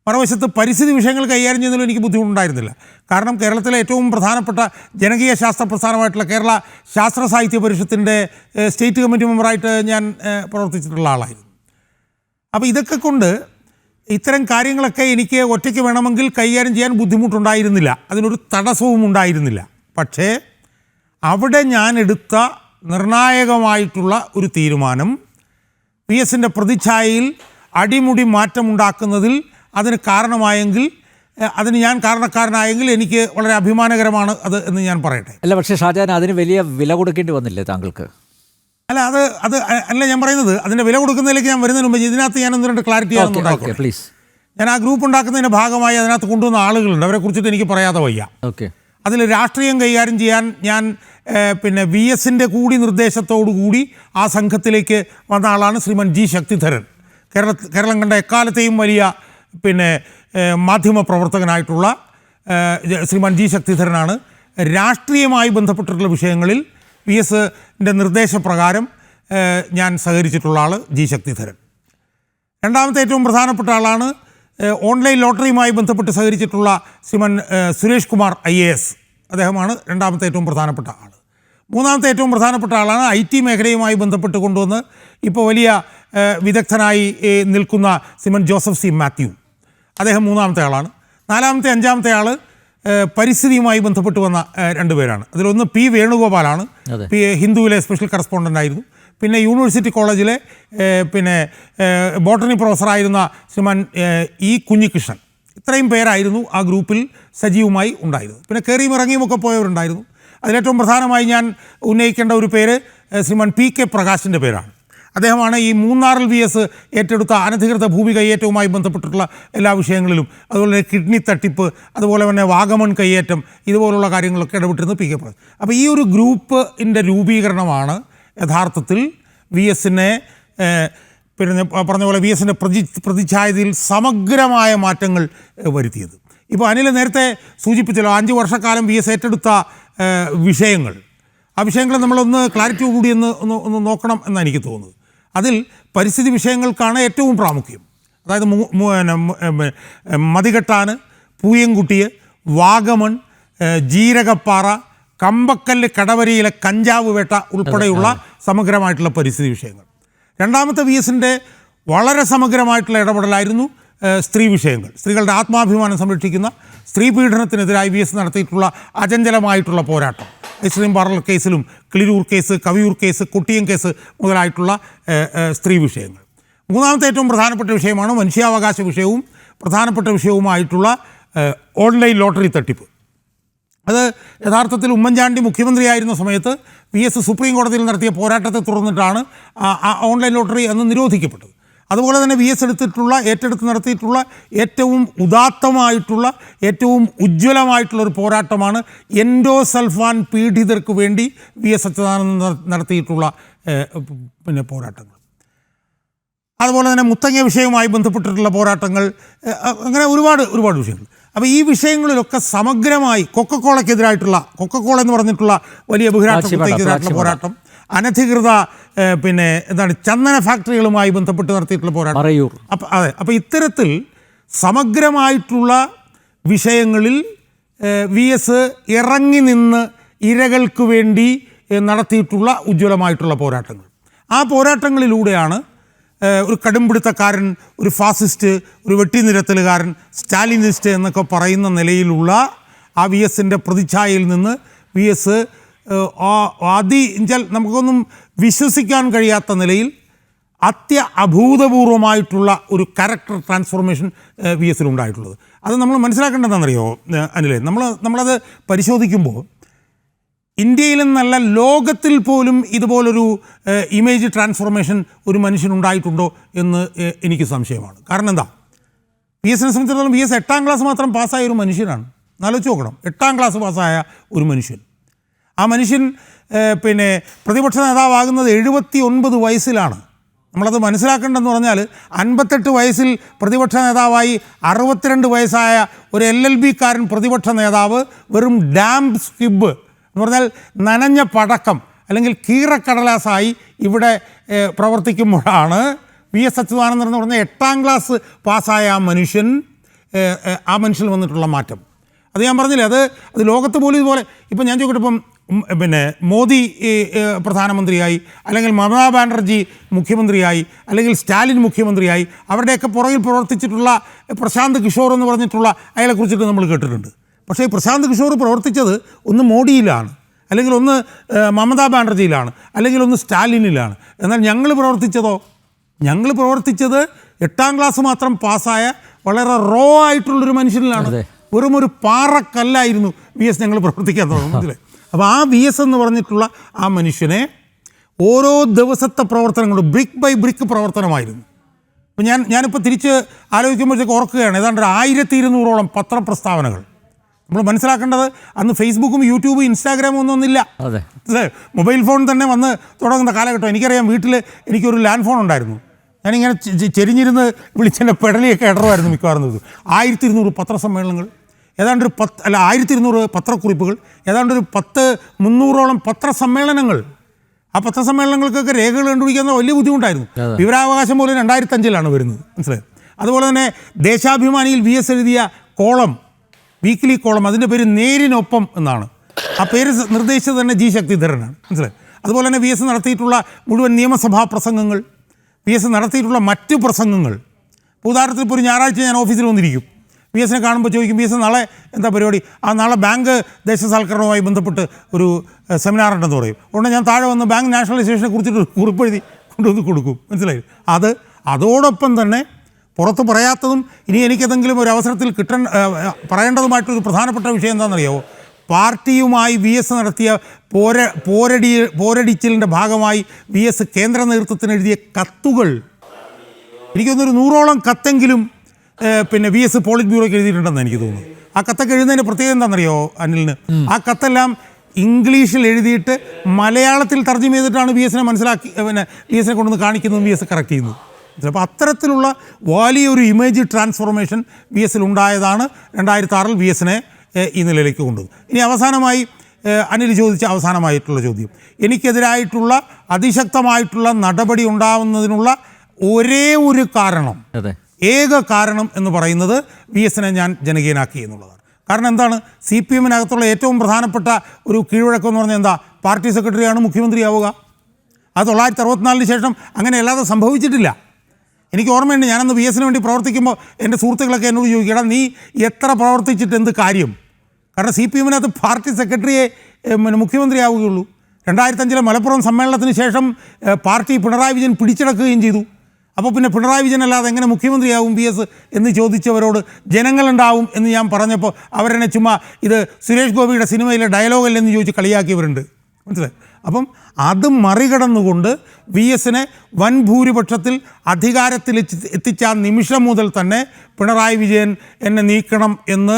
മറുവശത്ത് പരിസ്ഥിതി വിഷയങ്ങൾ കൈകാര്യം ചെയ്യുന്നതിലും എനിക്ക് ബുദ്ധിമുട്ടുണ്ടായിരുന്നില്ല. കാരണം കേരളത്തിലെ ഏറ്റവും പ്രധാനപ്പെട്ട ജനകീയ ശാസ്ത്ര പ്രസ്ഥാനമായിട്ടുള്ള കേരള ശാസ്ത്ര സാഹിത്യ പരിഷത്തിൻ്റെ സ്റ്റേറ്റ് കമ്മിറ്റി മെമ്പറായിട്ട് ഞാൻ പ്രവർത്തിച്ചിട്ടുള്ള ആളായിരുന്നു. അപ്പോൾ ഇതൊക്കെ കൊണ്ട് ഇത്തരം കാര്യങ്ങളൊക്കെ എനിക്ക് ഒറ്റയ്ക്ക് വേണമെങ്കിൽ കൈകാര്യം ചെയ്യാൻ ബുദ്ധിമുട്ടുണ്ടായിരുന്നില്ല, അതിനൊരു തടസ്സവും ഉണ്ടായിരുന്നില്ല. പക്ഷേ അവിടെ ഞാൻ എടുത്ത നിർണായകമായിട്ടുള്ള ഒരു തീരുമാനം വി എസിൻ്റെ പ്രതിച്ഛായയിൽ അടിമുടി മാറ്റമുണ്ടാക്കുന്നതിൽ അതിന് കാരണമായെങ്കിൽ, അതിന് ഞാൻ കാരണക്കാരനായെങ്കിൽ എനിക്ക് വളരെ അഭിമാനകരമാണ് അത് എന്ന് ഞാൻ പറയട്ടെ. അല്ല, പക്ഷേ ഷാജഹാൻ അതിന് വലിയ വില കൊടുക്കേണ്ടി വന്നില്ലേ താങ്കൾക്ക്? അല്ല, അത് അല്ല ഞാൻ പറയുന്നത്. അതിൻ്റെ വില കൊടുക്കുന്നതിലേക്ക് ഞാൻ വരുന്നതിന് മുമ്പ് ഇതിനകത്ത് ഞാൻ 1-2 ക്ലാരിറ്റി പ്ലീസ്. ഞാൻ ആ ഗ്രൂപ്പ് ഉണ്ടാക്കുന്നതിൻ്റെ ഭാഗമായി അതിനകത്ത് കൊണ്ടുവന്ന ആളുകളുണ്ട്, അവരെ കുറിച്ചിട്ട് എനിക്ക് പറയാതെ വയ്യ. ഓക്കെ. അതിൽ രാഷ്ട്രീയം കൈകാര്യം ചെയ്യാൻ ഞാൻ വി എസിൻ്റെ കൂടി നിർദ്ദേശത്തോടു കൂടി ആ സംഘത്തിലേക്ക് വന്ന ആളാണ് ശ്രീമാൻ ജി ശക്തിധരൻ. കേരളം കണ്ട എക്കാലത്തെയും വലിയ മാധ്യമ പ്രവർത്തകനായിട്ടുള്ള ശ്രീമാൻ ജി ശക്തിധരനാണ്. രാഷ്ട്രീയമായി ബന്ധപ്പെട്ടിട്ടുള്ള വിഷയങ്ങളിൽ വി എസിൻ്റെ നിർദ്ദേശപ്രകാരം ഞാൻ സഹകരിച്ചിട്ടുള്ള ആൾ ജി ശക്തിധരൻ. രണ്ടാമത്തെ ഏറ്റവും പ്രധാനപ്പെട്ട ആളാണ് ഓൺലൈൻ ലോട്ടറിയുമായി ബന്ധപ്പെട്ട് സഹകരിച്ചിട്ടുള്ള ശ്രീമാൻ സുരേഷ് കുമാർ IAS. അദ്ദേഹമാണ് രണ്ടാമത്തെ ഏറ്റവും പ്രധാനപ്പെട്ട ആൾ. മൂന്നാമത്തെ ഏറ്റവും പ്രധാനപ്പെട്ട ആളാണ് IT മേഖലയുമായി ബന്ധപ്പെട്ട് കൊണ്ടുവന്ന് ഇപ്പോൾ വലിയ വിദഗ്ധനായി നിൽക്കുന്ന ശ്രീമാൻ ജോസഫ് C. മാത്യു. അദ്ദേഹം മൂന്നാമത്തെ ആളാണ്. നാലാമത്തെ, അഞ്ചാമത്തെ ആൾ പരിസ്ഥിതിയുമായി ബന്ധപ്പെട്ട് വന്ന 2 പേരാണ്. അതിലൊന്ന് P. വേണുഗോപാലാണ്, ഹിന്ദുവിലെ സ്പെഷ്യൽ കറസ്പോണ്ടൻ്റ് ആയിരുന്നു. പിന്നെ യൂണിവേഴ്സിറ്റി കോളേജിലെ ബോട്ടണി പ്രൊഫസറായിരുന്ന ശ്രീമാൻ E. കുഞ്ഞികൃഷ്ണൻ. ഇത്രയും പേരായിരുന്നു ആ ഗ്രൂപ്പിൽ സജീവമായി ഉണ്ടായിരുന്നത്. പിന്നെ കയറിയും ഇറങ്ങിയുമൊക്കെ പോയവരുണ്ടായിരുന്നു. അതിലേറ്റവും പ്രധാനമായി ഞാൻ ഉന്നയിക്കേണ്ട ഒരു പേര് ശ്രീമാൻ PK പ്രകാശിൻ്റെ പേരാണ്. അദ്ദേഹമാണ് ഈ മൂന്നാറിൽ വി എസ് ഏറ്റെടുത്ത അനധികൃത ഭൂമി കയ്യേറ്റവുമായി ബന്ധപ്പെട്ടിട്ടുള്ള എല്ലാ വിഷയങ്ങളിലും, അതുപോലെ കിഡ്നി തട്ടിപ്പ്, അതുപോലെ തന്നെ വാഗമൺ കയ്യേറ്റം, ഇതുപോലുള്ള കാര്യങ്ങളൊക്കെ ഇടപെട്ടിരുന്നത് PK പ്രകാശ്. അപ്പോൾ ഈ ഒരു ഗ്രൂപ്പിൻ്റെ രൂപീകരണമാണ് യഥാർത്ഥത്തിൽ വി എസിനെ പറഞ്ഞ പോലെ വി എസിൻ്റെ പ്രതിച്ഛായതയിൽ സമഗ്രമായ മാറ്റങ്ങൾ വരുത്തിയത്. ഇപ്പോൾ അനിൽ നേരത്തെ സൂചിപ്പിച്ചല്ലോ, 5 വർഷക്കാലം വി എസ് ഏറ്റെടുത്ത വിഷയങ്ങൾ, ആ വിഷയങ്ങൾ നമ്മളൊന്ന് ക്ലാരിറ്റി കൂടി ഒന്ന് നോക്കണം എന്നാണ് എനിക്ക് തോന്നുന്നത്. അതിൽ പരിസ്ഥിതി വിഷയങ്ങൾക്കാണ് ഏറ്റവും പ്രാമുഖ്യം. അതായത് മതികെട്ടാൻ, പൂയംകുട്ടി, വാഗമൺ, ജീരകപ്പാറ, കമ്പക്കല്ല്, കടവരിയിലെ കഞ്ചാവ് വേട്ട ഉൾപ്പെടെയുള്ള സമഗ്രമായിട്ടുള്ള പരിസ്ഥിതി വിഷയങ്ങൾ. രണ്ടാമത്തെ വി എസിൻ്റെ വളരെ സമഗ്രമായിട്ടുള്ള ഇടപെടലായിരുന്നു സ്ത്രീ വിഷയങ്ങൾ. സ്ത്രീകളുടെ ആത്മാഭിമാനം സംരക്ഷിക്കുന്ന, സ്ത്രീ പീഡനത്തിനെതിരായി വി എസ് നടത്തിയിട്ടുള്ള അചഞ്ചലമായിട്ടുള്ള പോരാട്ടം. ഐസ്ക്രീം പാർലർ കേസിലും, Kiliroor case, Kaviyoor case, Kottiyam case മുതലായിട്ടുള്ള സ്ത്രീ വിഷയങ്ങൾ. മൂന്നാമത്തെ ഏറ്റവും പ്രധാനപ്പെട്ട വിഷയമാണ് മനുഷ്യാവകാശ വിഷയവും പ്രധാനപ്പെട്ട വിഷയവുമായിട്ടുള്ള ഓൺലൈൻ ലോട്ടറി തട്ടിപ്പ്. അത് യഥാർത്ഥത്തിൽ ഉമ്മൻചാണ്ടി മുഖ്യമന്ത്രിയായിരുന്ന സമയത്ത് വി എസ് സുപ്രീം കോടതിയിൽ നടത്തിയ പോരാട്ടത്തെ തുടർന്നിട്ടാണ് ഓൺലൈൻ ലോട്ടറി അന്ന് നിരോധിക്കപ്പെട്ടത്. അതുപോലെ തന്നെ വി എസ് ഏറ്റെടുത്ത് നടത്തിയിട്ടുള്ള ഏറ്റവും ഉദാത്തമായിട്ടുള്ള, ഏറ്റവും ഉജ്ജ്വലമായിട്ടുള്ള ഒരു പോരാട്ടമാണ് എൻഡോസൾഫാൻ പീഡിതർക്ക് വേണ്ടി വി എസ് അച്യുതാനന്ദൻ നടത്തിയിട്ടുള്ള പോരാട്ടങ്ങൾ. അതുപോലെ തന്നെ മുത്തങ്ങ വിഷയവുമായി ബന്ധപ്പെട്ടിട്ടുള്ള പോരാട്ടങ്ങൾ, അങ്ങനെ ഒരുപാട് വിഷയങ്ങൾ. അപ്പോൾ ഈ വിഷയങ്ങളിലൊക്കെ സമഗ്രമായി കൊക്കക്കോള എന്ന് പറഞ്ഞിട്ടുള്ള വലിയ ബഹിരാഷ്ട്രത്തിനെതിരായിട്ടുള്ള പോരാട്ടം, അനധികൃത എന്താണ് ചന്ദന ഫാക്ടറികളുമായി ബന്ധപ്പെട്ട് നടത്തിയിട്ടുള്ള പോരാട്ടം, അപ്പോൾ ഇത്തരത്തിൽ സമഗ്രമായിട്ടുള്ള വിഷയങ്ങളിൽ VS ഇറങ്ങി നിന്ന് ഇരകൾക്ക് വേണ്ടി നടത്തിയിട്ടുള്ള ഉജ്ജ്വലമായിട്ടുള്ള പോരാട്ടങ്ങൾ. ആ പോരാട്ടങ്ങളിലൂടെയാണ് ഒരു കടുംപിടുത്തക്കാരൻ, ഒരു ഫാസിസ്റ്റ്, ഒരു വെട്ടിനിരത്തലുകാരൻ, സ്റ്റാലിനിസ്റ്റ് എന്നൊക്കെ പറയുന്ന നിലയിലുള്ള ആ VSൻ്റെ പ്രതിച്ഛായയിൽ നിന്ന് VS നമുക്കൊന്നും വിശ്വസിക്കാൻ കഴിയാത്ത നിലയിൽ അഭൂതപൂർവമായിട്ടുള്ള ഒരു ക്യാരക്ടർ ട്രാൻസ്ഫോർമേഷൻ VSലുണ്ടായിട്ടുള്ളത്. അത് നമ്മൾ മനസ്സിലാക്കേണ്ടതെന്നറിയോ അനിലേ, നമ്മളത് പരിശോധിക്കുമ്പോൾ ഇന്ത്യയിൽ നിന്നല്ല ലോകത്തിൽ പോലും ഇതുപോലൊരു ഇമേജ് ട്രാൻസ്ഫോർമേഷൻ ഒരു മനുഷ്യനുണ്ടായിട്ടുണ്ടോ എന്ന് എനിക്ക് സംശയമാണ്. കാരണം എന്താ, VSനെ സംബന്ധിച്ചിടത്തോളം VS 8ാം ക്ലാസ് മാത്രം പാസ്സായ ഒരു മനുഷ്യനാണ്. ആലോചിച്ച് നോക്കണം, 8ാം ക്ലാസ് പാസ്സായ ഒരു മനുഷ്യൻ. ആ മനുഷ്യൻ പ്രതിപക്ഷ നേതാവാകുന്നത് 79 വയസ്സിലാണ്. നമ്മളത് മനസ്സിലാക്കേണ്ടതെന്ന് പറഞ്ഞാൽ 58 വയസ്സിൽ പ്രതിപക്ഷ നേതാവായി 62 വയസ്സായ ഒരു LLB-കാരൻ പ്രതിപക്ഷ നേതാവ് വെറും ഡാംപ് സ്ക്വിബ് എന്ന് പറഞ്ഞാൽ നനഞ്ഞ പടക്കം അല്ലെങ്കിൽ കീറക്കടലാസായി ഇവിടെ പ്രവർത്തിക്കുമ്പോഴാണ് VS അച്യുതാനന്ദൻ എന്ന് പറഞ്ഞാൽ 8ാം ക്ലാസ് പാസ്സായ ആ മനുഷ്യൻ വന്നിട്ടുള്ള മാറ്റം. അത് ഞാൻ പറഞ്ഞില്ലേ, അത് ലോകത്ത് പോലും ഇതുപോലെ. ഇപ്പം ഞാൻ ചോദിക്കട്ടെ, ഇപ്പം മോദി പ്രധാനമന്ത്രിയായി, അല്ലെങ്കിൽ മമതാ ബാനർജി മുഖ്യമന്ത്രിയായി, അല്ലെങ്കിൽ സ്റ്റാലിൻ മുഖ്യമന്ത്രിയായി, അവരുടെയൊക്കെ പുറകിൽ പ്രവർത്തിച്ചിട്ടുള്ള പ്രശാന്ത് കിഷോർ എന്ന് പറഞ്ഞിട്ടുള്ള അയാളെക്കുറിച്ചിട്ട് നമ്മൾ കേട്ടിട്ടുണ്ട്. പക്ഷേ ഈ പ്രശാന്ത് കിഷോർ പ്രവർത്തിച്ചത് ഒന്ന് മോഡിയിലാണ്, അല്ലെങ്കിൽ ഒന്ന് മമതാ ബാനർജിയിലാണ്, അല്ലെങ്കിൽ ഒന്ന് സ്റ്റാലിനിലാണ്. എന്നാൽ ഞങ്ങൾ പ്രവർത്തിച്ചത് 8ാം ക്ലാസ് മാത്രം പാസ്സായ വളരെ റോ ആയിട്ടുള്ളൊരു മനുഷ്യനിലാണ്. വെറും ഒരു പാറക്കല്ലായിരുന്നു VS ഞങ്ങൾ പ്രവർത്തിക്കാൻ തുടങ്ങുന്നതിൽ. അപ്പോൾ ആ VS എന്ന് പറഞ്ഞിട്ടുള്ള ആ മനുഷ്യനെ ഓരോ ദിവസത്തെ പ്രവർത്തനങ്ങളും ബ്രിക്ക് ബൈ ബ്രിക്ക് പ്രവർത്തനമായിരുന്നു. അപ്പോൾ ഞാനിപ്പോൾ തിരിച്ച് ആലോചിക്കുമ്പോഴത്തേക്ക് ഓർക്കുകയാണ്, ഏതാണ്ട് 1200ഓളം പത്രപ്രസ്താവനകൾ. നമ്മൾ മനസ്സിലാക്കേണ്ടത് അന്ന് ഫേസ്ബുക്കും യൂട്യൂബും ഇൻസ്റ്റാഗ്രാമും ഒന്നുമില്ല, മൊബൈൽ ഫോൺ തന്നെ വന്ന് തുടങ്ങുന്ന കാലഘട്ടം. എനിക്കറിയാം, വീട്ടിൽ എനിക്കൊരു ലാൻഡ് ഫോൺ ഉണ്ടായിരുന്നു. ഞാനിങ്ങനെ ചെരിഞ്ഞിരുന്ന് വിളിച്ചെൻ്റെ പെടലിയൊക്കെ ഇടറുമായിരുന്നു മിക്കവാറും. 1200 പത്രസമ്മേളനങ്ങൾ, ഏതാണ്ട് 1200 പത്രക്കുറിപ്പുകൾ, ഏതാണ്ട് 300ഓളം പത്രസമ്മേളനങ്ങൾ. ആ പത്രസമ്മേളനങ്ങൾക്കൊക്കെ രേഖകൾ കണ്ടുപിടിക്കാൻ വലിയ ബുദ്ധിമുട്ടായിരുന്നു. വിവരാവകാശം പോലും 2005 വരുന്നത്, മനസ്സിലായി. അതുപോലെ തന്നെ ദേശാഭിമാനിയിൽ VS എഴുതിയ കോളം, വീക്ക്ലി കോളം, അതിൻ്റെ പേര് നേരിനൊപ്പം എന്നാണ്. ആ പേര് നിർദ്ദേശിച്ചത് തന്നെ G ശക്തിധരനാണ്, മനസ്സിലായി. അതുപോലെ തന്നെ VS നടത്തിയിട്ടുള്ള മുഴുവൻ നിയമസഭാ പ്രസംഗങ്ങൾ, VS നടത്തിയിട്ടുള്ള മറ്റ് പ്രസംഗങ്ങൾ. ഉദാഹരണത്തിന് ഇപ്പോൾ ഒരു ഞായറാഴ്ച ഞാൻ ഓഫീസിൽ വന്നിരിക്കും, VSനെ കാണുമ്പോൾ ചോദിക്കും, VS നാളെ എന്താ പരിപാടി? നാളെ ബാങ്ക് ദേശസാൽക്കരണവുമായി ബന്ധപ്പെട്ട് ഒരു സെമിനാർ ഉണ്ടെന്ന് പറയും. ഉടനെ ഞാൻ താഴെ വന്ന് ബാങ്ക് നാഷണലൈസേഷനെ കുറിച്ചിട്ട് കുറിപ്പെഴുതി കൊണ്ടുവന്ന് കൊടുക്കും, മനസ്സിലായി. അതോടൊപ്പം തന്നെ പുറത്ത് പറയാത്തതും ഇനി എനിക്കെന്തെങ്കിലും ഒരു അവസരത്തിൽ പറയേണ്ടതുമായിട്ടൊരു പ്രധാനപ്പെട്ട വിഷയം എന്താണെന്നറിയാമോ? പാർട്ടിയുമായി VS നടത്തിയ പോരടിച്ചിലിൻ്റെ ഭാഗമായി VS കേന്ദ്ര നേതൃത്വത്തിന് എഴുതിയ കത്തുകൾ, എനിക്കൊന്നൊരു 100ഓളം കത്തെങ്കിലും VS പോളിറ്റ് ബ്യൂറോയ്ക്ക് എഴുതിയിട്ടുണ്ടെന്ന് എനിക്ക് തോന്നുന്നു. ആ കത്തൊക്കെ എഴുതുന്നതിന് പ്രത്യേകത എന്താണെന്നറിയോ അനിലിന്? ആ കത്തെല്ലാം ഇംഗ്ലീഷിൽ എഴുതിയിട്ട് മലയാളത്തിൽ തർജ്ജമ ചെയ്തിട്ടാണ് VSനെ VSനെ കൊണ്ടുവന്ന് കാണിക്കുന്നതും VS കറക്റ്റ് ചെയ്യുന്നത്. അപ്പോൾ അത്തരത്തിലുള്ള വലിയൊരു ഇമേജ് ട്രാൻസ്ഫോർമേഷൻ VSൽ ഉണ്ടായതാണ് 2006 VSനെ ഈ നിലയിലേക്ക് കൊണ്ടുവന്നത്. ഇനി അവസാനമായി അനിൽ ചോദിച്ച അവസാനമായിട്ടുള്ള ചോദ്യം, എനിക്കെതിരായിട്ടുള്ള അതിശക്തമായിട്ടുള്ള നടപടി ഉണ്ടാവുന്നതിനുള്ള ഒരേ ഒരു കാരണം, ഏക കാരണം എന്ന് പറയുന്നത് VSനെ ഞാൻ ജനകീയനാക്കി എന്നുള്ളതാണ്. കാരണം എന്താണ്? CPMനകത്തുള്ള ഏറ്റവും പ്രധാനപ്പെട്ട ഒരു കീഴ്വഴക്കം എന്ന് പറഞ്ഞാൽ എന്താ? പാർട്ടി സെക്രട്ടറിയാണ് മുഖ്യമന്ത്രിയാവുക. അത് 1964 ശേഷം അങ്ങനെ അല്ലാതെ സംഭവിച്ചിട്ടില്ല. എനിക്ക് ഓർമ്മയുണ്ട്, ഞാനന്ന് VSന് വേണ്ടി പ്രവർത്തിക്കുമ്പോൾ എൻ്റെ സുഹൃത്തുക്കളൊക്കെ എന്നോട് ചോദിക്കണം, നീ എത്ര പ്രവർത്തിച്ചിട്ട് എന്ത് കാര്യം? കാരണം CPMനകത്ത് പാർട്ടി സെക്രട്ടറിയെ മുഖ്യമന്ത്രിയാവുകയുള്ളൂ. 2005 മലപ്പുറം സമ്മേളനത്തിന് ശേഷം പാർട്ടി പിണറായി വിജയൻ പിടിച്ചെടുക്കുകയും ചെയ്തു. അപ്പോൾ പിന്നെ പിണറായി വിജയൻ അല്ലാതെ എങ്ങനെ മുഖ്യമന്ത്രിയാവും VS എന്ന് ചോദിച്ചവരോട് ജനങ്ങളുണ്ടാവും എന്ന് ഞാൻ പറഞ്ഞപ്പോൾ അവരെന്നെ ചുമ്മാ ഇത് സുരേഷ് ഗോപിയുടെ സിനിമയിലെ ഡയലോഗല്ലെന്ന് ചോദിച്ച് കളിയാക്കിയവരുണ്ട്, മനസ്സിലായി. അപ്പം അത് മറികടന്നുകൊണ്ട് VSനെ വൻ ഭൂരിപക്ഷത്തിൽ അധികാരത്തിൽ എത്തിച്ച ആ നിമിഷം മുതൽ തന്നെ പിണറായി വിജയൻ എന്നെ നീക്കണം എന്ന്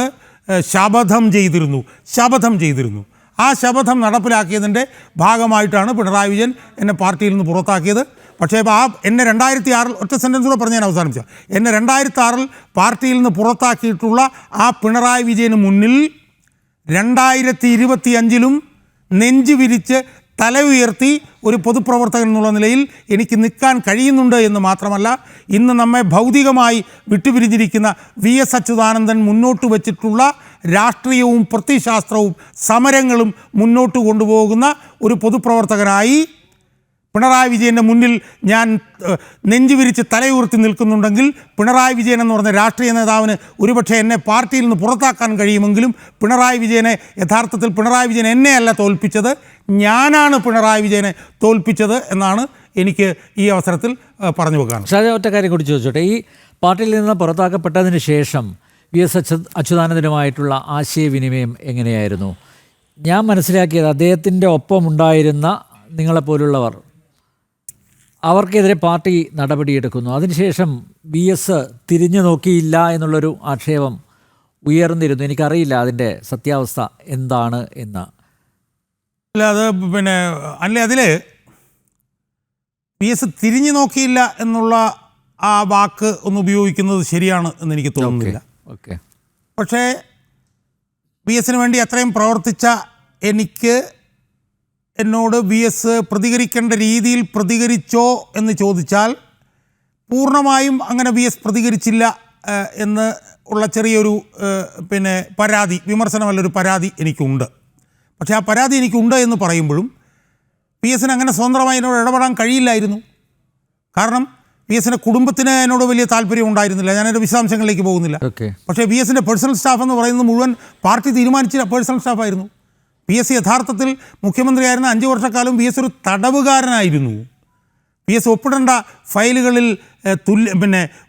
ശപഥം ചെയ്തിരുന്നു. ആ ശപഥം നടപ്പിലാക്കിയതിൻ്റെ ഭാഗമായിട്ടാണ് പിണറായി വിജയൻ എന്നെ പാർട്ടിയിൽ നിന്ന് പുറത്താക്കിയത്. പക്ഷേ എന്നെ 2006 ഒറ്റ സെൻറ്റൻസ് കൂടെ പറഞ്ഞ് ഞാൻ അവസാനിപ്പിച്ചു. എന്നെ 2006 പാർട്ടിയിൽ നിന്ന് പുറത്താക്കിയിട്ടുള്ള ആ പിണറായി വിജയന് മുന്നിൽ 2025 നെഞ്ചു വിരിച്ച് തല ഉയർത്തി ഒരു പൊതുപ്രവർത്തകൻ എന്നുള്ള നിലയിൽ എനിക്ക് നിൽക്കാൻ കഴിയുന്നുണ്ട് എന്ന് മാത്രമല്ല, ഇന്ന് നമ്മെ ഭൗതികമായി വിട്ടുപിരിഞ്ഞിരിക്കുന്ന VS അച്യുതാനന്ദൻ മുന്നോട്ട് വച്ചിട്ടുള്ള രാഷ്ട്രീയവും പ്രത്യയശാസ്ത്രവും സമരങ്ങളും മുന്നോട്ട് കൊണ്ടുപോകുന്ന ഒരു പൊതുപ്രവർത്തകനായി പിണറായി വിജയൻ്റെ മുന്നിൽ ഞാൻ നെഞ്ചു വിരിച്ച് തലയുയർത്തി നിൽക്കുന്നുണ്ടെങ്കിൽ പിണറായി വിജയൻ എന്ന് പറഞ്ഞ രാഷ്ട്രീയ നേതാവിന് ഒരുപക്ഷെ എന്നെ പാർട്ടിയിൽ നിന്ന് പുറത്താക്കാൻ കഴിയുമെങ്കിലും പിണറായി വിജയനെ യഥാർത്ഥത്തിൽ പിണറായി വിജയൻ എന്നെയല്ല തോൽപ്പിച്ചത്, ഞാനാണ് പിണറായി വിജയനെ തോൽപ്പിച്ചത് എന്നാണ് എനിക്ക് ഈ അവസരത്തിൽ പറഞ്ഞു വെക്കാൻ. ഷാജ, ഒറ്റ കാര്യം കൂടി ചോദിച്ചോട്ടെ. ഈ പാർട്ടിയിൽ നിന്ന് പുറത്താക്കപ്പെട്ടതിന് ശേഷം VS അച്യുതാനന്ദനുമായിട്ടുള്ള ആശയവിനിമയം എങ്ങനെയായിരുന്നു? ഞാൻ മനസ്സിലാക്കിയത് അദ്ദേഹത്തിൻ്റെ ഒപ്പമുണ്ടായിരുന്ന നിങ്ങളെപ്പോലുള്ളവർ അവർക്കെതിരെ പാർട്ടി നടപടിയെടുക്കുന്നു. അതിനുശേഷം VS തിരിഞ്ഞു നോക്കിയില്ല എന്നുള്ളൊരു ആക്ഷേപം ഉയർന്നിരുന്നു. എനിക്കറിയില്ല അതിൻ്റെ സത്യാവസ്ഥ എന്താണ് എന്ന്. അല്ല, അത് അതിൽ VS തിരിഞ്ഞു നോക്കിയില്ല എന്നുള്ള ആ വാക്ക് ഒന്ന് ഉപയോഗിക്കുന്നത് ശരിയാണ് എന്ന് എനിക്ക് തോന്നുന്നില്ല. ഓക്കെ. പക്ഷേ VSന് വേണ്ടി അത്രയും പ്രവർത്തിച്ച എനിക്ക് എന്നോട് VS പ്രതികരിക്കേണ്ട രീതിയിൽ പ്രതികരിച്ചോ എന്ന് ചോദിച്ചാൽ പൂർണ്ണമായും അങ്ങനെ VS പ്രതികരിച്ചില്ല എന്ന് ഉള്ള ചെറിയൊരു പരാതി, വിമർശനമല്ലൊരു പരാതി എനിക്കുണ്ട്. പക്ഷേ ആ പരാതി എനിക്കുണ്ട് എന്ന് പറയുമ്പോഴും VSന് അങ്ങനെ സ്വതന്ത്രമായി എന്നോട് ഇടപെടാൻ കഴിയില്ലായിരുന്നു. കാരണം VSൻ്റെ കുടുംബത്തിന് എന്നോട് വലിയ താല്പര്യം ഉണ്ടായിരുന്നില്ല. ഞാനെൻ്റെ വിശദാംശങ്ങളിലേക്ക് പോകുന്നില്ല. പക്ഷേ VSൻ്റെ പേഴ്സണൽ സ്റ്റാഫ് എന്ന് പറയുന്നത് മുഴുവൻ പാർട്ടി തീരുമാനിച്ച പേഴ്സണൽ സ്റ്റാഫായിരുന്നു. VS യഥാർത്ഥത്തിൽ മുഖ്യമന്ത്രിയായിരുന്ന 5 വർഷക്കാലം VS ഒരു തടവുകാരനായിരുന്നു. VS ഒപ്പിടേണ്ട ഫയലുകളിൽ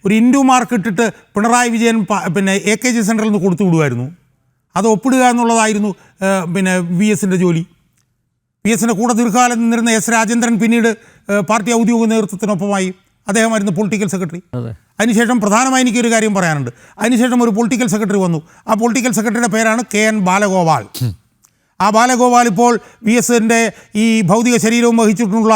ഒരു ഇൻഡു മാർക്ക് ഇട്ടിട്ട് പിണറായി വിജയൻ AKG സെൻറ്ററിൽ നിന്ന് കൊടുത്തു വിടുമായിരുന്നു. അത് ഒപ്പിടുക എന്നുള്ളതായിരുന്നു VSൻ്റെ ജോലി. VSൻ്റെ കൂടെ ദീർഘകാലം നിന്നിരുന്ന S രാജേന്ദ്രൻ പിന്നീട് പാർട്ടി ഔദ്യോഗിക നേതൃത്വത്തിനൊപ്പമായി. അദ്ദേഹമായിരുന്നു പൊളിറ്റിക്കൽ സെക്രട്ടറി. അതിനുശേഷം പ്രധാനമായി എനിക്കൊരു കാര്യം പറയാനുണ്ട്. അതിനുശേഷം ഒരു പൊളിറ്റിക്കൽ സെക്രട്ടറി വന്നു. ആ പൊളിറ്റിക്കൽ സെക്രട്ടറിയുടെ പേരാണ് KN ബാലഗോപാൽ. ആ ബാലഗോപാൽ ഇപ്പോൾ VSൻ്റെ ഈ ഭൗതിക ശരീരവും വഹിച്ചിട്ടുള്ള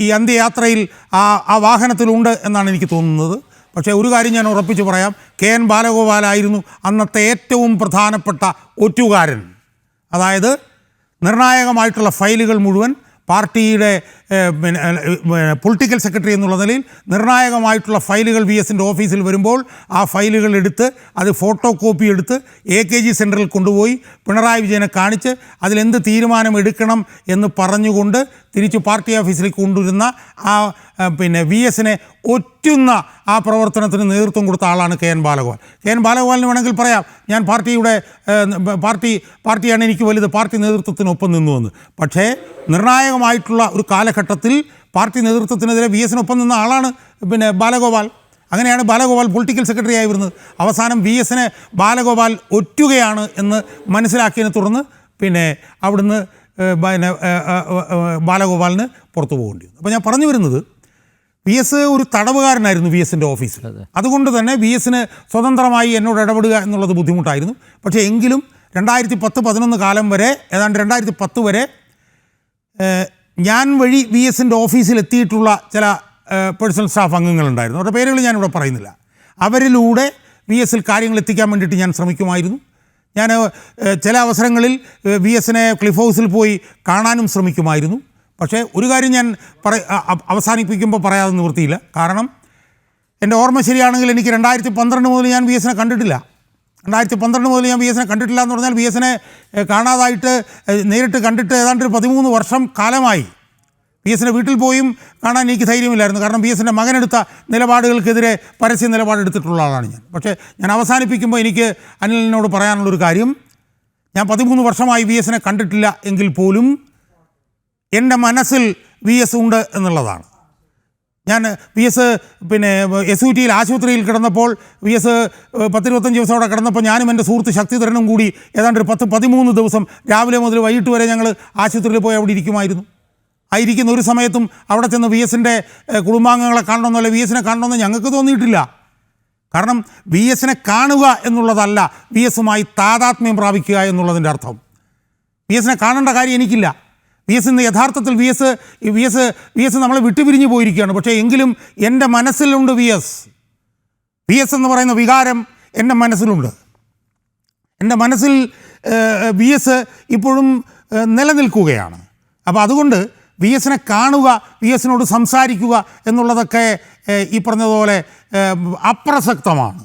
ഈ അന്ത്യയാത്രയിൽ ആ വാഹനത്തിലുണ്ട് എന്നാണ് എനിക്ക് തോന്നുന്നത്. പക്ഷേ ഒരു കാര്യം ഞാൻ ഉറപ്പിച്ച് പറയാം, KN ബാലഗോപാലായിരുന്നു അന്നത്തെ ഏറ്റവും പ്രധാനപ്പെട്ട ഒറ്റുകാരൻ. അതായത് നിർണായകമായിട്ടുള്ള ഫയലുകൾ മുഴുവൻ പാർട്ടിയുടെ പൊളിറ്റിക്കൽ സെക്രട്ടറി എന്നുള്ള നിലയിൽ നിർണായകമായിട്ടുള്ള ഫയലുകൾ VSൻ്റെ ഓഫീസിൽ വരുമ്പോൾ ആ ഫയലുകൾ എടുത്ത് അത് ഫോട്ടോ കോപ്പി എടുത്ത് AKG സെൻറ്ററിൽ കൊണ്ടുപോയി പിണറായി വിജയനെ കാണിച്ച് അതിലെന്ത് തീരുമാനം എടുക്കണം എന്ന് പറഞ്ഞുകൊണ്ട് തിരിച്ച് പാർട്ടി ഓഫീസിലേക്ക് കൊണ്ടുവരുന്ന ആ VSനെ ഒറ്റുന്ന ആ പ്രവർത്തനത്തിന് നേതൃത്വം കൊടുത്ത ആളാണ് KN ബാലഗോപാൽ. KN ബാലഗോപാലിന് വേണമെങ്കിൽ പറയാം, ഞാൻ പാർട്ടിയാണ് എനിക്ക് വലുത്, പാർട്ടി നേതൃത്വത്തിനൊപ്പം നിന്നുവെന്ന്. പക്ഷേ നിർണായകമായിട്ടുള്ള ഒരു കാലഘട്ടത്തിൽ പാർട്ടി നേതൃത്വത്തിനെതിരെ VSനൊപ്പം നിന്ന ആളാണ് ബാലഗോപാൽ. അങ്ങനെയാണ് ബാലഗോപാൽ പൊളിറ്റിക്കൽ സെക്രട്ടറി ആയി വരുന്നത്. അവസാനം VSനെ ബാലഗോപാൽ ഒറ്റുകയാണ് എന്ന് മനസ്സിലാക്കിയതിനെ തുടർന്ന് അവിടുന്ന് ബാലഗോപാലിന് പുറത്തു പോകേണ്ടി വന്നു. അപ്പോൾ ഞാൻ പറഞ്ഞു വരുന്നത്, VS ഒരു തടവുകാരനായിരുന്നു VSൻ്റെ ഓഫീസിൽ. അതുകൊണ്ട് തന്നെ VSന് സ്വതന്ത്രമായി എന്നോട് ഇടപെടുക എന്നുള്ളത് ബുദ്ധിമുട്ടായിരുന്നു. പക്ഷേ എങ്കിലും 2010-11 കാലം വരെ, ഏതാണ്ട് 2010 വരെ ഞാൻ വഴി VSൻ്റെ ഓഫീസിൽ എത്തിയിട്ടുള്ള ചില പേഴ്സണൽ സ്റ്റാഫ് അംഗങ്ങളുണ്ടായിരുന്നു. അവരുടെ പേരുകൾ ഞാനിവിടെ പറയുന്നില്ല. അവരിലൂടെ VSൽ കാര്യങ്ങൾ എത്തിക്കാൻ വേണ്ടിയിട്ട് ഞാൻ ശ്രമിക്കുമായിരുന്നു. ഞാൻ ചില അവസരങ്ങളിൽ VSനെ ക്ലിഫ് ഹൗസിൽ പോയി കാണാനും ശ്രമിക്കുമായിരുന്നു. പക്ഷേ ഒരു കാര്യം ഞാൻ അവസാനിപ്പിക്കുമ്പോൾ പറയാതെ നിവൃത്തിയില്ല. കാരണം എൻ്റെ ഓർമ്മ ശരിയാണെങ്കിൽ എനിക്ക് 2012 മുതൽ ഞാൻ VSനെ കണ്ടിട്ടില്ല. 2012 മുതൽ ഞാൻ VSനെ കണ്ടിട്ടില്ല എന്ന് പറഞ്ഞാൽ VSനെ കാണാതായിട്ട് നേരിട്ട് കണ്ടിട്ട് ഏതാണ്ട് 13 വർഷം കാലമായി. VSനെ വീട്ടിൽ പോയും കാണാൻ എനിക്ക് ധൈര്യമില്ലായിരുന്നു. കാരണം VSൻ്റെ മകനെടുത്ത നിലപാടുകൾക്കെതിരെ പരസ്യ നിലപാടെടുത്തിട്ടുള്ള ആളാണ് ഞാൻ. പക്ഷേ ഞാൻ അവസാനിപ്പിക്കുമ്പോൾ എനിക്ക് അനിലിനോട് പറയാനുള്ളൊരു കാര്യം, ഞാൻ 13 വർഷമായി VSനെ കണ്ടിട്ടില്ല എങ്കിൽ പോലും എൻ്റെ മനസ്സിൽ VS ഉണ്ട് എന്നുള്ളതാണ്. ഞാൻ VS SUTയിൽ ആശുപത്രിയിൽ കിടന്നപ്പോൾ VS 10-25 ദിവസം അവിടെ കിടന്നപ്പോൾ ഞാനും എൻ്റെ സുഹൃത്ത് ശക്തിധരനും കൂടി ഏതാണ്ട് 10-13 ദിവസം രാവിലെ മുതൽ വൈകിട്ട് വരെ ഞങ്ങൾ ആശുപത്രിയിൽ പോയി അവിടെ ഇരിക്കുമായിരുന്നു. ആയിരിക്കുന്ന ഒരു സമയത്തും അവിടെ ചെന്ന് VSൻ്റെ കുടുംബാംഗങ്ങളെ കാണണമെന്നല്ല, VSനെ കാണണമെന്ന് ഞങ്ങൾക്ക് തോന്നിയിട്ടില്ല. കാരണം VSനെ കാണുക എന്നുള്ളതല്ല VSുമായി താതാത്മ്യം പ്രാപിക്കുക എന്നുള്ളതിൻ്റെ അർത്ഥം. VSനെ കാണേണ്ട കാര്യം എനിക്കില്ല. വി എസ് ഇന്ന് യഥാർത്ഥത്തിൽ വി എസ് നമ്മളെ വിട്ടുപിരിഞ്ഞു പോയിരിക്കുകയാണ്. പക്ഷേ എങ്കിലും എൻ്റെ മനസ്സിലുണ്ട് വി എസ് എന്ന് പറയുന്ന വികാരം എൻ്റെ മനസ്സിലുണ്ട്. എൻ്റെ മനസ്സിൽ വി എസ് ഇപ്പോഴും നിലനിൽക്കുകയാണ്. അപ്പോൾ അതുകൊണ്ട് വി എസിനെ കാണുക, വി എസിനോട് സംസാരിക്കുക എന്നുള്ളതൊക്കെ ഈ പറഞ്ഞതുപോലെ അപ്രസക്തമാണ്.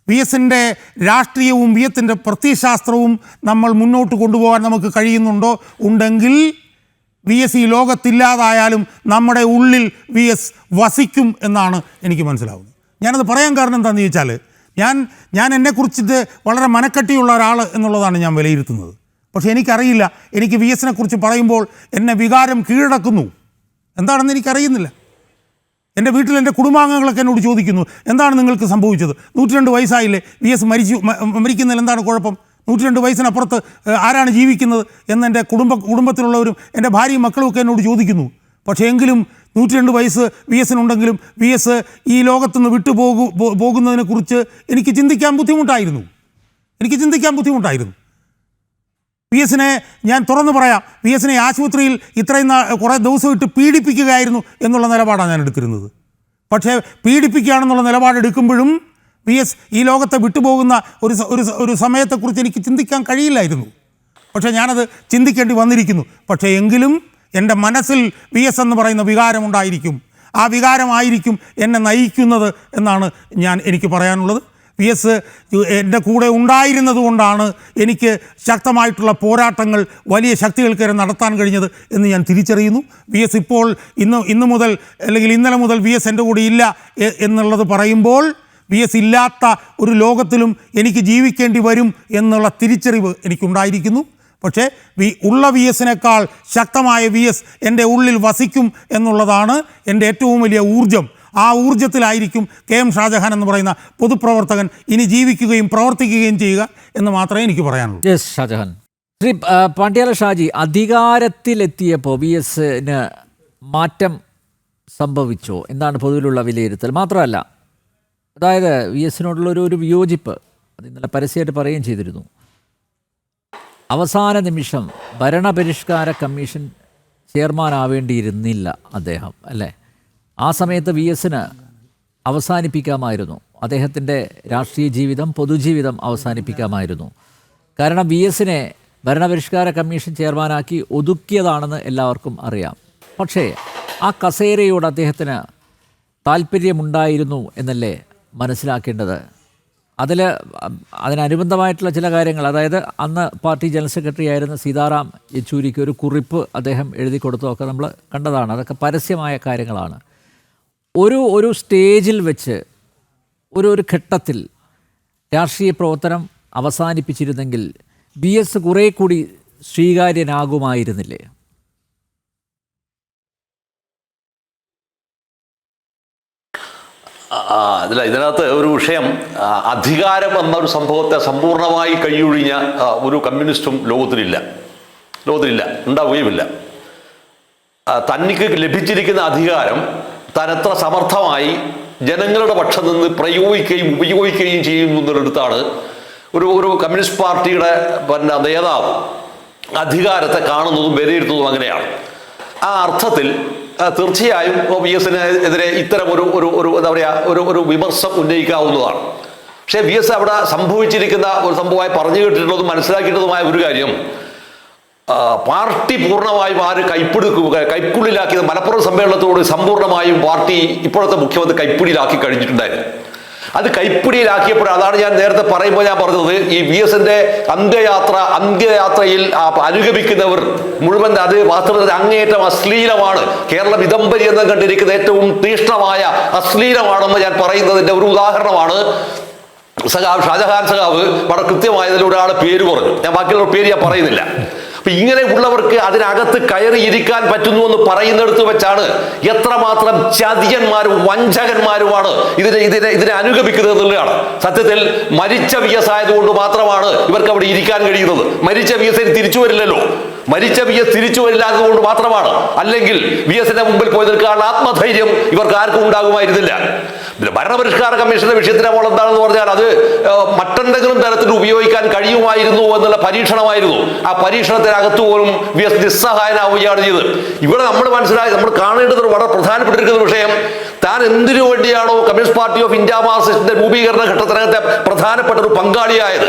വി എസിൻ്റെ രാഷ്ട്രീയവും വി എസിൻ്റെ പ്രത്യയശാസ്ത്രവും നമ്മൾ മുന്നോട്ട് കൊണ്ടുപോകാൻ നമുക്ക് കഴിയുന്നുണ്ടോ? ഉണ്ടെങ്കിൽ വി എസ് ഈ ലോകത്തില്ലാതായാലും നമ്മുടെ ഉള്ളിൽ വി എസ് വസിക്കും എന്നാണ് എനിക്ക് മനസ്സിലാവുന്നത്. ഞാനത് പറയാൻ കാരണം എന്താണെന്ന് ചോദിച്ചാൽ ഞാൻ എന്നെക്കുറിച്ചിട്ട് വളരെ മനക്കട്ടിയുള്ള ഒരാൾ എന്നുള്ളതാണ് ഞാൻ വിലയിരുത്തുന്നത്. പക്ഷേ എനിക്കറിയില്ല, എനിക്ക് വി എസിനെ കുറിച്ച് പറയുമ്പോൾ എന്നെ വികാരം കീഴടക്കുന്നു. എന്താണെന്ന് എനിക്കറിയുന്നില്ല. എൻ്റെ വീട്ടിൽ എൻ്റെ കുടുംബാംഗങ്ങളൊക്കെ എന്നോട് ചോദിക്കുന്നു, എന്താണ് നിങ്ങൾക്ക് സംഭവിച്ചത്? 102 വയസ്സായില്ലേ, വി എസ് മരിക്കുന്നതിൽ എന്താണ് കുഴപ്പം? 102 വയസ്സിനപ്പുറത്ത് ആരാണ് ജീവിക്കുന്നത് എന്ന് എൻ്റെ കുടുംബത്തിലുള്ളവരും എൻ്റെ ഭാര്യയും മക്കളുമൊക്കെ എന്നോട് ചോദിക്കുന്നു. പക്ഷേ എങ്കിലും 102 വയസ്സ് വി എസിനുണ്ടെങ്കിലും വി എസ് ഈ ലോകത്തുനിന്ന് പോകുന്നതിനെക്കുറിച്ച് എനിക്ക് ചിന്തിക്കാൻ ബുദ്ധിമുട്ടായിരുന്നു. വി എസിനെ ഞാൻ തുറന്നു പറയാം, വി എസിനെ ആശുപത്രിയിൽ ഇത്രയും കുറേ ദിവസം ഇട്ട് പീഡിപ്പിക്കുകയായിരുന്നു എന്നുള്ള നിലപാടാണ് ഞാൻ എടുത്തിരുന്നത്. പക്ഷേ പീഡിപ്പിക്കുകയാണെന്നുള്ള നിലപാടെടുക്കുമ്പോഴും വി എസ് ഈ ലോകത്തെ വിട്ടുപോകുന്ന ഒരു സമയത്തെക്കുറിച്ച് എനിക്ക് ചിന്തിക്കാൻ കഴിയില്ലായിരുന്നു. പക്ഷേ ഞാനത് ചിന്തിക്കേണ്ടി വന്നിരിക്കുന്നു. പക്ഷേ എങ്കിലും എൻ്റെ മനസ്സിൽ വി എസ് എന്ന് പറയുന്ന വികാരമുണ്ടായിരിക്കും. ആ വികാരമായിരിക്കും എന്നെ നയിക്കുന്നത് എന്നാണ് എനിക്ക് പറയാനുള്ളത്. വി എസ് എൻ്റെ കൂടെ ഉണ്ടായിരുന്നത് കൊണ്ടാണ് എനിക്ക് ശക്തമായിട്ടുള്ള പോരാട്ടങ്ങൾ വലിയ ശക്തികൾക്കെതിരെ നടത്താൻ കഴിഞ്ഞത് എന്ന് ഞാൻ തിരിച്ചറിയുന്നു. വി എസ് ഇപ്പോൾ ഇന്ന് മുതൽ അല്ലെങ്കിൽ ഇന്നലെ മുതൽ വി എസ് എൻ്റെ കൂടെ ഇല്ല എന്നുള്ളത് പറയുമ്പോൾ വി എസ് ഇല്ലാത്ത ഒരു ലോകത്തിലും എനിക്ക് ജീവിക്കേണ്ടി വരും എന്നുള്ള തിരിച്ചറിവ് എനിക്കുണ്ടായിരിക്കുന്നു. പക്ഷേ ഉള്ള വി എസിനേക്കാൾ ശക്തമായ വി എസ് എൻ്റെ ഉള്ളിൽ വസിക്കും എന്നുള്ളതാണ് എൻ്റെ ഏറ്റവും വലിയ ഊർജം. ആ ഊർജത്തിലായിരിക്കും കെ എം ഷാജഹാൻ എന്ന് പറയുന്ന പൊതുപ്രവർത്തകൻ ഇനി ജീവിക്കുകയും പ്രവർത്തിക്കുകയും ചെയ്യുക എന്ന് മാത്രമേ എനിക്ക് പറയാനുള്ളൂ. യെസ് ഷാജഹാൻ. ശ്രീ പാണ്ഡ്യാല ഷാജി, അധികാരത്തിലെത്തിയപ്പോൾ വി എസിന് മാറ്റം സംഭവിച്ചോ എന്താണ് പൊതുവിലുള്ള വിലയിരുത്തൽ? മാത്രമല്ല, അതായത് വി എസിനോടുള്ള ഒരു വിയോജിപ്പ് അത് ഇന്നലെ പരസ്യമായിട്ട് പറയുകയും ചെയ്തിരുന്നു. അവസാന നിമിഷം ഭരണപരിഷ്കാര കമ്മീഷൻ ചെയർമാനാവേണ്ടിയിരുന്നില്ല അദ്ദേഹം, അല്ലേ? ആ സമയത്ത് വി എസിന് അവസാനിപ്പിക്കാമായിരുന്നു, അദ്ദേഹത്തിൻ്റെ രാഷ്ട്രീയ ജീവിതം, പൊതുജീവിതം അവസാനിപ്പിക്കാമായിരുന്നു. കാരണം വി എസിനെ ഭരണപരിഷ്കാര കമ്മീഷൻ ചെയർമാനാക്കി ഒതുക്കിയതാണെന്ന് എല്ലാവർക്കും അറിയാം. പക്ഷേ ആ കസേരയോട് അദ്ദേഹത്തിന് താല്പര്യമുണ്ടായിരുന്നു എന്നല്ലേ മനസ്സിലാക്കേണ്ടത്? അതിനനുബന്ധമായിട്ടുള്ള ചില കാര്യങ്ങൾ, അതായത് അന്ന് പാർട്ടി ജനറൽ സെക്രട്ടറി ആയിരുന്ന സീതാറാം യെച്ചൂരിക്ക് ഒരു കുറിപ്പ് അദ്ദേഹം എഴുതി കൊടുത്തതൊക്കെ നമ്മൾ കണ്ടതാണ്. അതൊക്കെ പരസ്യമായ കാര്യങ്ങളാണ്. ഒരു സ്റ്റേജിൽ വെച്ച് ഒരു ഘട്ടത്തിൽ രാഷ്ട്രീയ പ്രവർത്തനം അവസാനിപ്പിച്ചിരുന്നെങ്കിൽ വി എസ് കുറേ കൂടി സ്വീകാര്യനാകുമായിരുന്നില്ലേ? ഇതിനകത്ത് ഒരു വിഷയം, അധികാരം എന്നൊരു സംഭവത്തെ സമ്പൂർണ്ണമായി കൈയൊഴിഞ്ഞ ഒരു കമ്മ്യൂണിസ്റ്റും ലോകത്തിലില്ല, ഉണ്ടാവുകയുമില്ല. തനിക്ക് ലഭിച്ചിരിക്കുന്ന അധികാരം തനത്ര സമർത്ഥമായി ജനങ്ങളുടെ പക്ഷം നിന്ന് പ്രയോഗിക്കുകയും ഉപയോഗിക്കുകയും ചെയ്യുന്നതിനടുത്താണ് ഒരു കമ്മ്യൂണിസ്റ്റ് പാർട്ടിയുടെ നേതാവ് അധികാരത്തെ കാണുന്നതും വിലയിരുത്തുന്നതും അങ്ങനെയാണ്. ആ അർത്ഥത്തിൽ തീർച്ചയായും വി എസിന് എതിരെ ഇത്തരം എന്താ പറയുക ഒരു വിമർശം ഉന്നയിക്കാവുന്നതാണ്. പക്ഷേ വി എസ് അവിടെ സംഭവിച്ചിരിക്കുന്ന ഒരു സംഭവമായി പറഞ്ഞു കേട്ടിട്ടുള്ളതും മനസ്സിലാക്കിയിട്ടുള്ളതുമായ ഒരു കാര്യം, പാർട്ടി പൂർണ്ണമായും ആര് കൈക്കുള്ളിലാക്കിയത് മലപ്പുറം സമ്മേളനത്തോട് സമ്പൂർണ്ണമായും പാർട്ടി ഇപ്പോഴത്തെ മുഖ്യമന്ത്രി കൈപ്പിടിയിലാക്കി കഴിഞ്ഞിട്ടുണ്ടായിരുന്നു. അത് കൈപ്പിടിയിലാക്കിയപ്പോൾ, അതാണ് ഞാൻ നേരത്തെ പറയുമ്പോൾ ഞാൻ പറഞ്ഞത്, ഈ വി എസിന്റെ അന്ത്യയാത്രയിൽ അനുഗമിക്കുന്നവർ മുഴുവൻ അത് വാസ്തവത്തിൽ അങ്ങേയറ്റം അശ്ലീലമാണ്. കേരളം ഇദംബരി എന്ന് കണ്ടിരിക്കുന്ന ഏറ്റവും തീഷ്ണമായ അശ്ലീലമാണെന്ന് ഞാൻ പറയുന്നതിന്റെ ഒരു ഉദാഹരണമാണ് ഷാജഹാൻ സഖാവ് വളരെ കൃത്യമായതിൽ ഒരാളെ പേര് പറഞ്ഞു. ഞാൻ ബാക്കിയുള്ള പേര് ഞാൻ പറയുന്നില്ല. അപ്പൊ ഇങ്ങനെ ഉള്ളവർക്ക് അതിനകത്ത് കയറി ഇരിക്കാൻ പറ്റുന്നു എന്ന് പറയുന്നിടത്ത് വെച്ചാണ് എത്രമാത്രം ചതിയന്മാരും വഞ്ചകന്മാരുമാണ് ഇതിനെ അനുഗമിക്കുന്നത് എന്നുള്ളതാണ്. സത്യത്തിൽ മരിച്ച വി എസ് ആയതുകൊണ്ട് മാത്രമാണ് ഇവർക്ക് അവിടെ ഇരിക്കാൻ കഴിയുന്നത്. മരിച്ച വി എസിന് തിരിച്ചു വരില്ലല്ലോ. മരിച്ച വി എസ് തിരിച്ചു വരില്ലാത്തതുകൊണ്ട് മാത്രമാണ്. അല്ലെങ്കിൽ വി എസിന്റെ മുമ്പിൽ പോയി നിൽക്കാനുള്ള ആത്മധൈര്യം ഇവർക്ക് ആർക്കും ഉണ്ടാകുമായിരുന്നില്ല. ഭരണപരിഷ്കാര കമ്മീഷന്റെ വിഷയത്തിന് അപ്പോൾ എന്താണെന്ന് പറഞ്ഞാൽ അത് മറ്റെന്തെങ്കിലും തരത്തിൽ ഉപയോഗിക്കാൻ കഴിയുമായിരുന്നു എന്നുള്ള പരീക്ഷണമായിരുന്നു. ആ പരീക്ഷണത്തിൽ കേരളത്തിനകത്ത് പോലും വി എസ് നിസ്സഹായനാവുകയാണ് ചെയ്തത്. ഇവിടെ നമ്മൾ കാണേണ്ടത് വളരെ പ്രധാനപ്പെട്ടിരിക്കുന്ന വിഷയം, താൻ എന്തിനു വേണ്ടിയാണോ കമ്മ്യൂണിസ്റ്റ് പാർട്ടി ഓഫ് ഇന്ത്യ മാർക്സിസ്റ്റിന്റെ രൂപീകരണ ഘട്ടത്തിനകത്തെ പ്രധാനപ്പെട്ട ഒരു പങ്കാളിയായത്,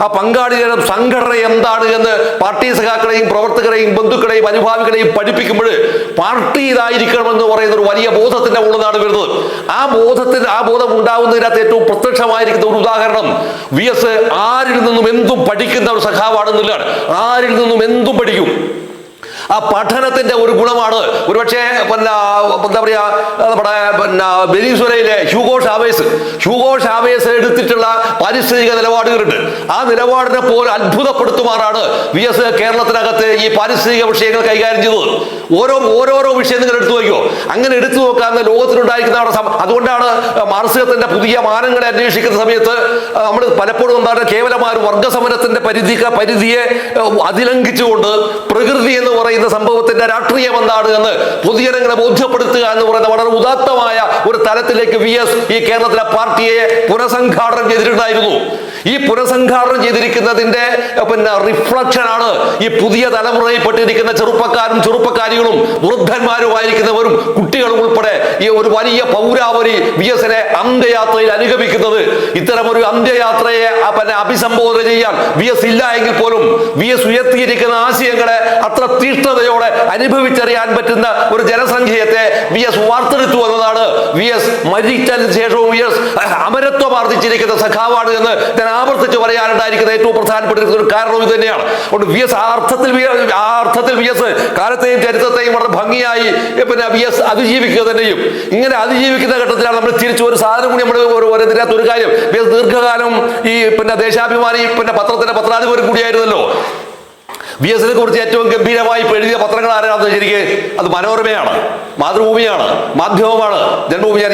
ആ പങ്കാളിയുടെ സംഘടന എന്താണ് എന്ന് പാർട്ടി സഖാക്കളെയും പ്രവർത്തകരെയും ബന്ധുക്കളെയും അനുഭാവികളെയും പഠിപ്പിക്കുമ്പോൾ പാർട്ടി ഇതായിരിക്കണമെന്ന് പറയുന്ന ഒരു വലിയ ബോധത്തിന്റെ മുകളിലാണ് വരുന്നത്. ആ ബോധം ഉണ്ടാവുന്നതിനകത്ത് ഏറ്റവും പ്രത്യക്ഷമായിരിക്കുന്ന ഒരു ഉദാഹരണം വി എസ് ആരിൽ നിന്നും എന്തും പഠിക്കുന്ന ഒരു സഖാവാണെന്നുള്ളതാണ്. ആരിൽ നിന്നും എന്തും പഠിക്കും. ആ പഠനത്തിന്റെ ഒരു ഗുണമാണ് ഒരുപക്ഷെ എന്താ പറയാ നമ്മുടെ വെനീസ്വലയിലെ ഹ്യൂഗോ ഷാവേസ് എടുത്തിട്ടുള്ള പാരിസ്ഥിതിക നിലപാടുകളുണ്ട്. ആ നിലപാടിനെ പോലെ അത്ഭുതപ്പെടുത്തുമാറാണ് വി എസ് കേരളത്തിനകത്ത് ഈ പാരിസ്ഥിതിക വിഷയങ്ങൾ കൈകാര്യം ചെയ്തത്. ഓരോരോ വിഷയം നിങ്ങൾ എടുത്തു നോക്കിയോ, അങ്ങനെ എടുത്തു നോക്കാവുന്ന ലോകത്തിലുണ്ടായിരിക്കുന്ന അതുകൊണ്ടാണ് മാർക്സിസത്തിന്റെ പുതിയ മാനങ്ങളെ അന്വേഷിക്കുന്ന സമയത്ത് നമ്മൾ പലപ്പോഴും എന്താണ് കേവലമായ ഒരു വർഗസമരത്തിന്റെ പരിധിയെ അതിലംഘിച്ചുകൊണ്ട് പ്രകൃതി എന്ന് പറയുന്ന സംഭവത്തിന്റെ രാഷ്ട്രീയം എന്താണ് എന്ന് പൊതുജനങ്ങളെ ബോധ്യപ്പെടുത്തുക എന്ന് പറയുന്ന വളരെ ഉദാത്തമായ ഒരു തലത്തിലേക്ക് വി എസ് ഈ കേരളത്തിലെ പാർട്ടിയെ പുനഃസംഘാടനം ചെയ്തിട്ടുണ്ടായിരുന്നു. ഈ പുനഃസംഘാടനം ചെയ്തിരിക്കുന്നതിന്റെ റിഫ്ലക്ഷനാണ് ഈ പുതിയ തലമുറയിൽപ്പെട്ടിരിക്കുന്ന ചെറുപ്പക്കാരികളും വൃദ്ധന്മാരുമായിരിക്കുന്നവരും കുട്ടികളും ഉൾപ്പെടെ ഈ ഒരു വലിയ പൗരാവലി വി എസിനെ അന്ത്യയാത്രയിൽ അനുഗമിക്കുന്നത്. ഇത്തരം ഒരു അന്ത്യയാത്രയെ അഭിസംബോധന ചെയ്യാൻ വി എസ് ഇല്ല എങ്കിൽ പോലും വി എസ് ഉയർത്തിയിരിക്കുന്ന ആശയങ്ങളെ അത്ര തീഷ്ണതയോടെ അനുഭവിച്ചറിയാൻ പറ്റുന്ന ഒരു ജനസംഖ്യത്തെ വി എസ് വാർത്തെടുത്തു എന്നതാണ് വി എസ് മരിച്ചതിന് ശേഷവും വി എസ് അമരത്വം ആർജിച്ചിരിക്കുന്ന സഖാവാണ് എന്ന് ഞാൻ ആവർത്തിച്ച് പറയാനുണ്ടായിരിക്കുന്ന ഏറ്റവും പ്രധാനപ്പെട്ടിരിക്കുന്ന ഒരു കാരണം ഇത് തന്നെയാണ്. അതുകൊണ്ട് വി എസ് ആ അർത്ഥത്തിൽ വി എസ് കാലത്തെയും ചരിത്രത്തെയും വളരെ ഭംഗിയായി വി എസ് അതിജീവിക്കുക തന്നെയും. ഇങ്ങനെ അതിജീവിക്കുന്ന ഘട്ടത്തിലാണ് നമ്മൾ തിരിച്ചു ഒരു സാധനം കൂടി നമ്മൾ ഇതിനകത്ത് ഒരു കാര്യം, വി എസ് ദീർഘകാലം ഈ ദേശാഭിമാനി പത്രത്തിന്റെ പത്രാധിപരും കൂടിയായിരുന്നല്ലോ. വി എസിനെ കുറിച്ച് ഏറ്റവും ഗംഭീരമായി എഴുതിയ പത്രങ്ങൾ ആരാണെന്ന് ശരിക്ക് അത് മനോരമയാണ്, മാതൃഭൂമിയാണ്, മാധ്യമമാണ്.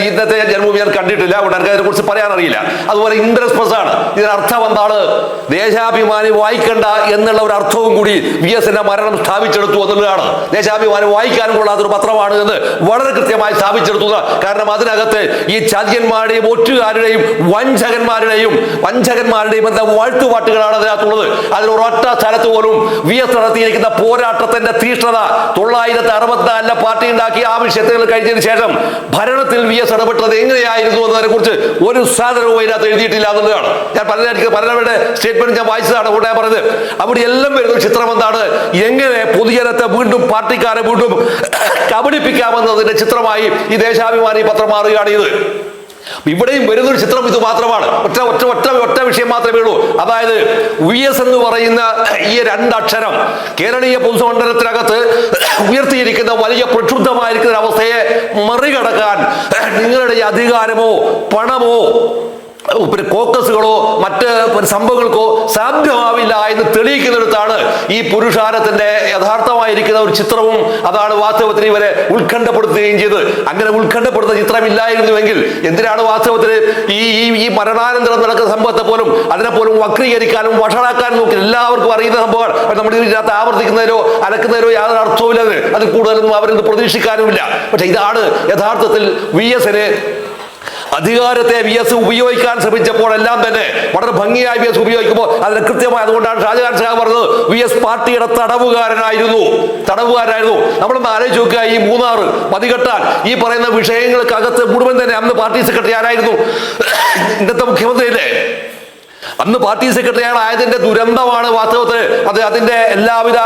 ഇന്നത്തെ ജന്മഭൂമി ഞാൻ കണ്ടിട്ടില്ല, അതുകൊണ്ട് എനിക്ക് അതിനെ കുറിച്ച് പറയാൻ അറിയില്ല. അതുപോലെ ഇന്ദ്രസ്പ്രസ് ആണ്. ഇതിനർത്ഥം എന്താണ്? ദേശാഭിമാനി വായിക്കണ്ട എന്നുള്ള ഒരു അർത്ഥവും കൂടി വി എസിന്റെ മരണം സ്ഥാപിച്ചെടുത്തു എന്നുള്ളതാണ്. ദേശാഭിമാനി വായിക്കാനും കൊള്ളാത്തൊരു പത്രമാണ് എന്ന് വളരെ കൃത്യമായി സ്ഥാപിച്ചെടുത്തു. കാരണം അതിനകത്ത് ഈ ചതിയന്മാരുടെയും ഒറ്റുകാരുടെയും വഞ്ചകന്മാരുടെയും എന്താ വാഴ്ത്തുപാട്ടുകളാണ് അതിനകത്തുള്ളത്. അതിലൊരൊറ്റ സ്ഥലത്ത് പോലും വി എസ് നടത്തിയിരിക്കുന്ന പോരാട്ടത്തിന്റെ തീഷ്ണത 964 പാർട്ടി ഉണ്ടാക്കി ആ വിഷയത്തിൽ കഴിഞ്ഞതിന് ശേഷം ഭരണത്തിൽ വി എസ് ഇടപെട്ടത് എങ്ങനെയായിരുന്നു എന്നതിനെ കുറിച്ച് ഒരു സാധനവും അതിനകത്ത് എഴുതിയിട്ടില്ല എന്നുള്ളതാണ്. ഞാൻ പലരുടെ സ്റ്റേറ്റ്മെന്റ് ഞാൻ വായിച്ചതാണ്. അതുകൊണ്ട് ഞാൻ പറഞ്ഞത് അവിടെ എല്ലാം വരുന്ന ചിത്രം എന്താണ്, എങ്ങനെ പൊതുജനത്തെ വീണ്ടും പാർട്ടിക്കാരെ വീണ്ടും കബളിപ്പിക്കാമെന്നതിന്റെ ചിത്രമായി ഈ ദേശാഭിമാനി പത്രം മാറുകയാണ് ഇത്. ഇവിടെയും വരുന്നൊരു ചിത്രം ഇത് മാത്രമാണ്. ഒറ്റ വിഷയം മാത്രമേ ഉള്ളൂ. അതായത് വി എസ് എന്ന് പറയുന്ന ഈ രണ്ടക്ഷരം കേരളീയ പൊതുസമണ്ഡലത്തിനകത്ത് ഉയർത്തിയിരിക്കുന്ന വലിയ പ്രക്ഷുബ്ധമായിരിക്കുന്ന അവസ്ഥയെ മറികടക്കാൻ നിങ്ങളുടെ അധികാരമോ പണമോ കോക്കസുകളോ മറ്റ് സംഭവങ്ങൾക്കോ സാധ്യമാവില്ല എന്ന് തെളിയിക്കുന്നിടത്താണ് ഈ പുരുഷാരത്തിന്റെ യഥാർത്ഥമായിരിക്കുന്ന ഒരു ചിത്രവും അതാണ് വാസ്തവത്തിൽ ഇവരെ ഉത്കണ്ഠപ്പെടുത്തുകയും ചെയ്ത്. അങ്ങനെ ഉത്കണ്ഠപ്പെടുത്തുന്ന ചിത്രം ഇല്ലായിരുന്നുവെങ്കിൽ എന്തിനാണ് വാസ്തവത്തിൽ ഈ മരണാനന്തരം നടക്കുന്ന സംഭവത്തെ പോലും അതിനെപ്പോലും വക്രീകരിക്കാനും വഷളാക്കാനും നോക്കി എല്ലാവർക്കും അറിയുന്ന സംഭവമാണ്. നമ്മൾ ഇതിനകത്ത് ആവർത്തിക്കുന്നതിലോ അലക്കുന്നതിലോ യാതൊരു അർത്ഥവുമില്ല. അത് കൂടുതലൊന്നും അവരൊന്നും പ്രതീക്ഷിക്കാനുമില്ല. പക്ഷെ ഇതാണ് യഥാർത്ഥത്തിൽ വി എസിന് അധികാരത്തെ വി എസ് ഉപയോഗിക്കാൻ ശ്രമിച്ചപ്പോഴെല്ലാം തന്നെ വളരെ ഭംഗിയായി വി എസ് ഉപയോഗിക്കുമ്പോൾ അതിന് കൃത്യമായി, അതുകൊണ്ടാണ് ഷാജഹാൻ ഷാ പറഞ്ഞത് വി എസ് പാർട്ടിയുടെ തടവുകാരനായിരുന്നു. നമ്മളൊന്ന് ആലോചിച്ച് നോക്കുക, ഈ മൂന്നാർ മതികെട്ടാൻ ഈ പറയുന്ന വിഷയങ്ങൾക്കകത്ത് മുഴുവൻ തന്നെ അന്ന് പാർട്ടി സെക്രട്ടറി ആരായിരുന്നു? ഇന്നത്തെ മുഖ്യമന്ത്രിയല്ലേ? അന്ന് പാർട്ടി സെക്രട്ടറി ആയതിന്റെ ദുരന്തമാണ് വാസ്തവത്തിൽ അതിന്റെ എല്ലാവിധ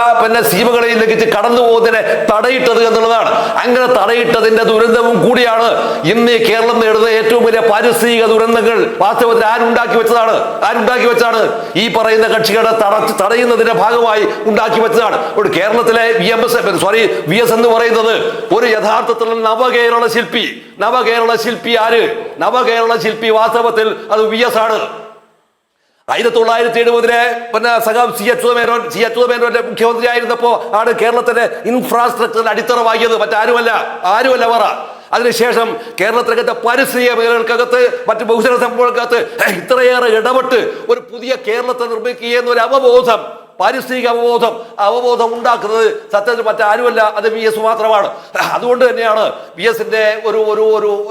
സീമകളെയും ലംഘിച്ച് കടന്നു പോകുന്നതിനെ തടയിട്ടത് എന്നുള്ളതാണ്. അങ്ങനെ തടയിട്ടതിന്റെ ദുരന്തവും കൂടിയാണ് ഇന്ന് കേരളം നേടുന്ന ഏറ്റവും വലിയ പാരിസ്ഥിതിക ദുരന്തങ്ങൾ. വാസ്തവത്തിൽ ആരുണ്ടാക്കി വെച്ചതാണ്? ഈ പറയുന്ന കക്ഷികളെ തടയുന്നതിന്റെ ഭാഗമായി ഉണ്ടാക്കി വെച്ചതാണ്. കേരളത്തിലെ വി എസ് എന്ന് പറയുന്നത് ഒരു യഥാർത്ഥത്തിലുള്ള നവകേരള ശില്പി ആര്? നവകേരള ശില്പി വാസ്തവത്തിൽ അത് വി എസ് ആണ്. 1970 സഖാവ് സി അച്യുതമേനോന്റെ മുഖ്യമന്ത്രി ആയിരുന്നപ്പോ ആണ് കേരളത്തിന്റെ ഇൻഫ്രാസ്ട്രക്ചറിൽ അടിത്തറവാകിയത്. ആരുമല്ല പറ. അതിനുശേഷം കേരളത്തിനകത്തെ പാരിസ്ഥിതിക മേഖലകൾക്കകത്ത് മറ്റ് ബഹുജന സംഭവങ്ങൾക്കകത്ത് ഇത്രയേറെ ഇടപെട്ട് ഒരു പുതിയ കേരളത്തെ നിർമ്മിക്കുക എന്നൊരു പാരിസ്ഥിതിക അവബോധം ഉണ്ടാക്കുന്നത് സത്യത്തിൽ മറ്റാരുമല്ല, അത് വി എസ് മാത്രമാണ്. അതുകൊണ്ട് തന്നെയാണ് വി എസിന്റെ ഒരു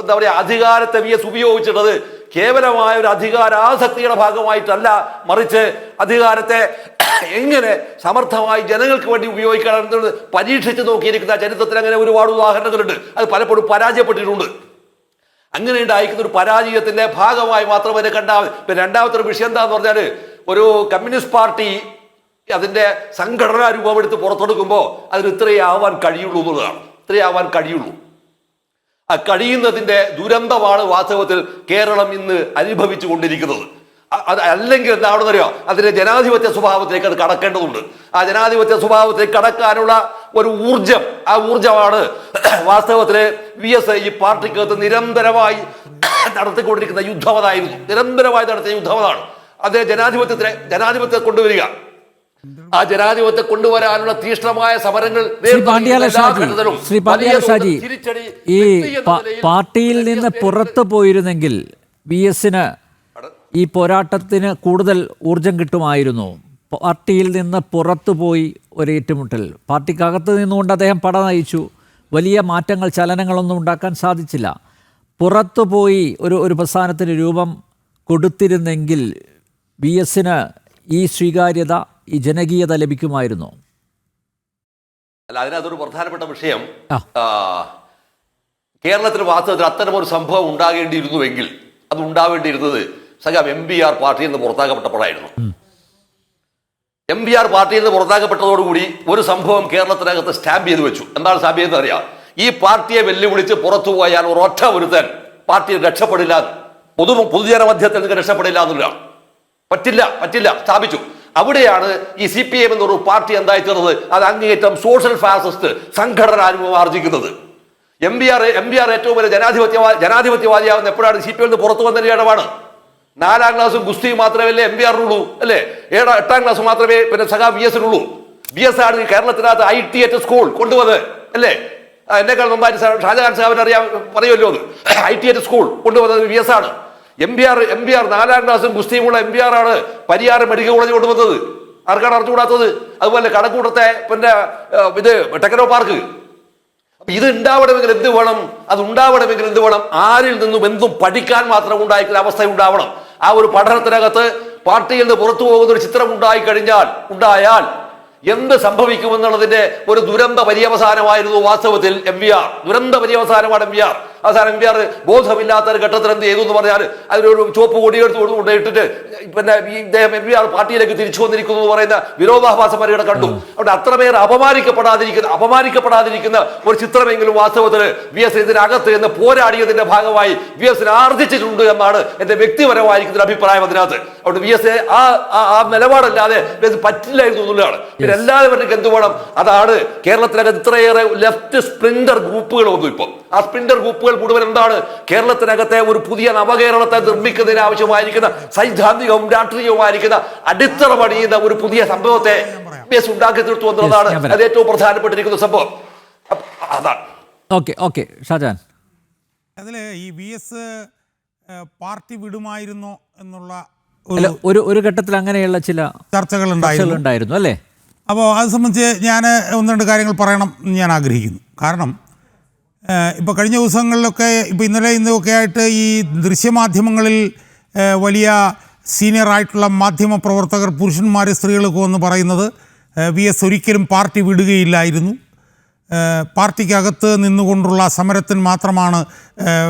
എന്താ പറയുക അധികാരത്തെ വി എസ് ഉപയോഗിച്ചിട്ടത് കേവലമായ ഒരു അധികാരാസക്തിയുടെ ഭാഗമായിട്ടല്ല, മറിച്ച് അധികാരത്തെ എങ്ങനെ സമർത്ഥമായി ജനങ്ങൾക്ക് വേണ്ടി ഉപയോഗിക്കണം പരീക്ഷിച്ച് നോക്കിയിരിക്കുന്ന ചരിത്രത്തിൽ അങ്ങനെ ഒരുപാട് ഉദാഹരണങ്ങളുണ്ട്. അത് പലപ്പോഴും പരാജയപ്പെട്ടിട്ടുണ്ട്. അങ്ങനെ ഉണ്ടായിരിക്കുന്ന ഒരു പരാജയത്തിന്റെ ഭാഗമായി മാത്രം അതിനെ കണ്ടാൽ. പിന്നെ രണ്ടാമത്തെ ഒരു വിഷയം എന്താന്ന് പറഞ്ഞാൽ, ഒരു കമ്മ്യൂണിസ്റ്റ് പാർട്ടി അതിന്റെ സംഘടനാ രൂപമെടുത്ത് പുറത്തെടുക്കുമ്പോൾ അതിന് ഇത്രയേ ആവാൻ കഴിയുള്ളൂ എന്നുള്ളതാണ്. ഇത്രയേ ആവാൻ കഴിയുള്ളൂ. ആ കഴിയുന്നതിന്റെ ദുരന്തമാണ് വാസ്തവത്തിൽ കേരളം ഇന്ന് അനുഭവിച്ചു കൊണ്ടിരിക്കുന്നത്. അത് അല്ലെങ്കിൽ എന്താണെന്നറിയോ, അതിന്റെ ജനാധിപത്യ സ്വഭാവത്തിലേക്ക് അത് കടക്കേണ്ടതുണ്ട്. ആ ജനാധിപത്യ സ്വഭാവത്തിലേക്ക് കടക്കാനുള്ള ഒരു ഊർജം, ആ ഊർജമാണ് വാസ്തവത്തില് VS ഈ പാർട്ടിക്കകത്ത് നിരന്തരമായി നടത്തിക്കൊണ്ടിരിക്കുന്ന യുദ്ധം. അതായിരുന്നു നിരന്തരമായി നടത്തിയ യുദ്ധം. അതാണ് അത് ജനാധിപത്യത്തെ കൊണ്ടുവരിക. ആ ജനാധിപത്യത്തെ കൊണ്ടുവരാനുള്ള തീഷ്ണമായ സമരങ്ങൾ ശ്രീ പാണ്ഡ്യാല ഷാജി, ഈ പാർട്ടിയിൽ നിന്ന് പുറത്തു പോയിരുന്നെങ്കിൽ VSന് ഈ പോരാട്ടത്തിന് കൂടുതൽ ഊർജം കിട്ടുമായിരുന്നു. പാർട്ടിയിൽ നിന്ന് പുറത്തു പോയി ഒരു ഏറ്റുമുട്ടൽ, പാർട്ടിക്കകത്ത് നിന്നുകൊണ്ട് അദ്ദേഹം പട നയിച്ചു. വലിയ മാറ്റങ്ങൾ, ചലനങ്ങളൊന്നും ഉണ്ടാക്കാൻ സാധിച്ചില്ല. പുറത്തു പോയി ഒരു പ്രസ്ഥാനത്തിന് രൂപം കൊടുത്തിരുന്നെങ്കിൽ VSന് ഈ സ്വീകാര്യത, ഈ ജനകീയത ലഭിക്കുമായിരുന്നു. അല്ല, അതിനകത്തൊരു പ്രധാനപ്പെട്ട വിഷയം, കേരളത്തിൽ വാസ്തവത്തിൽ അത്തരമൊരു സംഭവം ഉണ്ടാകേണ്ടിയിരുന്നുവെങ്കിൽ അത് ഉണ്ടാവേണ്ടിയിരുന്നത് സഖാം MBR പാർട്ടിയിൽ നിന്ന് പുറത്താക്കപ്പെട്ടപ്പോഴായിരുന്നു. MBR പാർട്ടിയിൽ നിന്ന് പുറത്താക്കപ്പെട്ടതോടുകൂടി ഒരു സംഭവം കേരളത്തിനകത്ത് സ്റ്റാമ്പ് ചെയ്ത് വെച്ചു. എന്താണ് സ്റ്റാമ്പ് ചെയ്തെന്ന് അറിയാം? ഈ പാർട്ടിയെ വെല്ലുവിളിച്ച് പുറത്തു പോയാൽ ഒരൊറ്റ ഒരുത്തൻ പാർട്ടി രക്ഷപ്പെടില്ല, പൊതുജന മധ്യത്തിൽ നിന്ന് രക്ഷപ്പെടില്ല എന്നുള്ളതാണ്. പറ്റില്ല സ്ഥാപിച്ചു. അവിടെയാണ് ഈ CPM എന്നൊരു പാർട്ടി എന്തായി തീർന്നത്? അത് അങ്ങേയറ്റം സോഷ്യൽ ഫാസിസ്റ്റ് സംഘടന രൂപം ആർജിക്കുന്നത്. MBR ഏറ്റവും വലിയ ജനാധിപത്യവാദിയാവുന്ന എപ്പോഴാണ്? CPM നിന്ന് പുറത്തു വന്നതിന്റെ ഇടമാണ്. 4ാം ക്ലാസ്സും ഗുസ്തിയും മാത്രമല്ലേ MBR ഉള്ളൂ, അല്ലേ? 8ാം ക്ലാസ് മാത്രമേ പിന്നെ VS ഉള്ളൂ. VS ആണ് കേരളത്തിനകത്ത് ITH സ്കൂൾ കൊണ്ടുവന്നത്, അല്ലേ? എന്നെക്കാൾ നന്നായിട്ട് ഷാജഹാൻ സാഹിബിന് അറിയാൻ പറയുമല്ലോ. അത് ITH സ്കൂൾ കൊണ്ടുവന്നത് VS ആണ്. MBR 4ാം ക്ലാസ്സും ഗുസ്തിയുമുള്ള MBR ആണ് പരിയാരം മെഡിക്കൽ കോളേജ് കൊണ്ടുവന്നത്. ആർക്കാണ് അറിഞ്ഞുകൂടാത്തത്? അതുപോലെ കടക്കൂട്ടത്തെ പിന്നെ ഇത് ടെക്നോ പാർക്ക്. ഇത് ഉണ്ടാവണമെങ്കിൽ എന്ത് വേണം? അത് ഉണ്ടാവണമെങ്കിൽ എന്ത് വേണം? ആരിൽ നിന്നും എന്തും പഠിക്കാൻ മാത്രം ഉണ്ടായിരിക്കുന്ന അവസ്ഥ ഉണ്ടാവണം. ആ ഒരു പഠനത്തിനകത്ത് പാർട്ടിയിൽ നിന്ന് പുറത്തു പോകുന്ന ഒരു ചിത്രം ഉണ്ടായാൽ എന്ത് സംഭവിക്കുമെന്നുള്ളതിന്റെ ഒരു ദുരന്ത പര്യവസാനമായിരുന്നു വാസ്തവത്തിൽ MBR. ദുരന്ത പര്യവസാനമാണ് MBR. അവസാനം MBR ബോധമില്ലാത്ത ഒരു ഘട്ടത്തിൽ എന്ത് ചെയ്തു എന്ന് പറഞ്ഞാൽ അതിനൊരു ചുവപ്പ് കൊടിയെടുത്ത് ഇട്ടിട്ട് പിന്നെ ഇദ്ദേഹം MBR പാർട്ടിയിലേക്ക് തിരിച്ചു വന്നിരിക്കുന്നു എന്ന് പറയുന്ന വിരോധാഭാസം വരെ കണ്ടു. അവിടെ അത്രമേറെ അപമാനിക്കപ്പെടാതിരിക്കുന്ന ഒരു ചിത്രമെങ്കിലും വാസ്തവത്തിൽ VS ഇതിനകത്ത് എന്ന് പോരാടിയതിന്റെ ഭാഗമായി VSന് ആർജിച്ചിട്ടുണ്ട് എന്നാണ് എന്റെ വ്യക്തിപരമായിരിക്കുന്ന അഭിപ്രായം അതിനകത്ത്. അവിടെ VS ആ നിലപാടല്ലാതെ പറ്റില്ലായിരുന്നു എന്നുള്ളതാണ്. എല്ലാവരുടെയും എന്ത് വേണം? അതാണ് കേരളത്തിനകത്ത് ഇത്രയേറെ ലെഫ്റ്റ് സ്പ്രിന്റർ ഗ്രൂപ്പുകൾ വന്നു. ഇപ്പോൾ ആ സ്പ്രിന്റർ ഗ്രൂപ്പുകൾ മുഴുവൻ എന്താണ്? കേരളത്തിനകത്തെ ഒരു പുതിയ നവകേരളത്തെ നിർമ്മിക്കുന്നതിന് ആവശ്യമായിരിക്കുന്ന സൈദ്ധാന്തികവും രാഷ്ട്രീയവുമായിരിക്കുന്ന അടിത്തറ പണിയുന്ന ഒരു പുതിയ സംഭവത്തെ ഉണ്ടാക്കി തീർത്തു എന്നുള്ളതാണ് അത് ഏറ്റവും പ്രധാനപ്പെട്ടിരിക്കുന്ന സംഭവം. അതാണ്. ഓക്കെ ഷാജാൻ, അതില് ഈ VS പാർട്ടി വിടുമായിരുന്നോ എന്നുള്ള ഒരു ഘട്ടത്തിൽ അങ്ങനെയുള്ള ചില ചർച്ചകൾ ഉണ്ടായിരുന്നു, അല്ലേ? അപ്പോൾ അത് സംബന്ധിച്ച് ഞാൻ 1-2 കാര്യങ്ങൾ പറയണം എന്ന് ഞാൻ ആഗ്രഹിക്കുന്നു. കാരണം ഇപ്പോൾ കഴിഞ്ഞ ദിവസങ്ങളിലൊക്കെ, ഇപ്പോൾ ഇന്നൊക്കെ ആയിട്ട് ഈ ദൃശ്യമാധ്യമങ്ങളിൽ വലിയ സീനിയറായിട്ടുള്ള മാധ്യമ പ്രവർത്തകർ, പുരുഷന്മാർ, സ്ത്രീകളൊക്കെ വന്ന് പറയുന്നത് VS ഒരിക്കലും പാർട്ടി വിടുകയില്ലായിരുന്നു, പാർട്ടിക്കകത്ത് നിന്നുകൊണ്ടുള്ള സമരത്തിന് മാത്രമാണ്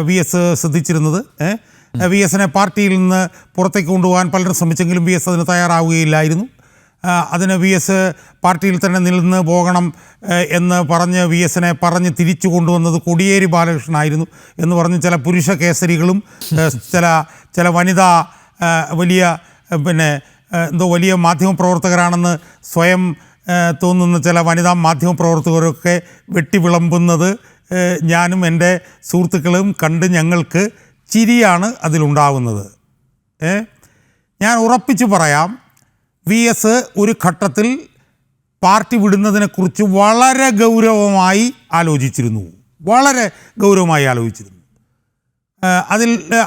VS ശ്രദ്ധിച്ചിരുന്നത്. VSനെ പാർട്ടിയിൽ നിന്ന് പുറത്തേക്ക് കൊണ്ടുപോകാൻ പലരും ശ്രമിച്ചെങ്കിലും VS അതിന് തയ്യാറാവുകയില്ലായിരുന്നു. അതിന് VS പാർട്ടിയിൽ തന്നെ നിന്ന് പോകണം എന്ന് പറഞ്ഞ് VSനെ പറഞ്ഞ് തിരിച്ചു കൊണ്ടുവന്നത് കോടിയേരി ബാലകൃഷ്ണനായിരുന്നു എന്ന് പറഞ്ഞ് ചില പുരുഷ കേസരികളും ചില വനിതാ വലിയ വലിയ മാധ്യമപ്രവർത്തകരാണെന്ന് സ്വയം തോന്നുന്ന ചില വനിതാ മാധ്യമപ്രവർത്തകരൊക്കെ വെട്ടിവിളമ്പുന്നത് ഞാനും എൻ്റെ സുഹൃത്തുക്കളും കണ്ട് ഞങ്ങൾക്ക് ചിരിയാണ് അതിലുണ്ടാവുന്നത്. ഞാൻ ഉറപ്പിച്ചു പറയാം, VS ഒരു ഘട്ടത്തിൽ പാർട്ടി വിടുന്നതിനെക്കുറിച്ച് വളരെ ഗൗരവമായി ആലോചിച്ചിരുന്നു.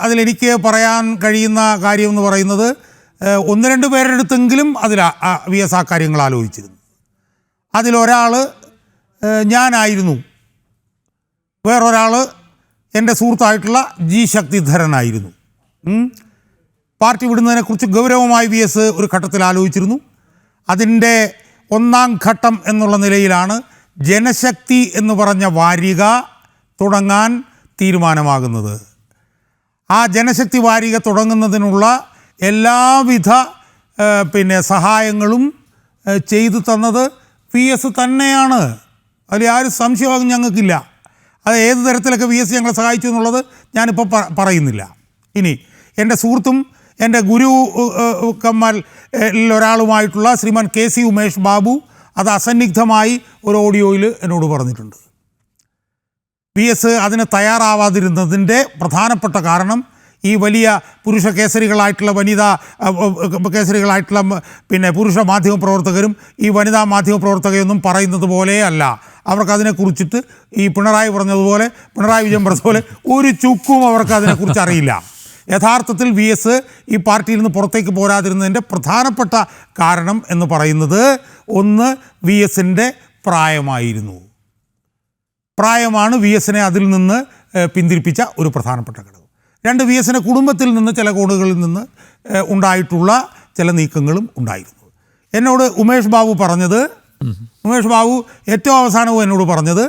അതിലെനിക്ക് പറയാൻ കഴിയുന്ന കാര്യം എന്ന് പറയുന്നത് 1-2 പേരുടെ അടുത്തെങ്കിലും VS ആ കാര്യങ്ങൾ ആലോചിച്ചിരുന്നു. അതിലൊരാൾ ഞാനായിരുന്നു, വേറൊരാൾ എൻ്റെ സുഹൃത്തായിട്ടുള്ള G ശക്തിധരനായിരുന്നു. പാർട്ടി വിടുന്നതിനെക്കുറിച്ച് ഗൗരവമായി VS ഒരു ഘട്ടത്തിൽ ആലോചിച്ചിരുന്നു. അതിൻ്റെ ഒന്നാം ഘട്ടം എന്നുള്ള നിലയിലാണ് ജനശക്തി എന്ന് പറഞ്ഞ വാരിക തുടങ്ങാൻ തീരുമാനമാകുന്നത്. ആ ജനശക്തി വാരിക തുടങ്ങുന്നതിനുള്ള എല്ലാവിധ സഹായങ്ങളും ചെയ്തു തന്നത് VS തന്നെയാണ്. അതിൽ ആരും സംശയമാകും ഞങ്ങൾക്കില്ല. അത് ഏത് തരത്തിലൊക്കെ VS ഞങ്ങളെ സഹായിച്ചു എന്നുള്ളത് ഞാനിപ്പോൾ പറയുന്നില്ല. ഇനി എൻ്റെ സുഹൃത്തും എൻ്റെ ഗുരു ഒരാളുമായിട്ടുള്ള ശ്രീമാൻ KC ഉമേഷ് ബാബു അത് അസന്നിഗ്ധമായി ഒരു ഓഡിയോയിൽ എന്നോട് പറഞ്ഞിട്ടുണ്ട്. VS അതിന് തയ്യാറാവാതിരുന്നതിൻ്റെ പ്രധാനപ്പെട്ട കാരണം ഈ വലിയ പുരുഷ കേസരികളായിട്ടുള്ള വനിതാ കേസരികളായിട്ടുള്ള പുരുഷ മാധ്യമ പ്രവർത്തകരും ഈ വനിതാ മാധ്യമ പ്രവർത്തകയൊന്നും പറയുന്നത് പോലെ അല്ല. അവർക്കതിനെക്കുറിച്ചിട്ട് ഈ പിണറായി വിജയൻ പറഞ്ഞതുപോലെ ഒരു ചുക്കും അവർക്ക് അതിനെക്കുറിച്ച് അറിയില്ല. യഥാർത്ഥത്തിൽ VS ഈ പാർട്ടിയിൽ നിന്ന് പുറത്തേക്ക് പോരാതിരുന്നതിൻ്റെ പ്രധാനപ്പെട്ട കാരണം എന്ന് പറയുന്നത് ഒന്ന് VSൻ്റെ പ്രായമായിരുന്നു. പ്രായമാണ് VSനെ അതിൽ നിന്ന് പിന്തിരിപ്പിച്ച ഒരു പ്രധാനപ്പെട്ട ഘടകം. രണ്ട്, VSൻ്റെ കുടുംബത്തിൽ നിന്ന് ചില കോണുകളിൽ നിന്ന് ഉണ്ടായിട്ടുള്ള ചില നീക്കങ്ങളും ഉണ്ടായിരുന്നു. എന്നോട് ഉമേഷ് ബാബു ഏറ്റവും അവസാനവും എന്നോട് പറഞ്ഞത്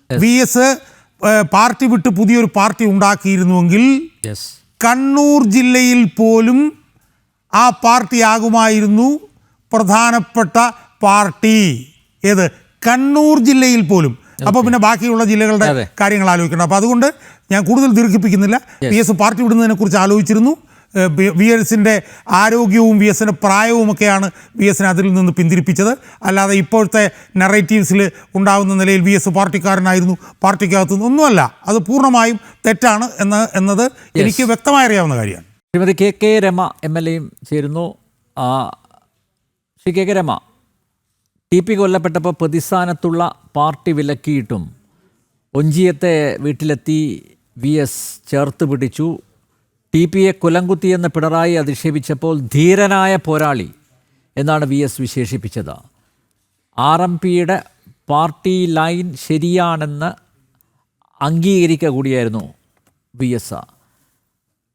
VS പാർട്ടി വിട്ട് പുതിയൊരു പാർട്ടി ഉണ്ടാക്കിയിരുന്നുവെങ്കിൽ കണ്ണൂർ ജില്ലയിൽ പോലും ആ പാർട്ടിയാകുമായിരുന്നു പ്രധാനപ്പെട്ട പാർട്ടി. ഏത്? കണ്ണൂർ ജില്ലയിൽ പോലും. അപ്പോൾ പിന്നെ ബാക്കിയുള്ള ജില്ലകളുടെ കാര്യങ്ങൾ ആലോചിക്കണം. അപ്പോൾ അതുകൊണ്ട് ഞാൻ കൂടുതൽ ദീർഘിപ്പിക്കുന്നില്ല. VS party വിടുന്നതിനെക്കുറിച്ച് ആലോചിച്ചിരുന്നു. VSൻ്റെ ആരോഗ്യവും VSൻ്റെ പ്രായവുമൊക്കെയാണ് VSനെ അതിൽ നിന്ന് പിന്തിരിപ്പിച്ചത്. അല്ലാതെ ഇപ്പോഴത്തെ നറേറ്റീവ്സിൽ ഉണ്ടാകുന്ന നിലയിൽ VS പാർട്ടിക്കാരനായിരുന്നു, പാർട്ടിക്കകത്തു ഒന്നുമല്ല. അത് പൂർണ്ണമായും തെറ്റാണ് എന്നത് എനിക്ക് വ്യക്തമായി അറിയാവുന്ന കാര്യമാണ്. ശ്രീമതി KK രമ MLAയും ചേരുന്നു. ശ്രീ KK രമ, TP കൊല്ലപ്പെട്ടപ്പോൾ പ്രതിസ്ഥാനത്തുള്ള പാർട്ടി വിലക്കിയിട്ടും ഒഞ്ചിയത്തെ വീട്ടിലെത്തി VS ചേർത്ത് പിടിച്ചു. TPയെ കുലംകുത്തിയെന്ന് പിണറായി അധിക്ഷേപിച്ചപ്പോൾ ധീരനായ പോരാളി എന്നാണ് VS വിശേഷിപ്പിച്ചത്. RMPയുടെ പാർട്ടി ലൈൻ ശരിയാണെന്ന് അംഗീകരിക്കുക കൂടിയായിരുന്നു VS.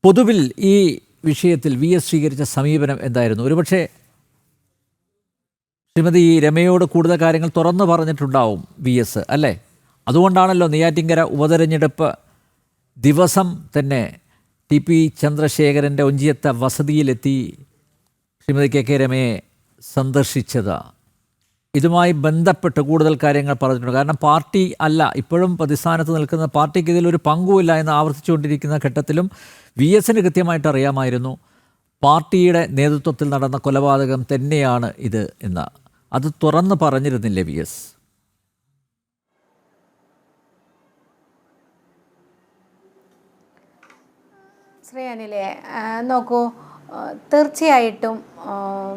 പൊതുവിൽ ഈ വിഷയത്തിൽ VS സ്വീകരിച്ച സമീപനം എന്തായിരുന്നു? ഒരുപക്ഷെ ശ്രീമതി രമയോട് കൂടുതൽ കാര്യങ്ങൾ തുറന്നു പറഞ്ഞിട്ടുണ്ടാവും VS, അല്ലേ? അതുകൊണ്ടാണല്ലോ നെയ്യാറ്റിൻകര ഉപതെരഞ്ഞെടുപ്പ് ദിവസം തന്നെ TP ചന്ദ്രശേഖരൻ്റെ ഒഞ്ചിയത്തെ വസതിയിലെത്തി ശ്രീമതി KK രമയെ സന്ദർശിച്ചത്. ഇതുമായി ബന്ധപ്പെട്ട് കൂടുതൽ കാര്യങ്ങൾ പറഞ്ഞിട്ടുണ്ട്. കാരണം പാർട്ടി അല്ല, ഇപ്പോഴും പ്രതിസ്ഥാനത്ത് നിൽക്കുന്ന പാർട്ടിക്ക് ഇതിലൊരു പങ്കുമില്ല എന്ന് ആവർത്തിച്ചുകൊണ്ടിരിക്കുന്ന ഘട്ടത്തിലും VSന് കൃത്യമായിട്ട് അറിയാമായിരുന്നു പാർട്ടിയുടെ നേതൃത്വത്തിൽ നടന്ന കൊലപാതകം തന്നെയാണ് ഇത് എന്ന്. അത് തുറന്ന് പറഞ്ഞിരുന്നില്ലേ VS? ശ്രീ അനിലെ, നോക്കൂ, തീർച്ചയായിട്ടും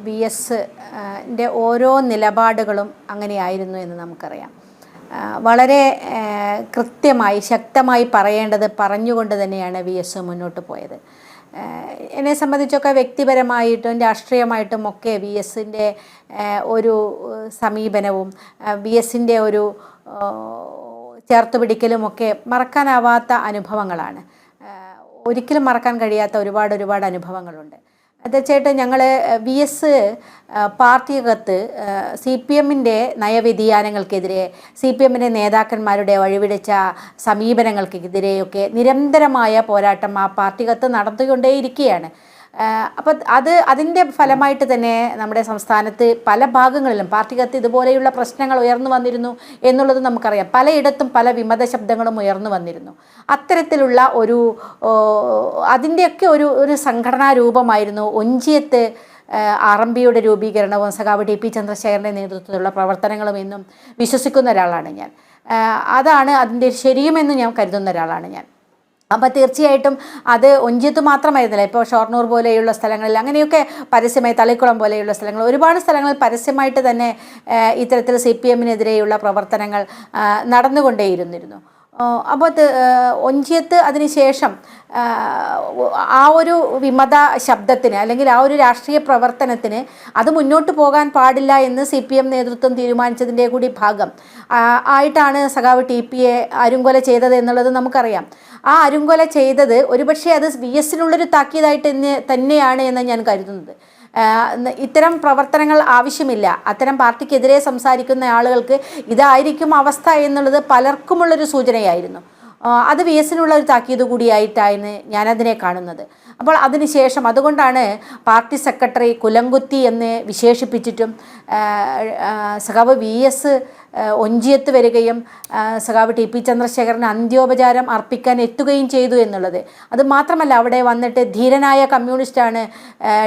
VSൻ്റെ ഓരോ നിലപാടുകളും അങ്ങനെയായിരുന്നു എന്ന് നമുക്കറിയാം. വളരെ കൃത്യമായി ശക്തമായി പറയേണ്ടത് പറഞ്ഞുകൊണ്ട് തന്നെയാണ് VS മുന്നോട്ട് പോയത്. എന്നെ സംബന്ധിച്ചൊക്കെ വ്യക്തിപരമായിട്ടും രാഷ്ട്രീയമായിട്ടും ഒക്കെ VSൻ്റെ ഒരു സമീപനവും VSൻ്റെ ഒരു ചേർത്തുപിടിക്കലുമൊക്കെ മറക്കാനാവാത്ത അനുഭവങ്ങളാണ്. ഒരിക്കലും മറക്കാൻ കഴിയാത്ത ഒരുപാട് അനുഭവങ്ങളുണ്ട്. തീർച്ചയായിട്ടും ഞങ്ങൾ VS പാർട്ടിയകത്ത് CPMൻ്റെ നയവ്യതിയാനങ്ങൾക്കെതിരെ, CPMൻ്റെ നേതാക്കന്മാരുടെ വഴിപിടിച്ച സമീപനങ്ങൾക്കെതിരെയൊക്കെ നിരന്തരമായ പോരാട്ടം ആ പാർട്ടിയകത്ത് നടന്നുകൊണ്ടേയിരിക്കുകയാണ്. അപ്പോൾ അതിൻ്റെ ഫലമായിട്ട് തന്നെ നമ്മുടെ സംസ്ഥാനത്ത് പല ഭാഗങ്ങളിലും പാർട്ടിക്കകത്ത് ഇതുപോലെയുള്ള പ്രശ്നങ്ങൾ ഉയർന്നു വന്നിരുന്നു എന്നുള്ളത് നമുക്കറിയാം. പലയിടത്തും പല വിമത ശബ്ദങ്ങളും ഉയർന്നു വന്നിരുന്നു. അത്തരത്തിലുള്ള അതിൻ്റെയൊക്കെ ഒരു സംഘടനാ രൂപമായിരുന്നു ഒഞ്ചിയത്ത് RMPയുടെ രൂപീകരണവും സഖാവ് TP ചന്ദ്രശേഖരൻ്റെ നേതൃത്വത്തിലുള്ള പ്രവർത്തനങ്ങളും എന്നും വിശ്വസിക്കുന്ന ഒരാളാണ് ഞാൻ. അതാണ് അതിൻ്റെ ശരിയുമെന്ന് ഞാൻ കരുതുന്ന ഒരാളാണ് ഞാൻ. അപ്പോൾ തീർച്ചയായിട്ടും അത് ഒഞ്ചിയത്ത് മാത്രമായിരുന്നില്ല. ഇപ്പോൾ ഷൊർണൂർ പോലെയുള്ള സ്ഥലങ്ങളിൽ അങ്ങനെയൊക്കെ പരസ്യമായി, തളിക്കുളം പോലെയുള്ള സ്ഥലങ്ങൾ, ഒരുപാട് സ്ഥലങ്ങളിൽ പരസ്യമായിട്ട് തന്നെ ഇത്തരത്തിൽ CPMനെതിരെയുള്ള പ്രവർത്തനങ്ങൾ നടന്നുകൊണ്ടേയിരുന്നിരുന്നു. അപ്പോൾ ഒഞ്ചിയത്ത് അതിനുശേഷം ആ ഒരു വിമത ശബ്ദത്തിന് അല്ലെങ്കിൽ ആ ഒരു രാഷ്ട്രീയ പ്രവർത്തനത്തിന് അത് മുന്നോട്ട് പോകാൻ പാടില്ല എന്ന് CPM നേതൃത്വം തീരുമാനിച്ചതിൻ്റെ കൂടി ഭാഗം ആയിട്ടാണ് സഖാവ് TPയെ അരുങ്കൊല ചെയ്തത് എന്നുള്ളത് നമുക്കറിയാം. ആ അരുങ്കൊല ചെയ്തത് ഒരുപക്ഷെ അത് VSനുള്ളൊരു താക്കീതായിട്ട് തന്നെയാണ് എന്ന് ഞാൻ കരുതുന്നത്. ഇത്തരം പ്രവർത്തനങ്ങൾ ആവശ്യമില്ല. അത്തരം പാർട്ടിക്കെതിരെ സംസാരിക്കുന്ന ആളുകൾക്ക് ഇതായിരിക്കും അവസ്ഥ എന്നുള്ളത് പലർക്കുമുള്ളൊരു സൂചനയായിരുന്നു. അത് വി എസിനുള്ള ഒരു താക്കീത് കൂടിയായിട്ടാണ് ഞാനതിനെ കാണുന്നത്. അപ്പോൾ അതിനുശേഷം അതുകൊണ്ടാണ് പാർട്ടി സെക്രട്ടറി കുലംകുത്തി എന്ന് വിശേഷിപ്പിച്ചിട്ടും സഖാവ് വി എസ് ഒഞ്ചിയത്ത് വരികയും സഖാവ് ടി പി ചന്ദ്രശേഖരന് അന്ത്യോപചാരം അർപ്പിക്കാൻ എത്തുകയും ചെയ്തു എന്നുള്ളത്. അത് മാത്രമല്ല, അവിടെ വന്നിട്ട് ധീരനായ കമ്മ്യൂണിസ്റ്റാണ്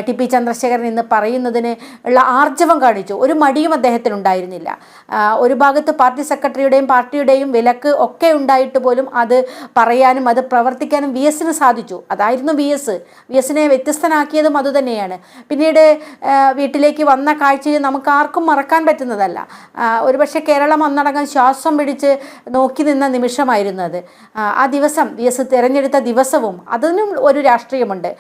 ടി പി ചന്ദ്രശേഖരൻ എന്ന് പറയുന്നതിന് ഉള്ള ആർജവം കാണിച്ചു. ഒരു മടിയും അദ്ദേഹത്തിനുണ്ടായിരുന്നില്ല. ഒരു ഭാഗത്ത് പാർട്ടി സെക്രട്ടറിയുടെയും പാർട്ടിയുടെയും വിലക്ക് ഒക്കെ ഉണ്ടായിട്ട് പോലും അത് പറയാനും അത് പ്രവർത്തിക്കാനും വി എസിന് സാധിച്ചു. അതായിരുന്നു വി എസിനെ വ്യത്യസ്തനാക്കിയതും അതുതന്നെയാണ്. പിന്നീട് വീട്ടിലേക്ക് വന്ന കാഴ്ചയും നമുക്ക് ആർക്കും മറക്കാൻ പറ്റുന്നതല്ല. ഒരുപക്ഷെ കേരളം ഒന്നടങ്കം ശ്വാസം പിടിച്ച് നോക്കി നിന്ന നിമിഷമായിരുന്നു അത്. ആ ദിവസം വി എസ് തിരഞ്ഞെടുത്ത ദിവസവും അതിനും ഒരു രാഷ്ട്രീയമുണ്ട്.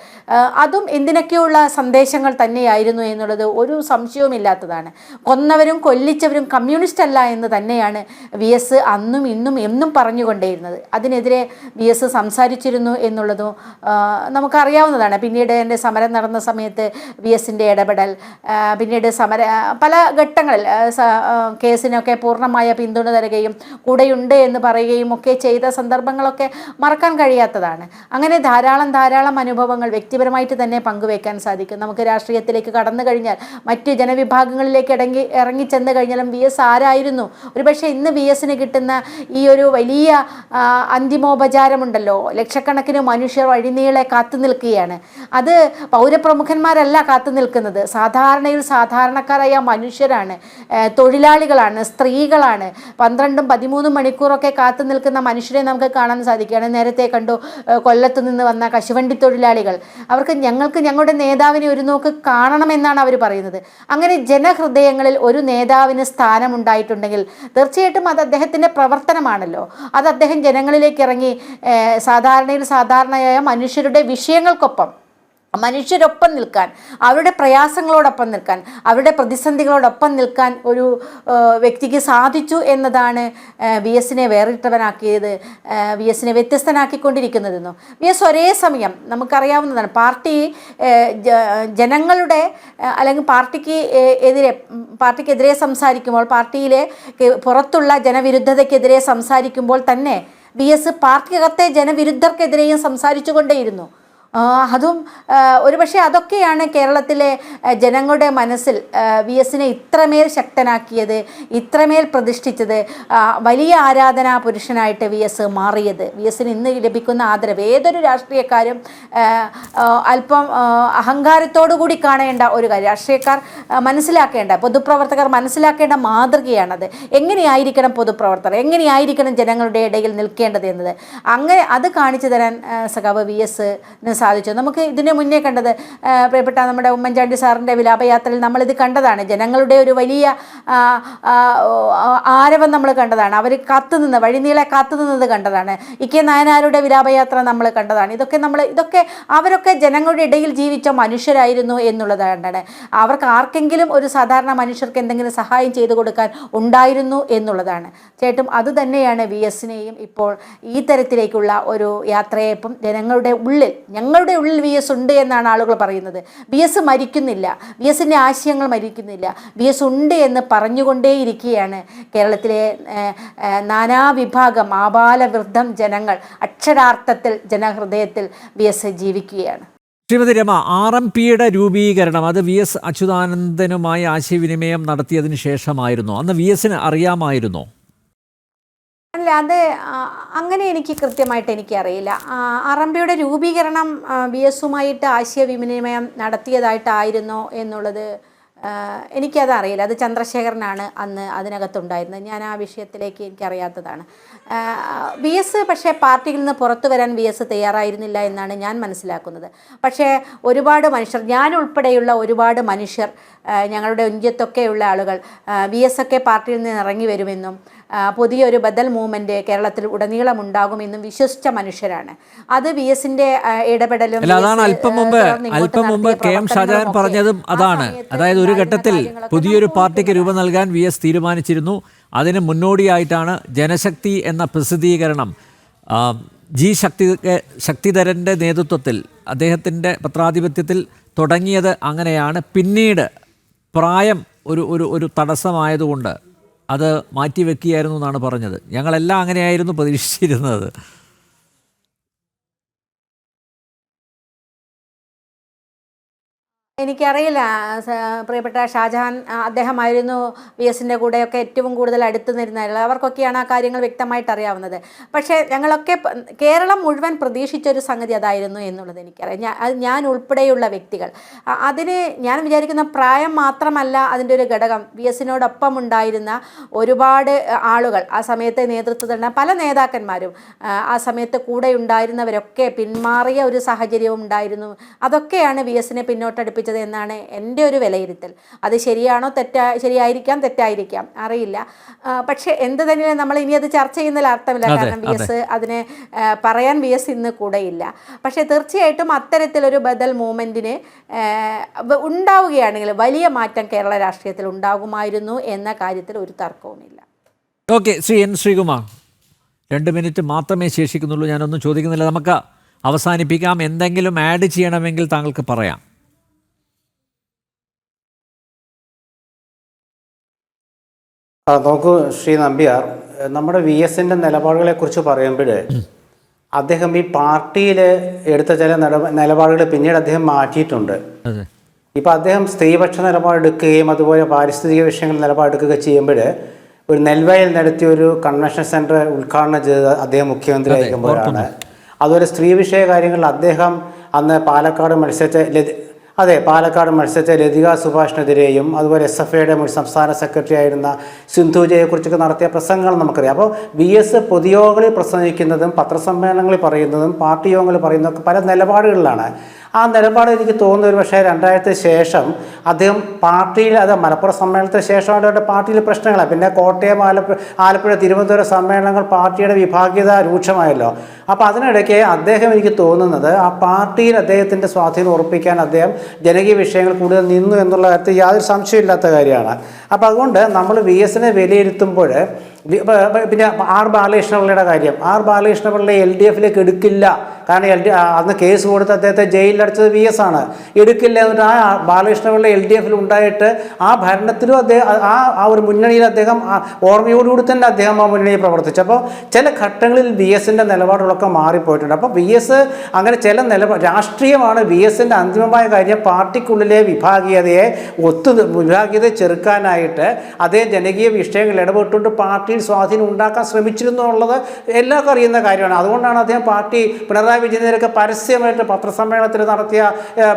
അതും എന്തിനൊക്കെയുള്ള സന്ദേശങ്ങൾ തന്നെയായിരുന്നു എന്നുള്ളത് ഒരു സംശയവുമില്ലാത്തതാണ്. കൊന്നവരും കൊല്ലിച്ചവരും കമ്മ്യൂണിസ്റ്റ് അല്ല എന്ന് തന്നെയാണ് വി എസ് അന്നും ഇന്നും എന്നും പറഞ്ഞുകൊണ്ടേയിരുന്നത്. അതിനെതിരെ വി എസ് സംസാരിച്ചിരുന്നു എന്നുള്ളതും നമുക്കറിയാവുന്നതാണ്. പിന്നീട് എൻ്റെ സമരം നടന്ന സമയത്ത് വി എസിൻ്റെ ഇടപെടൽ, പിന്നീട് പല ഘട്ടങ്ങളിൽ കേസിനൊക്കെ പൂർണ്ണമായ പിന്തുണ തരികയും കൂടെയുണ്ട് എന്ന് പറയുകയും ഒക്കെ ചെയ്ത സന്ദർഭങ്ങളൊക്കെ മറക്കാൻ കഴിയാത്തതാണ്. അങ്ങനെ ധാരാളം അനുഭവങ്ങൾ വ്യക്തിപരമായിട്ട് തന്നെ പങ്കുവയ്ക്കാൻ സാധിക്കും. നമുക്ക് രാഷ്ട്രീയത്തിലേക്ക് കടന്നു കഴിഞ്ഞാൽ, മറ്റ് ജനവിഭാഗങ്ങളിലേക്ക് ഇറങ്ങിച്ചെന്ന് കഴിഞ്ഞാലും വി എസ് ആരായിരുന്നു? ഒരുപക്ഷെ ഇന്ന് വി എസിന് കിട്ടുന്ന ഈ ഒരു വലിയ അന്തിമോപചാരമുണ്ടല്ലോ, ലക്ഷക്കണക്കിന് മനുഷ്യർ വഴിനീളെ കാത്തു നിൽക്കുകയാണ്. അത് പൗരപ്രമുഖന്മാരല്ല കാത്തു നിൽക്കുന്നത്, സാധാരണക്കാരായ മനുഷ്യരാണ്, തൊഴിലാളികളാണ്, സ്ത്രീകളാണ്. 12-13 മണിക്കൂറൊക്കെ കാത്തു നിൽക്കുന്ന മനുഷ്യരെ നമുക്ക് കാണാൻ സാധിക്കുകയാണ്. നേരത്തെ കണ്ടു കൊല്ലത്ത് നിന്ന് വന്ന കശുവണ്ടി തൊഴിലാളികൾ. അവർക്ക് ഞങ്ങളുടെ നേതാവിനെ ഒരു നോക്ക് കാണണമെന്നാണ് അവർ പറയുന്നത്. അങ്ങനെ ജനഹൃദയങ്ങളിൽ ഒരു നേതാവിന് സ്ഥാനമുണ്ടായിട്ടുണ്ടെങ്കിൽ തീർച്ചയായിട്ടും അത് അദ്ദേഹത്തിൻ്റെ പ്രവർത്തനമാണല്ലോ. അത് അദ്ദേഹം ജനങ്ങളിലേക്ക് ഇറങ്ങി സാധാരണയായ മനുഷ്യരുടെ വിഷയങ്ങൾക്കൊപ്പം മനുഷ്യരൊപ്പം നിൽക്കാൻ, അവരുടെ പ്രയാസങ്ങളോടൊപ്പം നിൽക്കാൻ, അവരുടെ പ്രതിസന്ധികളോടൊപ്പം നിൽക്കാൻ ഒരു വ്യക്തിക്ക് സാധിച്ചു എന്നതാണ് വി എസിനെ വേറിട്ടവനാക്കിയത്, വി എസിനെ വ്യത്യസ്തനാക്കിക്കൊണ്ടിരിക്കുന്നതെന്നും. വി എസ് ഒരേ സമയം നമുക്കറിയാവുന്നതാണ്, ജനങ്ങളുടെ അല്ലെങ്കിൽ പാർട്ടിക്കെതിരെ സംസാരിക്കുമ്പോൾ, പാർട്ടിയിലെ പുറത്തുള്ള ജനവിരുദ്ധതയ്ക്കെതിരെ സംസാരിക്കുമ്പോൾ തന്നെ വി എസ് പാർട്ടിക്കകത്തെ ജനവിരുദ്ധർക്കെതിരെയും സംസാരിച്ചു കൊണ്ടേയിരുന്നു. അതും ഒരുപക്ഷെ അതൊക്കെയാണ് കേരളത്തിലെ ജനങ്ങളുടെ മനസ്സിൽ വി എസിനെ ഇത്രമേൽ ശക്തനാക്കിയത്, ഇത്രമേൽ പ്രതിഷ്ഠിച്ചത്, വലിയ ആരാധനാ പുരുഷനായിട്ട് വി എസ് മാറിയത്. വി എസിന് ഇന്ന് ലഭിക്കുന്ന ആദരവ് ഏതൊരു രാഷ്ട്രീയക്കാരും അല്പം അഹങ്കാരത്തോടു കൂടി കാണേണ്ട ഒരു കാര്യം. രാഷ്ട്രീയക്കാർ മനസ്സിലാക്കേണ്ട, പൊതുപ്രവർത്തകർ മനസ്സിലാക്കേണ്ട മാതൃകയാണത്. എങ്ങനെയായിരിക്കണം പൊതുപ്രവർത്തകർ, എങ്ങനെയായിരിക്കണം ജനങ്ങളുടെ ഇടയിൽ നിൽക്കേണ്ടത് എന്നത്. അങ്ങനെ അത് കാണിച്ചു തരാൻ സഖാവ് വി എസിന് സാധിച്ചു. നമുക്ക് ഇതിന് മുന്നേ കണ്ടത്, പ്രിയപ്പെട്ട നമ്മുടെ ഉമ്മൻചാണ്ടി സാറിൻ്റെ വിലാപയാത്രയിൽ നമ്മളിത് കണ്ടതാണ്. ജനങ്ങളുടെ ഒരു വലിയ ആരവം നമ്മൾ കണ്ടതാണ്. അവർ വഴിനീളെ കാത്തുനിന്നത് കണ്ടതാണ്. ഇ.കെ. നായനാരുടെ വിലാപയാത്ര നമ്മൾ കണ്ടതാണ്. ഇതൊക്കെ അവരൊക്കെ ജനങ്ങളുടെ ഇടയിൽ ജീവിച്ച മനുഷ്യരായിരുന്നു എന്നുള്ളതാണ്. അവർക്ക് ആർക്കെങ്കിലും ഒരു സാധാരണ മനുഷ്യർക്ക് എന്തെങ്കിലും സഹായം ചെയ്തു കൊടുക്കാൻ ഉണ്ടായിരുന്നു എന്നുള്ളതാണ്. ചേട്ടും അത് തന്നെയാണ് വി എസിനെയും ഇപ്പോൾ ഈ തരത്തിലേക്കുള്ള ഒരു യാത്രയെപ്പം ജനങ്ങളുടെ ഉള്ളിൽ വി എസ് ഉണ്ട് എന്നാണ് ആളുകൾ പറയുന്നത്. വി എസ് മരിക്കുന്നില്ല, വി എസിൻ്റെ ആശയങ്ങൾ മരിക്കുന്നില്ല, വി എസ് ഉണ്ട് എന്ന് പറഞ്ഞുകൊണ്ടേയിരിക്കുകയാണ് കേരളത്തിലെ നാനാവിഭാഗം ആബാലവൃദ്ധം ജനങ്ങൾ. അക്ഷരാർത്ഥത്തിൽ ജനഹൃദയത്തിൽ വി എസ് ജീവിക്കുകയാണ്. ശ്രീമതി രമ, RMPയുടെ രൂപീകരണം അത് വി എസ് അച്യുതാനന്ദനുമായി ആശയവിനിമയം നടത്തിയതിന് ശേഷമായിരുന്നു. അന്ന് വി എസിന് അറിയാമായിരുന്നോ? അല്ല, അത് അങ്ങനെ എനിക്ക് കൃത്യമായിട്ട് എനിക്കറിയില്ല. RMPയുടെ രൂപീകരണം വി എസുമായിട്ട് ആശയവിനിമയം നടത്തിയതായിട്ടായിരുന്നോ എന്നുള്ളത് എനിക്കതറിയില്ല. അത് ചന്ദ്രശേഖരനാണ് അന്ന് അതിനകത്തുണ്ടായിരുന്നത്. ഞാൻ ആ വിഷയത്തിലേക്ക് എനിക്കറിയാത്തതാണ്. വി എസ് പക്ഷേ പാർട്ടിയിൽ നിന്ന് പുറത്തു വരാൻ വി എസ് തയ്യാറായിരുന്നില്ല എന്നാണ് ഞാൻ മനസ്സിലാക്കുന്നത്. പക്ഷേ ഒരുപാട് മനുഷ്യർ, ഞാനുൾപ്പെടെയുള്ള ഒരുപാട് മനുഷ്യർ, ഞങ്ങളുടെ ഒഞ്ചത്തൊക്കെയുള്ള ആളുകൾ വി എസ് ഒക്കെ പാർട്ടിയിൽ നിന്ന് ഇറങ്ങി വരുമെന്നും പുതിയൊരു ബദൽ മൂവ്മെൻറ്റ് കേരളത്തിൽ ഉടനീളം ഉണ്ടാകുമെന്നും വിശ്വസിച്ച മനുഷ്യരാണ്. അത് വി എസിൻ്റെ ഇടപെടലും അല്പം മുമ്പ് KM ഷാജഹാൻ പറഞ്ഞതും അതാണ്. അതായത് ഒരു ഘട്ടത്തിൽ പുതിയൊരു പാർട്ടിക്ക് രൂപം നൽകാൻ വി എസ് തീരുമാനിച്ചിരുന്നു. അതിന് മുന്നോടിയായിട്ടാണ് ജനശക്തി എന്ന പ്രസിദ്ധീകരണം ശക്തിധരൻ്റെ നേതൃത്വത്തിൽ, അദ്ദേഹത്തിൻ്റെ പത്രാധിപത്യത്തിൽ തുടങ്ങിയത് അങ്ങനെയാണ്. പിന്നീട് പ്രായം ഒരു തടസ്സമായതുകൊണ്ട് അത് മാറ്റിവെക്കുകയായിരുന്നു എന്നാണ് പറഞ്ഞത്. ഞങ്ങളെല്ലാം അങ്ങനെയായിരുന്നു പ്രതീക്ഷിച്ചിരുന്നത്. എനിക്കറിയില്ല പ്രിയപ്പെട്ട ഷാജഹാൻ അദ്ദേഹമായിരുന്നു വി എസിൻ്റെ കൂടെയൊക്കെ ഏറ്റവും കൂടുതൽ അടുത്ത് നിന്നിരുന്നത്. അവർക്കൊക്കെയാണ് ആ കാര്യങ്ങൾ വ്യക്തമായിട്ട് അറിയാവുന്നത്. പക്ഷേ ഞങ്ങളൊക്കെ കേരളം മുഴുവൻ പ്രതീക്ഷിച്ചൊരു സംഗതി അതായിരുന്നു എന്നുള്ളത് എനിക്കറിയാം. ഞാൻ ഉൾപ്പെടെയുള്ള വ്യക്തികൾ അതിന് ഞാൻ വിചാരിക്കുന്ന പ്രായം മാത്രമല്ല അതിൻ്റെ ഒരു ഘടകം. വി എസിനോടൊപ്പം ഉണ്ടായിരുന്ന ഒരുപാട് ആളുകൾ, ആ സമയത്ത് നേതൃത്വത്തിൽ പല നേതാക്കന്മാരും ആ സമയത്ത് കൂടെ ഉണ്ടായിരുന്നവരൊക്കെ പിന്മാറിയ ഒരു സാഹചര്യവും ഉണ്ടായിരുന്നു. അതൊക്കെയാണ് വി എസിനെ പിന്നോട്ടടുപ്പിച്ചത് എന്നാണ് എൻ്റെ ഒരു വിലയിരുത്തൽ. അത് ശരിയാണോ ശരിയായിരിക്കാം, തെറ്റായിരിക്കാം, അറിയില്ല. പക്ഷേ എന്ത് തന്നെയാണ് നമ്മൾ ഇനി അത് ചർച്ച ചെയ്യുന്നതിൽ അർത്ഥമില്ല. കാരണം വി എസ് അതിനെ പറയാൻ വി എസ് ഇന്ന് കൂടെയില്ല. പക്ഷേ തീർച്ചയായിട്ടും അത്തരത്തിലൊരു ബദൽ മൂവ്മെൻറ്റിന് ഉണ്ടാവുകയാണെങ്കിൽ വലിയ മാറ്റം കേരള രാഷ്ട്രീയത്തിൽ ഉണ്ടാകുമായിരുന്നു എന്ന കാര്യത്തിൽ ഒരു തർക്കവുമില്ല. Okay, Shri N Sreekumar, 2 minute മാത്രമേ ശേഷിക്കുന്നുള്ളൂ. ഞാനൊന്നും ചോദിക്കുന്നില്ല, നമുക്ക് അവസാനിപ്പിക്കാം. എന്തെങ്കിലും ആഡ് ചെയ്യണമെങ്കിൽ താങ്കൾക്ക് പറയാം. നോക്കൂ ശ്രീ നമ്പ്യാർ, നമ്മുടെ വി എസിൻ്റെ നിലപാടുകളെക്കുറിച്ച് പറയുമ്പോൾ അദ്ദേഹം ഈ പാർട്ടിയിൽ എടുത്ത ചില നിലപാടുകൾ പിന്നീട് അദ്ദേഹം മാറ്റിയിട്ടുണ്ട്. ഇപ്പോൾ അദ്ദേഹം സ്ത്രീപക്ഷ നിലപാടെടുക്കുകയും അതുപോലെ പാരിസ്ഥിതിക വിഷയങ്ങൾ നിലപാടെടുക്കുകയും ചെയ്യുമ്പോൾ ഒരു നെൽവയൽ നടത്തിയ ഒരു കൺവെൻഷൻ സെൻറ്റർ ഉദ്ഘാടനം ചെയ്ത് അദ്ദേഹം മുഖ്യമന്ത്രി ആയിരിക്കുമ്പോഴാണ്. അതുപോലെ സ്ത്രീ വിഷയ കാര്യങ്ങളിൽ അദ്ദേഹം അന്ന് പാലക്കാട് മത്സരിച്ച ലതിക സുഭാഷിനെതിരെയും അതുപോലെ SFIയുടെ മുൻ സംസ്ഥാന സെക്രട്ടറി ആയിരുന്ന സിന്ധുജയെക്കുറിച്ചൊക്കെ നടത്തിയ പ്രസംഗങ്ങൾ നമുക്കറിയാം. അപ്പോൾ വി എസ് പൊതുയോഗങ്ങളിൽ പ്രസംഗിക്കുന്നതും പത്രസമ്മേളനങ്ങളിൽ പറയുന്നതും പാർട്ടി യോഗങ്ങളിൽ പറയുന്നതൊക്കെ പല നിലപാടുകളിലാണ്. ആ നിലപാട് എനിക്ക് തോന്നുന്ന ഒരു പക്ഷേ 2000 ശേഷം അദ്ദേഹം പാർട്ടിയിൽ, അത് മലപ്പുറം സമ്മേളനത്തിന് ശേഷമാണ് അവരുടെ പാർട്ടിയിൽ പ്രശ്നങ്ങളാണ്. പിന്നെ കോട്ടയം, ആലപ്പുഴ, തിരുവനന്തപുരം സമ്മേളനങ്ങൾ പാർട്ടിയുടെ വിഭാഗീയത രൂക്ഷമായല്ലോ. അപ്പോൾ അതിനിടയ്ക്ക് അദ്ദേഹം, എനിക്ക് തോന്നുന്നത് ആ പാർട്ടിയിൽ അദ്ദേഹത്തിൻ്റെ സ്വാധീനം ഉറപ്പിക്കാൻ അദ്ദേഹം ജനകീയ വിഷയങ്ങൾ കൂടുതൽ നിന്നു എന്നുള്ള കാര്യത്തിൽ യാതൊരു സംശയമില്ലാത്ത കാര്യമാണ്. അപ്പോൾ അതുകൊണ്ട് നമ്മൾ വി എസിനെ വിലയിരുത്തുമ്പോൾ പിന്നെ ആർ ബാലകൃഷ്ണപിള്ളയുടെ കാര്യം, ആർ ബാലകൃഷ്ണപിള്ളയെ LDFലേക്ക് എടുക്കില്ല. കാരണം അന്ന് കേസ് കൊടുത്ത് അദ്ദേഹത്തെ ജയിലിലടച്ചത് വി എസ് ആണ്. എടുക്കില്ല എന്നിട്ട് ആ ബാലകൃഷ്ണപിള്ള LDFൽ ഉണ്ടായിട്ട് ആ ഭരണത്തിലും അദ്ദേഹം ആ ഒരു മുന്നണിയിൽ അദ്ദേഹം ഓർമ്മയോടുകൂടി തന്നെ അദ്ദേഹം ആ മുന്നണിയിൽ പ്രവർത്തിച്ചു. അപ്പോൾ ചില ഘട്ടങ്ങളിൽ വി എസിൻ്റെ നിലപാടുകളൊക്കെ മാറിപ്പോയിട്ടുണ്ട്. അപ്പോൾ വി എസ് അങ്ങനെ ചില രാഷ്ട്രീയമാണ് വി എസിൻ്റെ അന്തിമമായ കാര്യം. പാർട്ടിക്കുള്ളിലെ വിഭാഗീയതയെ ചെറുക്കാനായിട്ട് അദ്ദേഹം ജനകീയ വിഷയങ്ങൾ ഇടപെട്ടുകൊണ്ട് പാർട്ടിയിൽ സ്വാധീനം ഉണ്ടാക്കാൻ ശ്രമിച്ചിരുന്നു എന്നുള്ളത് എല്ലാവർക്കും അറിയുന്ന കാര്യമാണ്. അതുകൊണ്ടാണ് അദ്ദേഹം പിണറായി വിജയനെതിരൊക്കെ പരസ്യമായിട്ട് പത്രസമ്മേളനത്തിൽ നടത്തിയ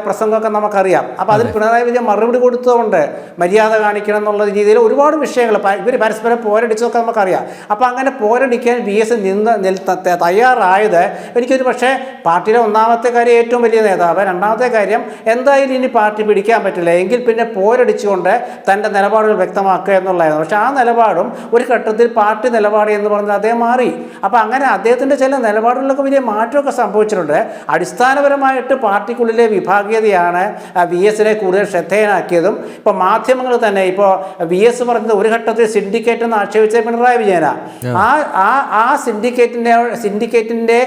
പ്രസംഗമൊക്കെ നമുക്കറിയാം. അപ്പോൾ അതിൽ പിണറായി വിജയൻ മറുപടി കൊടുത്തതുകൊണ്ട് മര്യാദ കാണിക്കണം എന്നുള്ള രീതിയിൽ ഒരുപാട് വിഷയങ്ങൾ ഇവർ പരസ്പരം പോരടിച്ചതൊക്കെ നമുക്കറിയാം. അപ്പോൾ അങ്ങനെ പോരടിക്കാൻ വി എസ് തയ്യാറായത് എനിക്കൊരു പക്ഷേ പാർട്ടിയിലെ ഒന്നാമത്തെ കാര്യം ഏറ്റവും വലിയ നേതാവ്, രണ്ടാമത്തെ കാര്യം എന്തായാലും ഇനി പാർട്ടി പിടിക്കാൻ പറ്റില്ല എങ്കിൽ പിന്നെ പോരടിച്ചുകൊണ്ട് തൻ്റെ നിലപാടുകൾ വ്യക്തമാക്കുക എന്നുള്ളതായിരുന്നു. പക്ഷേ ആ നിലപാടും ഒരു ഘട്ടത്തിൽ പാർട്ടി നിലപാട് എന്ന് പറഞ്ഞാൽ അദ്ദേഹം മാറി. അപ്പോൾ അങ്ങനെ അദ്ദേഹത്തിൻ്റെ ചില നിലപാടുകളിലൊക്കെ വലിയ മാറ്റമൊക്കെ സംഭവിച്ചിട്ടുണ്ട്. അടിസ്ഥാനപരമായിട്ട് പാർട്ടിക്കുള്ളിലെ വിഭാഗീയതയാണ് വി എസിനെ കൂടുതൽ ശ്രദ്ധേയനാക്കിയതും. ഇപ്പോൾ മാധ്യമങ്ങൾ തന്നെ ഇപ്പോൾ വി എസ് പറഞ്ഞത് ഒരു ഘട്ടത്തിൽ സിൻഡിക്കേറ്റ് എന്ന് ആക്ഷേപിച്ച പിണറായി വിജയനാണ്. ആ സിൻഡിക്കേറ്റിൻ്റെ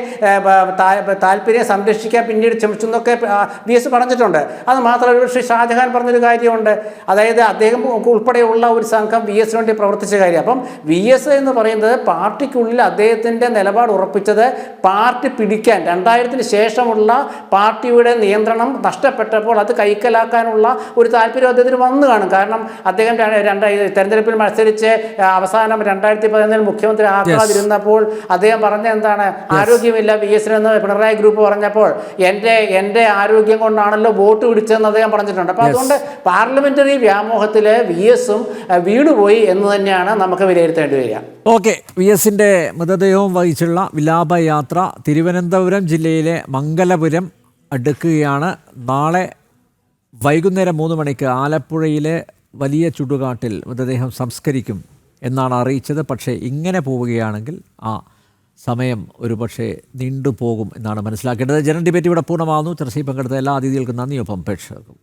താല്പര്യം സംരക്ഷിക്കാൻ പിന്നീട് ശ്രമിച്ചെന്നൊക്കെ വി എസ് പറഞ്ഞിട്ടുണ്ട്. അത് മാത്രമല്ല ശ്രീ ഷാജഹാൻ പറഞ്ഞൊരു കാര്യമുണ്ട്, അതായത് അദ്ദേഹം ഉൾപ്പെടെയുള്ള ഒരു സംഘം വി എസിന് വേണ്ടി പ്രവർത്തിച്ച കാര്യം. അപ്പം വി എസ് എന്ന് പറയുന്നത് പാർട്ടിക്കുള്ളിൽ അദ്ദേഹത്തിൻ്റെ നിലപാട് ഉറപ്പിച്ചത് പാർട്ടി പിടിക്കാൻ 2000 ശേഷമുള്ള പാർട്ടിയുടെ നിയന്ത്രണം നഷ്ടപ്പെട്ടപ്പോൾ അത് കൈക്കലാക്കാനുള്ള ഒരു താല്പര്യം അദ്ദേഹത്തിന് വന്നു കാണും. കാരണം അദ്ദേഹം തെരഞ്ഞെടുപ്പിൽ മത്സരിച്ച് അവസാനം 2011 മുഖ്യമന്ത്രി ആക്കാതിരുന്നപ്പോൾ അദ്ദേഹം പറഞ്ഞ എന്താണ്, ആരോഗ്യമില്ല വി എസിനെന്ന് പിണറായി ഗ്രൂപ്പ് പറഞ്ഞപ്പോൾ എൻ്റെ ആരോഗ്യം കൊണ്ടാണല്ലോ വോട്ട് പിടിച്ചതെന്ന് അദ്ദേഹം പറഞ്ഞിട്ടുണ്ട്. അപ്പോൾ അതുകൊണ്ട് പാർലമെന്ററി വ്യാമോഹത്തിൽ വി എസും വീണുപോയി എന്ന് തന്നെയാണ് നമുക്ക് വിലയിരുത്തേണ്ടി വരിക. ഓക്കെ, വി എസിൻ്റെ മൃതദേഹവും വഹിച്ചുള്ള വിലാപയാത്ര തിരുവനന്തപുരം ജില്ലയിലെ മംഗലപുരം അടുക്കുകയാണ്. നാളെ വൈകുന്നേരം 3 മണിക്ക് ആലപ്പുഴയിലെ വലിയ ചുടുകാട്ടിൽ മൃതദേഹം സംസ്കരിക്കും എന്നാണ് അറിയിച്ചത്. പക്ഷേ ഇങ്ങനെ പോവുകയാണെങ്കിൽ ആ സമയം ഒരുപക്ഷെ നീണ്ടുപോകും എന്നാണ് മനസ്സിലാക്കേണ്ടത്. ജനറൽ ഡിബേറ്റ് ഇവിടെ പൂർണ്ണമാകുന്നു. ചർച്ചയിൽ പങ്കെടുത്ത എല്ലാ അതിഥികൾക്കും നന്ദി. ഒപ്പം പ്രേക്ഷകർക്കും